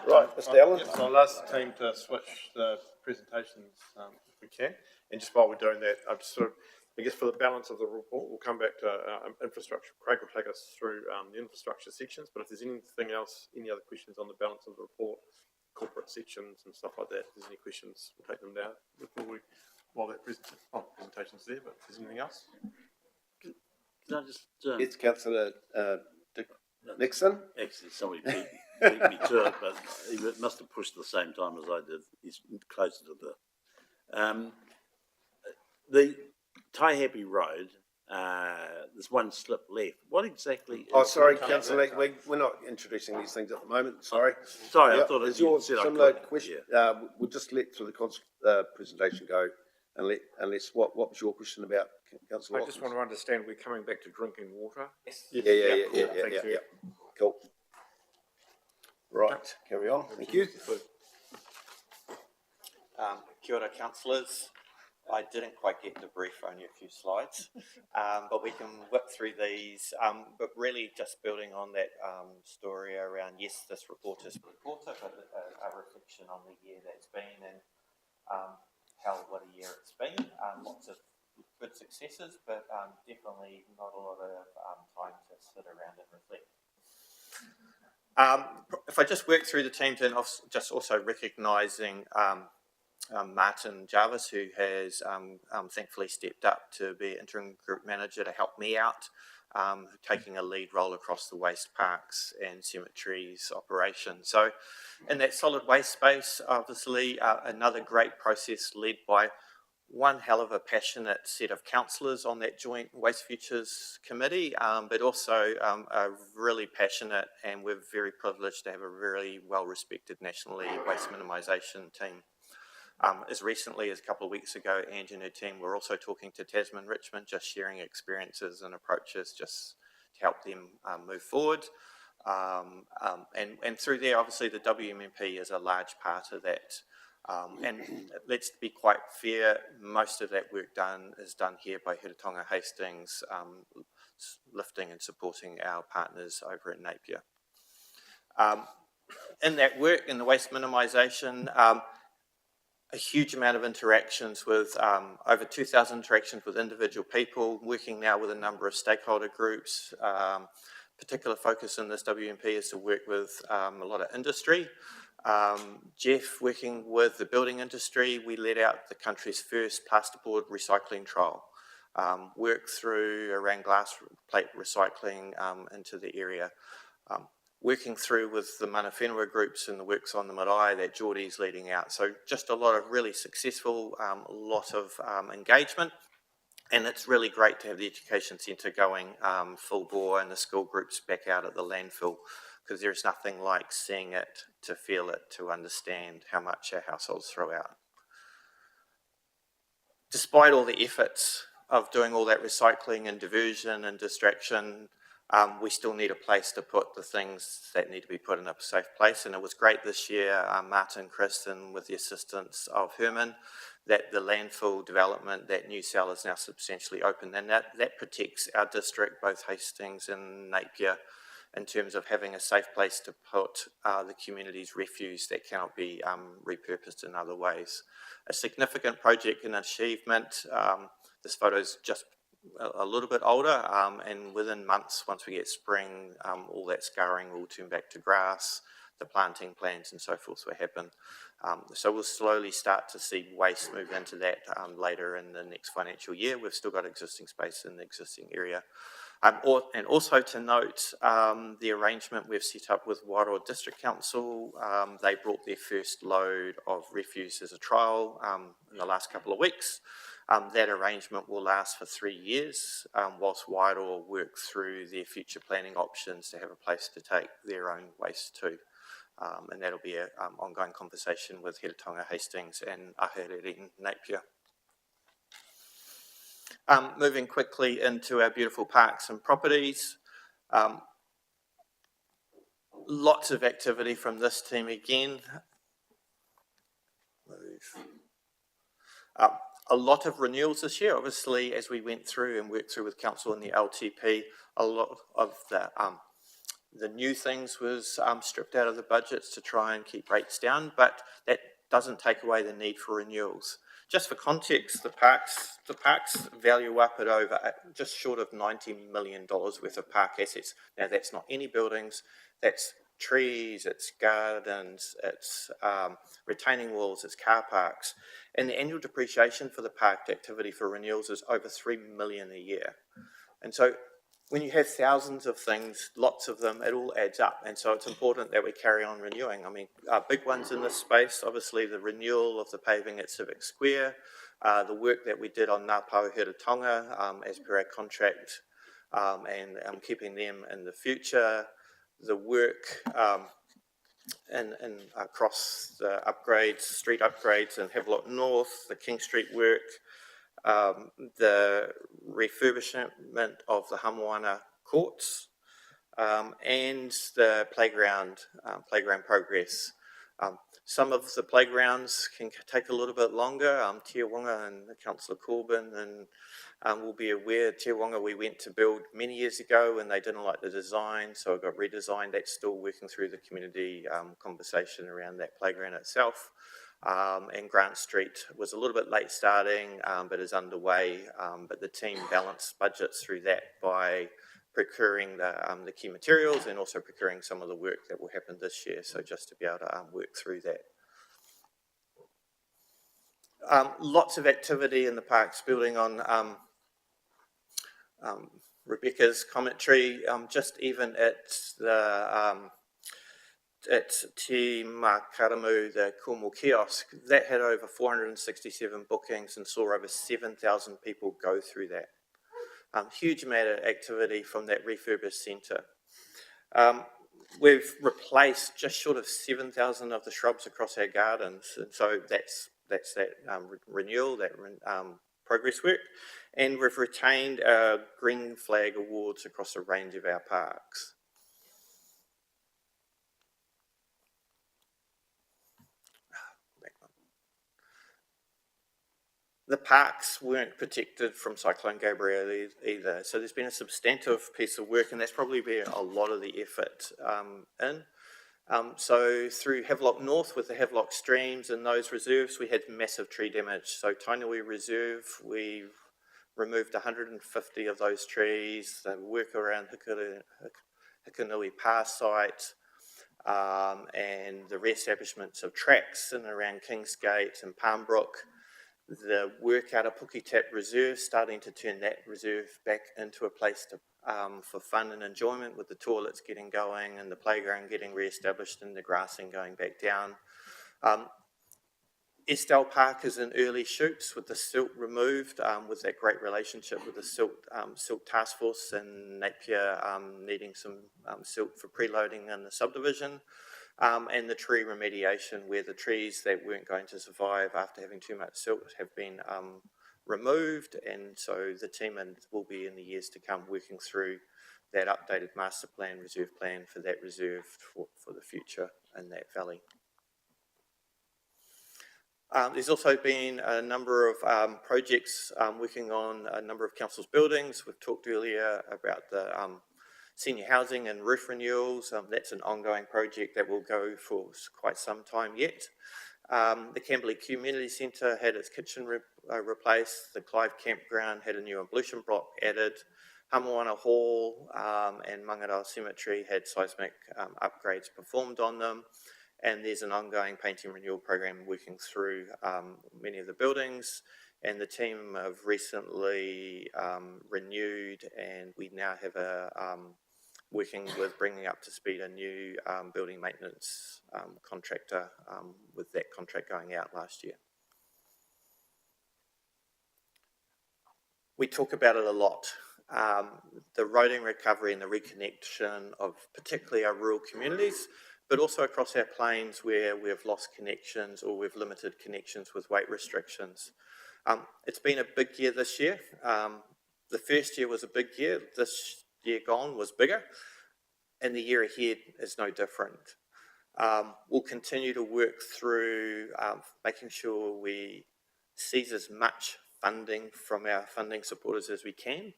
Right, Mr. Allen. Yes, I'll ask the team to switch the presentations if we can. And just while we're doing that, I've sort of, I guess for the balance of the report, we'll come back to infrastructure. Craig will take us through the infrastructure sections, but if there's anything else, any other questions on the balance of the report, corporate sections and stuff like that, if there's any questions, we'll take them now while that presentation's there, but if there's anything else? Can I just... It's Councillor Nixon. Actually, somebody beat me to it, but he must have pushed at the same time as I did. He's closer to the Taihape Road. There's one slip left. What exactly? Oh, sorry, Councillor. We're not introducing these things at the moment. Sorry. Sorry, Yep. I thought Is your said I similar could. question? Yeah. We'll just let through the presentation go, unless what was your question about, Councillor? I just want to understand, we're coming back to drinking water? Yes. Yeah. Thank you. Cool. Right, carry on. Thank you. Kia ora, councillors. I didn't quite get the brief, only a few slides, but we can whip through these. But really just building on that story around, yes, this report is reporter, but a reflection on the year that's been and what a year it's been. Lots of good successes, but definitely not a lot of time to sit around and reflect. If I just work through the teams and just also recognising Martin Jarvis, who has thankfully stepped up to be interim group manager to help me out, taking a lead role across the waste parks and cemeteries operation. So in that solid waste space, obviously another great process led by one hell of a passionate set of councillors on that joint Waste Futures committee, but also a really passionate, and we're very privileged to have a really well-respected nationally waste minimisation team. As recently as a couple of weeks ago, Angie and her team were also talking to Tasman Richmond, just sharing experiences and approaches just to help them move forward. And through there, obviously, the WMMP is a large part of that. And let's be quite fair, most of that work is done here by Heretaunga Hastings, lifting and supporting our partners over at Napier. In that work, in the waste minimisation, a huge amount of interactions with over 2,000 interactions with individual people, working now with a number of stakeholder groups. Particular focus in this WMP is to work with a lot of industry. Jeff, working with the building industry, we led out the country's first plasterboard recycling trial. Worked through around glass plate recycling into the area. Working through with the mana whenua groups and the works on the marae that Geordie's leading out. So just a lot of really successful, lot of engagement. And it's really great to have the Education Centre going full bore and the school groups back out at the landfill, because there's nothing like seeing it, to feel it, to understand how much our households throw out. Despite all the efforts of doing all that recycling and diversion and distraction, we still need a place to put the things that need to be put in a safe place. And it was great this year, Martin, Kristen, with the assistance of Herman, that the landfill development, that new cell is now substantially open. And that protects our district, both Hastings and Napier, in terms of having a safe place to put the community's refuse that cannot be repurposed in other ways. A significant project and achievement. This photo is just a little bit older, and within months, once we get spring, all that scarring will turn back to grass, the planting plans and so forth will happen. So we'll slowly start to see waste move into that later in the next financial year. We've still got existing space in the existing area. And also to note, the arrangement we've set up with Wairoa District Council, they brought their first load of refuse as a trial in the last couple of weeks. That arrangement will last for 3 years, whilst Wairoa work through their future planning options to have a place to take their own waste to. And that'll be an ongoing conversation with Heretaunga Hastings and Ahuriri in Napier. Moving quickly into our beautiful parks and properties. Lots of activity from this team again. A lot of renewals this year. Obviously, as we went through and worked through with council and the LTP, a lot of the new things was stripped out of the budgets to try and keep rates down, but that doesn't take away the need for renewals. Just for context, the parks value up at over just short of $90 million worth of park assets. Now, that's not any buildings, that's trees, it's gardens, it's retaining walls, it's car parks. And the annual depreciation for the park activity for renewals is over $3 million a year. And so when you have thousands of things, lots of them, it all adds up. And so it's important that we carry on renewing. I mean, big ones in this space, obviously the renewal of the paving at Civic Square, the work that we did on Ngā Pauhera as per our contract, and keeping them in the future, the work and across the upgrades, street upgrades in Havelock North, the King Street work, the refurbishment of the Hamoana courts, and the playground progress. Some of the playgrounds can take a little bit longer. Te Wanga and Councillor Corbyn and will be aware, Te Wanga we went to build many years ago and they didn't like the design, so it got redesigned. That's still working through the community conversation around that playground itself. And Grant Street was a little bit late starting, but is underway. But the team balanced budgets through that by procuring the key materials and also procuring some of the work that will happen this year. So just to be able to work through that. Lots of activity in the parks, building on Rebecca's commentary. Just even at the at Te Makaramu, the Kumu kiosk, that had over 467 bookings and saw over 7,000 people go through that. Huge amount of activity from that refurbished centre. We've replaced just short of 7,000 of the shrubs across our gardens, and so that's that renewal, that progress work, and we've retained our Green Flag Awards across a range of our parks. The parks weren't protected from Cyclone Gabrielle either, so there's been a substantive piece of work, and that's probably been a lot of the effort in. So through Havelock North with the Havelock streams and those reserves, we had massive tree damage. So Tainui Reserve, we removed 150 of those trees. The work around Hikanui Pass site, and the re-establishments of tracks in and around Kingsgate and Palmbrook. The work out of Puketap Reserve, starting to turn that reserve back into a place to, for fun and enjoyment, with the toilets getting going and the playground getting re-established and the grassing going back down. Estelle Park is in early shoots with the silt removed, with that great relationship with the silt task force and Napier needing some silt for preloading in the subdivision. And the tree remediation, where the trees that weren't going to survive after having too much silt have been removed, and so the team will be in the years to come working through that updated master plan, reserve plan for that reserve for the future in that valley. There's also been a number of projects working on a number of council's buildings. We've talked earlier about the senior housing and roof renewals. That's an ongoing project that will go for quite some time yet. The Camberley Community Centre had its kitchen replaced. The Clive Campground had a new ablution block added. Hamoana Hall and Mangaroa Cemetery had seismic upgrades performed on them. And there's an ongoing painting renewal program working through many of the buildings. And the team have recently renewed, and we now have a working with bringing up to speed a new building maintenance contractor with that contract going out last year. We talk about it a lot. The roading recovery and the reconnection of particularly our rural communities, but also across our plains where we've lost connections or we've limited connections with weight restrictions. It's been a big year this year. The first year was a big year. This year gone was bigger, and the year ahead is no different. We'll continue to work through making sure we seize as much funding from our funding supporters as we can,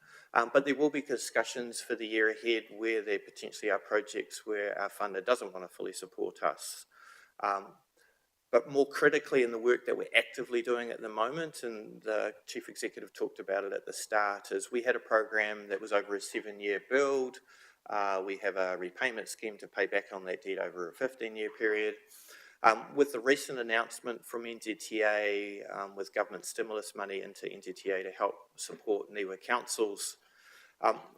but there will be discussions for the year ahead where there potentially are projects where our funder doesn't want to fully support us. But more critically, in the work that we're actively doing at the moment, and the Chief Executive talked about it at the start, is we had a program that was over a 7-year build. We have a repayment scheme to pay back on that debt over a 15-year period. With the recent announcement from NZTA, with government stimulus money into NZTA to help support NIWA councils,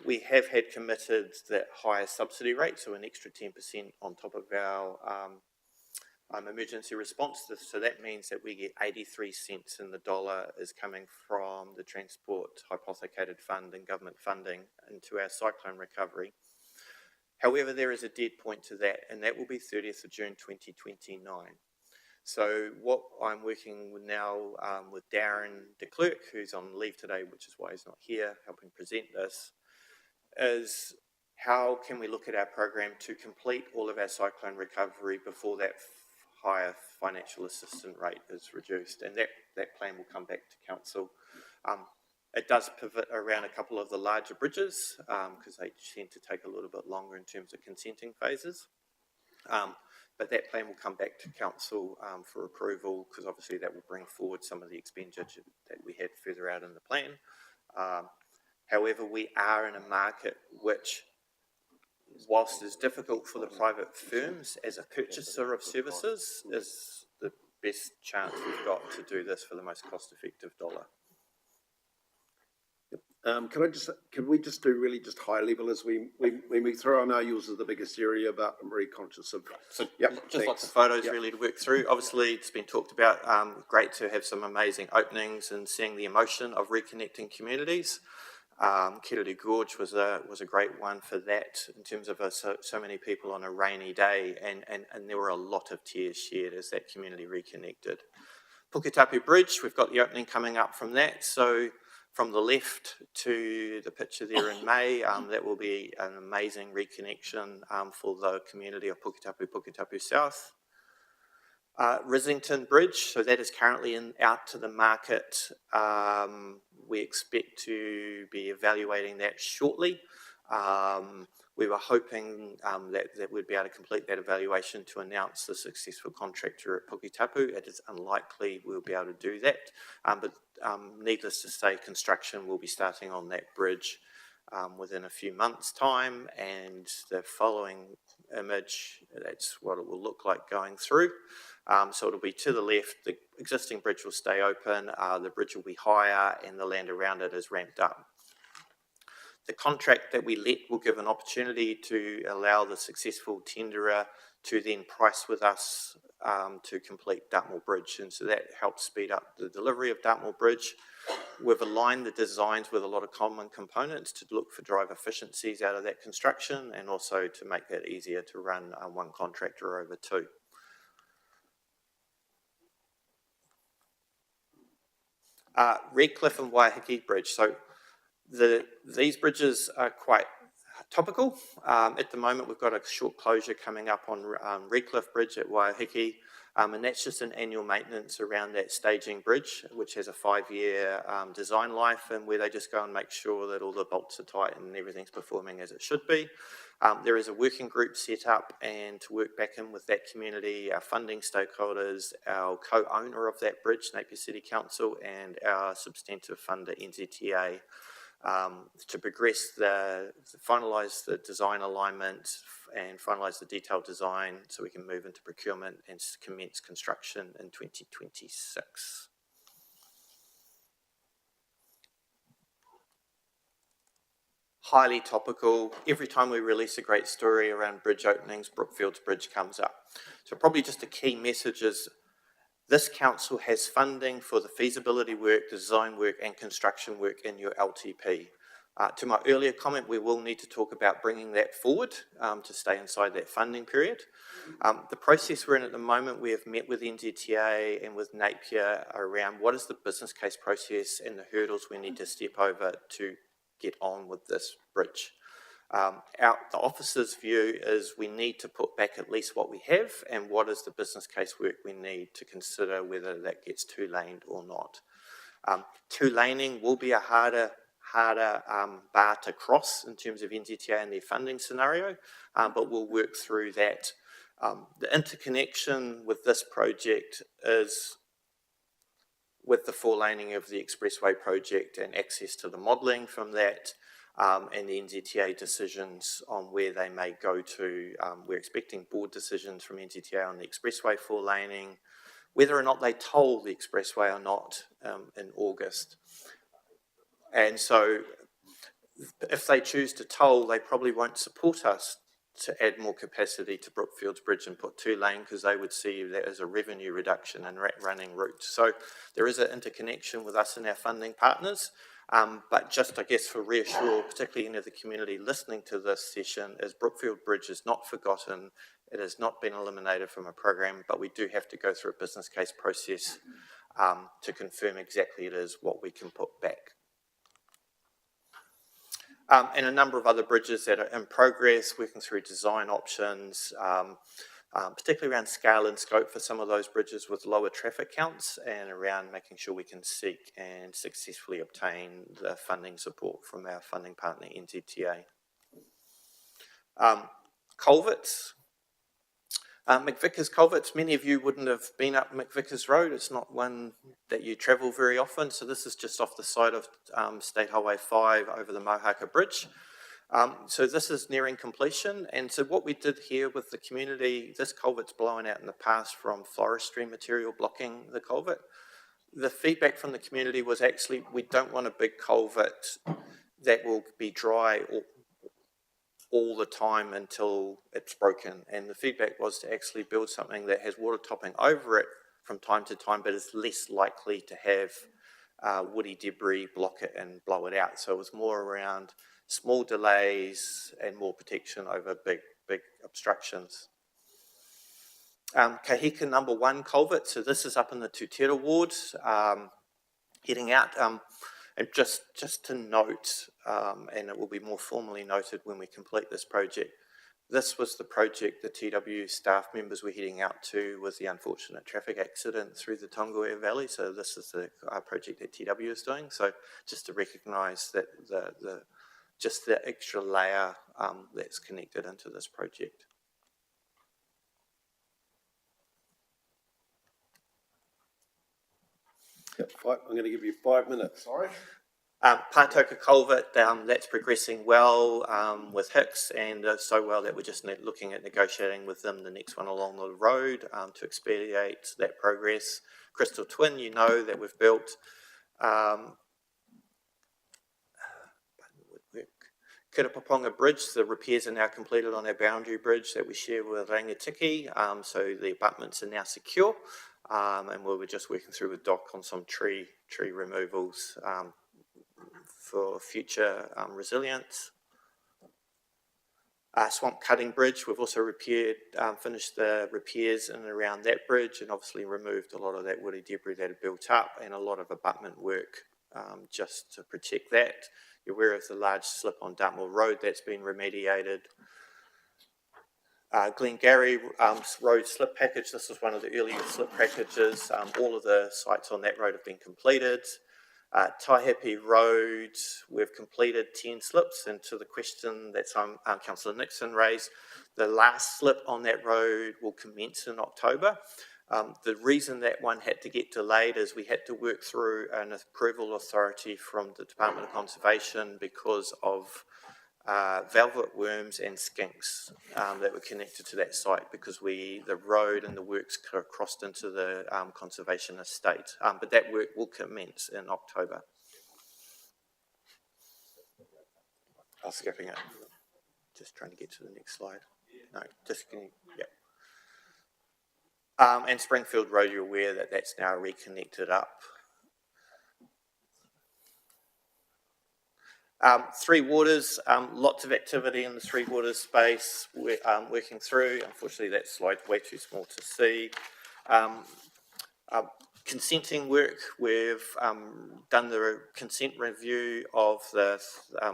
we have had committed that higher subsidy rate, so an extra 10% on top of our emergency response. So that means that we get 83 cents in the dollar is coming from the Transport Hypothecated Fund and government funding into our cyclone recovery. However, there is a dead point to that, and that will be 30th of June 2029. So what I'm working with now with Darren de Klerk, who's on leave today, which is why he's not here helping present this, is how can we look at our program to complete all of our cyclone recovery before that higher financial assistance rate is reduced, and that plan will come back to council. It does pivot around a couple of the larger bridges because they tend to take a little bit longer in terms of consenting phases. But that plan will come back to council for approval, because obviously that will bring forward some of the expenditure that we had further out in the plan. However, we are in a market which, whilst it's difficult for the private firms, as a purchaser of services, is the best chance we've got to do this for the most cost-effective dollar. Can we just do really just high level as we move through? I know yours is the biggest area, but I'm very conscious of. So just lots of photos really to work through. Obviously, it's been talked about. Great to have some amazing openings and seeing the emotion of reconnecting communities. Kiriri Gorge was a great one for that in terms of so many people on a rainy day, and there were a lot of tears shared as that community reconnected. Puketapu Bridge, we've got the opening coming up from that. So from the left to the picture there in May, that will be an amazing reconnection for the community of Puketapu South. Rislington Bridge, so that is currently out to the market. We expect to be evaluating that shortly. We were hoping that we'd be able to complete that evaluation to announce the successful contractor at Puketapu. It is unlikely we'll be able to do that, but needless to say, construction will be starting on that bridge within a few months' time, and the following image, that's what it will look like going through. So it'll be to the left, the existing bridge will stay open, the bridge will be higher, and the land around it is ramped up. The contract that we let will give an opportunity to allow the successful tenderer to then price with us to complete Dartmoor Bridge, and so that helps speed up the delivery of Dartmoor Bridge. We've aligned the designs with a lot of common components to look for drive efficiencies out of that construction, and also to make that easier to run one contractor over two. Redcliffe and Waiheke Bridge. So these bridges are quite topical. At the moment, we've got a short closure coming up on Redcliffe Bridge at Waiheke, and that's just an annual maintenance around that staging bridge, which has a 5-year design life, and where they just go and make sure that all the bolts are tight and everything's performing as it should be. There is a working group set up and to work back in with that community, our funding stakeholders, our co-owner of that bridge, Napier City Council, and our substantive funder, NZTA, to progress finalise the design alignment and finalise the detailed design so we can move into procurement and commence construction in 2026. Highly topical. Every time we release a great story around bridge openings, Brookfields Bridge comes up. So probably just a key message is this council has funding for the feasibility work, design work and construction work in your LTP. To my earlier comment, we will need to talk about bringing that forward to stay inside that funding period. The process we're in at the moment, we have met with NZTA and with Napier around what is the business case process and the hurdles we need to step over to get on with this bridge. The officer's view is we need to put back at least what we have, and what is the business case work we need to consider whether that gets two-laned or not. Two-laning will be a harder bar to cross in terms of NZTA and their funding scenario, but we'll work through that. The interconnection with this project is with the four-laning of the expressway project and access to the modelling from that, and the NZTA decisions on where they may go to. We're expecting board decisions from NZTA on the expressway four-laning, whether or not they toll the expressway or not in August. And so if they choose to toll, they probably won't support us to add more capacity to Brookfields Bridge and put two-lane, because they would see that as a revenue reduction in running routes. So there is an interconnection with us and our funding partners, but just, I guess, for reassure, particularly any of the community listening to this session, is Brookfield Bridge is not forgotten. It has not been eliminated from a program, but we do have to go through a business case process to confirm exactly it is what we can put back. And a number of other bridges that are in progress, working through design options, particularly around scale and scope for some of those bridges with lower traffic counts, and around making sure we can seek and successfully obtain the funding support from our funding partner NZTA. Culverts. McVickers Culverts, many of you wouldn't have been up McVickers Road. It's not one that you travel very often. So this is just off the side of State Highway 5 over the Mohaka Bridge. So this is nearing completion. And so what we did here with the community, this culvert's blown out in the past from forestry material blocking the culvert. The feedback from the community was actually, we don't want a big culvert that will be dry all the time until it's broken. And the feedback was to actually build something that has water topping over it from time to time, but is less likely to have woody debris block it and blow it out. So it was more around small delays and more protection over big obstructions. Kahika number 1 culvert, so this is up in the Tutera ward, heading out. And just to note, and it will be more formally noted when we complete this project, this was the project the TW staff members were heading out to with the unfortunate traffic accident through the Tongaoea Valley. So this is the project that TW is doing. So just to recognise that just the extra layer that's connected into this project. Yep, I'm going to give you 5 minutes. Sorry. Pātoka Culvert, that's progressing well with Hicks, and so well that we're just looking at negotiating with them the next one along the road to expedite that progress. Crystal Twin, you know, that we've built. Kirapaponga Bridge, the repairs are now completed on our boundary bridge that we share with Rangatiki, so the abutments are now secure. And we were just working through with Doc on some tree removals for future resilience. Swamp Cutting Bridge, we've also finished the repairs in and around that bridge, and obviously removed a lot of that woody debris that had built up, and a lot of abutment work just to protect that. You're aware of the large slip on Dartmoor Road that's been remediated. Glengarry road slip package, this is one of the earlier slip packages. All of the sites on that road have been completed. Taihape Road, we've completed 10 slips, and to the question that Councillor Nixon raised, the last slip on that road will commence in October. The reason that one had to get delayed is we had to work through an approval authority from the Department of Conservation because of velvet worms and skinks that were connected to that site, because the road and the works crossed into the conservation estate. But that work will commence in October. I'm skipping it. Just trying to get to the next slide. No, just can you, yeah. And Springfield Road, you're aware that that's now reconnected up. Three Waters, lots of activity in the Three Waters space we're working through. Unfortunately, that slide way too small to see. Consenting work, we've done the consent review of the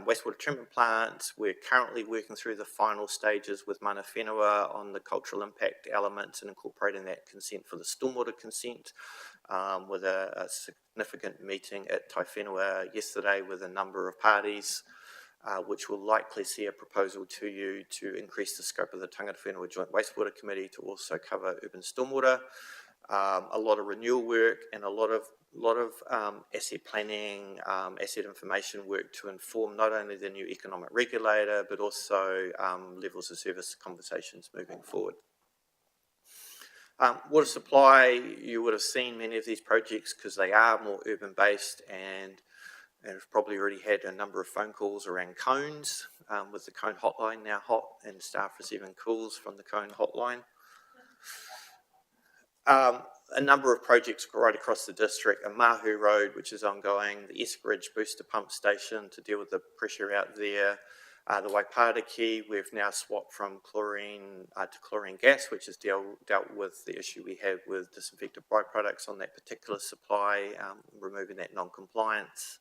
wastewater treatment plant. We're currently working through the final stages with Mana Whenua on the cultural impact elements and incorporating that consent for the stormwater consent, with a significant meeting at Taiwhenua yesterday with a number of parties, which will likely see a proposal to you to increase the scope of the Tangata Whenua Joint Wastewater Committee to also cover urban stormwater. A lot of renewal work and a lot of asset planning, asset information work to inform not only the new economic regulator, but also levels of service conversations moving forward. Water supply, you would have seen many of these projects because they are more urban based and have probably already had a number of phone calls around cones, with the cone hotline now hot and staff receiving calls from the cone hotline. A number of projects right across the district, a Mahu Road, which is ongoing, the Eskridge booster pump station to deal with the pressure out there, the Waipariki, we've now swapped from chlorine to chlorine gas, which has dealt with the issue we had with disinfectant byproducts on that particular supply, removing that non-compliance.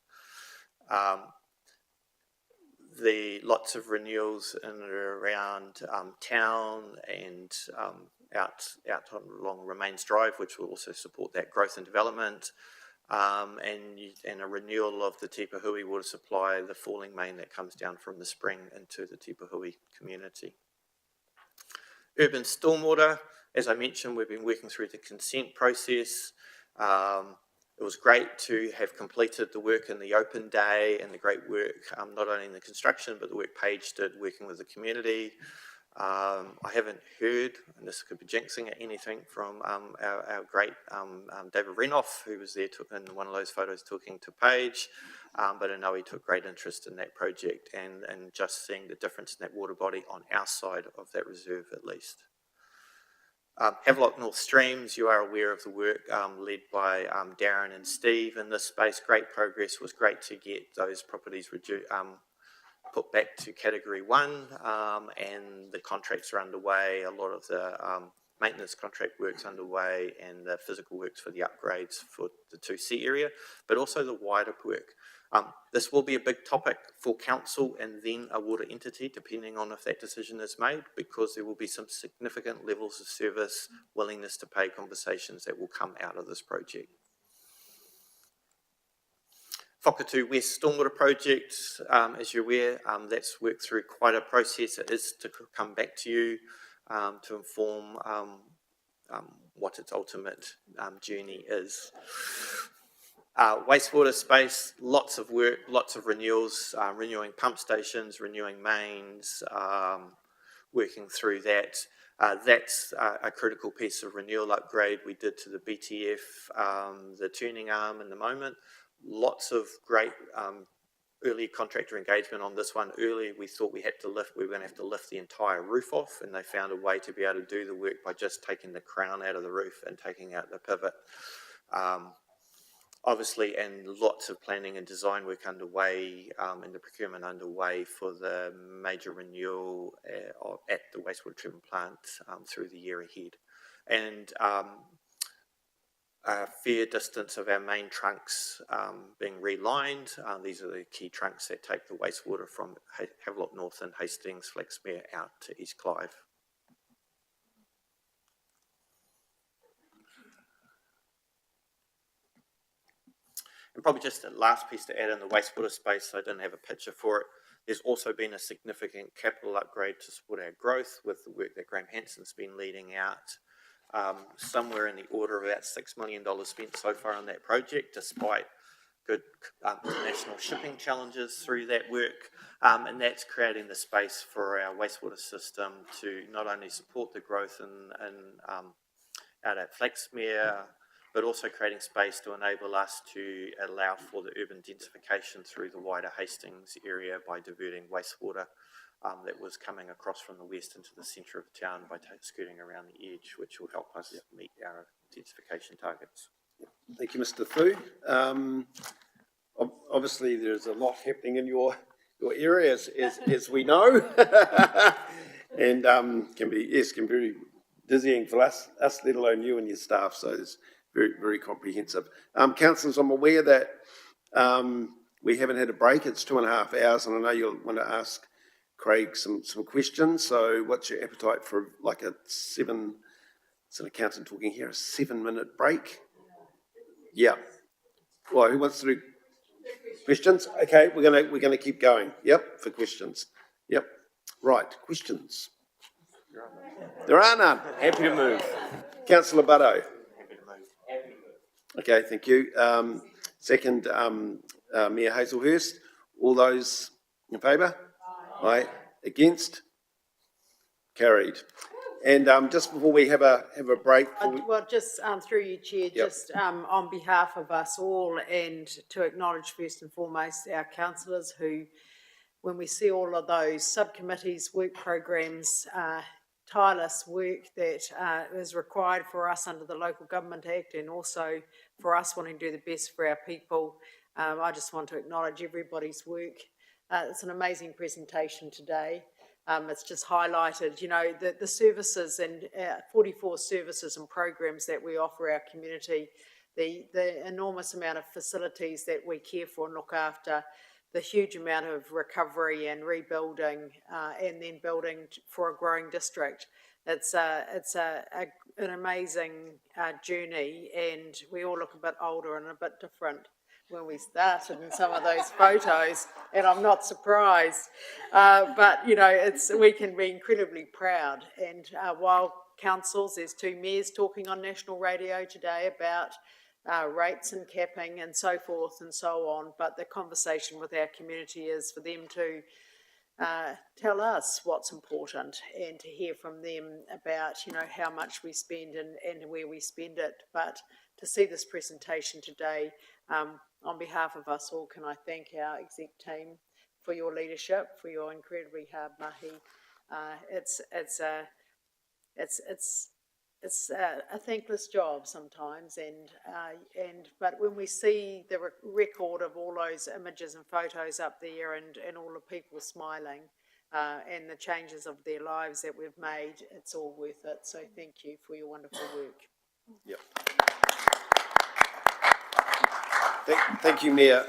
The lots of renewals in and around town and out along Remains Drive, which will also support that growth and development, and a renewal of the Tipahui water supply, the falling main that comes down from the spring into the Tipahui community. Urban stormwater, as I mentioned, we've been working through the consent process. It was great to have completed the work in the open day and the great work, not only in the construction, but the work Paige did working with the community. I haven't heard, and this could be jinxing at anything, from our great David Renoff, who was there in one of those photos talking to Paige, but I know he took great interest in that project and just seeing the difference in that water body on our side of that reserve at least. Havelock North Streams, you are aware of the work led by Darren and Steve in this space. Great progress, was great to get those properties put back to category 1, and the contracts are underway. A lot of the maintenance contract works underway and the physical works for the upgrades for the 2C area, but also the wider work. This will be a big topic for council and then a water entity, depending on if that decision is made, because there will be some significant levels of service, willingness to pay conversations that will come out of this project. Whakatu West Stormwater Project, as you're aware, that's worked through quite a process. It is to come back to you to inform what its ultimate journey is. Wastewater space, lots of work, lots of renewals, renewing pump stations, renewing mains, working through that. That's a critical piece of renewal upgrade we did to the BTF, the tuning arm in the moment. Lots of great early contractor engagement on this one. Early, we thought we were going to have to lift the entire roof off, and they found a way to be able to do the work by just taking the crown out of the roof and taking out the pivot. Obviously, and lots of planning and design work underway and the procurement underway for the major renewal at the wastewater treatment plant through the year ahead. And a fair distance of our main trunks being relined. These are the key trunks that take the wastewater from Havelock North and Hastings, Flaxmere out to East Clive. And probably just the last piece to add in the wastewater space, so I didn't have a picture for it. There's also been a significant capital upgrade to support our growth with the work that Graham Hanson's been leading out. Somewhere in the order of about $6 million spent so far on that project, despite good international shipping challenges through that work. And that's creating the space for our wastewater system to not only support the growth out at Flaxmere, but also creating space to enable us to allow for the urban densification through the wider Hastings area by diverting wastewater that was coming across from the west into the centre of town by skirting around the edge, which will help us meet our densification targets. Thank you, Mr. Fu. Obviously, there's a lot happening in your your area, as we know. And can be very dizzying for us, let alone you and your staff, so it's very, very comprehensive. Councillors, I'm aware that we haven't had a break, it's 2.5 hours, and I know you'll want to ask Craig some questions, so what's your appetite for like it's an accountant talking here, a 7-minute break? Yeah. Well, who wants to do questions? Okay, we're gonna keep going. Yep, for questions. Yep. Right, questions. There are none. Happy to move. Councillor Butto. Happy to move. Okay, thank you. Second, Mayor Hazelhurst. All those in favour? Aye. Against? Carried. And just before we have a break. Well, just through you, Chair, Yep. just on behalf of us all, and to acknowledge first and foremost our councillors who, when we see all of those subcommittees, work programs, tireless work that is required for us under the Local Government Act, and also for us wanting to do the best for our people, I just want to acknowledge everybody's work. It's an amazing presentation today. It's just highlighted, you know, the services and 44 services and programs that we offer our community, the enormous amount of facilities that we care for and look after, the huge amount of recovery and rebuilding, and then building for a growing district. It's an amazing journey, and we all look a bit older and a bit different when we started in some of those photos, and I'm not surprised. But, you know, we can be incredibly proud. And while councils, there's 2 mayors talking on national radio today about rates and capping and so forth and so on, but the conversation with our community is for them to tell us what's important and to hear from them about, you know, how much we spend and where we spend it. But to see this presentation today, on behalf of us all, can I thank our exec team for your leadership, for your incredibly hard mahi. It's a thankless job sometimes, but when we see the record of all those images and photos up there, and all the people smiling, and the changes of their lives that we've made, it's all worth it. So thank you for your wonderful work. Yep. Thank you, Mayor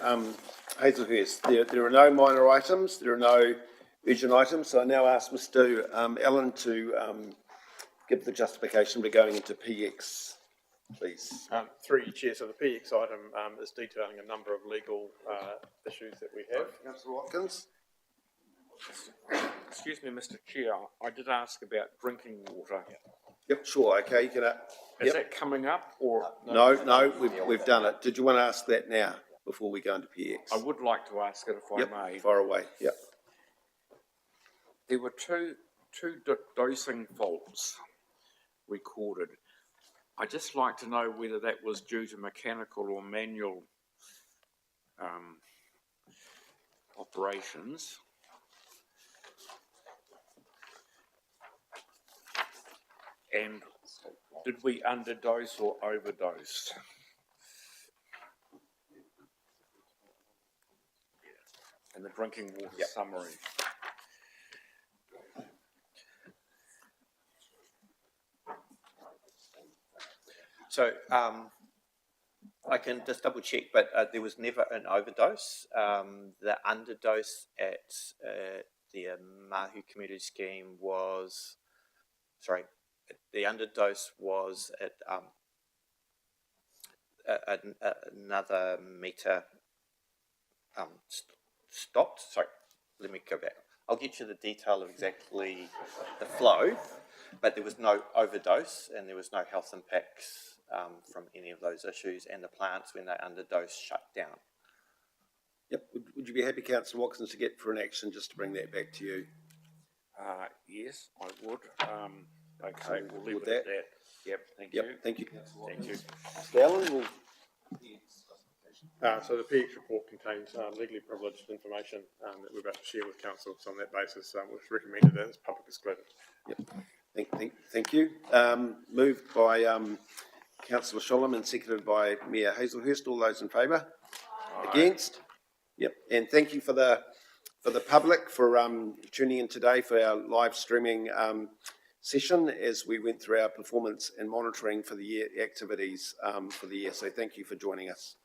Hazelhurst. There are no minor items, there are no urgent items, so I now ask Mr. Allen to give the justification for going into PX, please. Through you, Chair, so the PX item is detailing a number of legal issues that we have. Councillor Watkins. Excuse me, Mr. Chair, I did ask about drinking water. Yep, sure, okay, you can. Is that coming up or? No, we've done it. Did you want to ask that now, before we go into PX? I would like to ask it if I may. Far away, yep. There were two dosing faults recorded. I'd just like to know whether that was due to mechanical or manual operations. And did we underdose or overdose? And the drinking water summary. So I can just double check, but there was never an overdose. The underdose at the Mahu Community Scheme was, the underdose was at another meter stopped. Sorry, let me go back. I'll get you the detail of exactly the flow, but there was no overdose and there was no health impacts from any of those issues, and the plants, when they underdose, shut down. Yep. Would you be happy, Councillor Watkins, to get for an action just to bring that back to you? Yes, I would. Okay, we'll leave it at that. Yep, thank you. Thank you. Thank you. Mr. Allen, will... So the PX report contains legally privileged information that we're about to share with council. So on that basis, we've recommended that it's public disclosure. Yep. Thank you. Moved by Councillor Scholem and seconded by Mayor Hazelhurst. All those in favour? Against? Yep. And thank you for the for the public for tuning in today for our live streaming session as we went through our performance and monitoring for the year activities for the year. So thank you for joining us.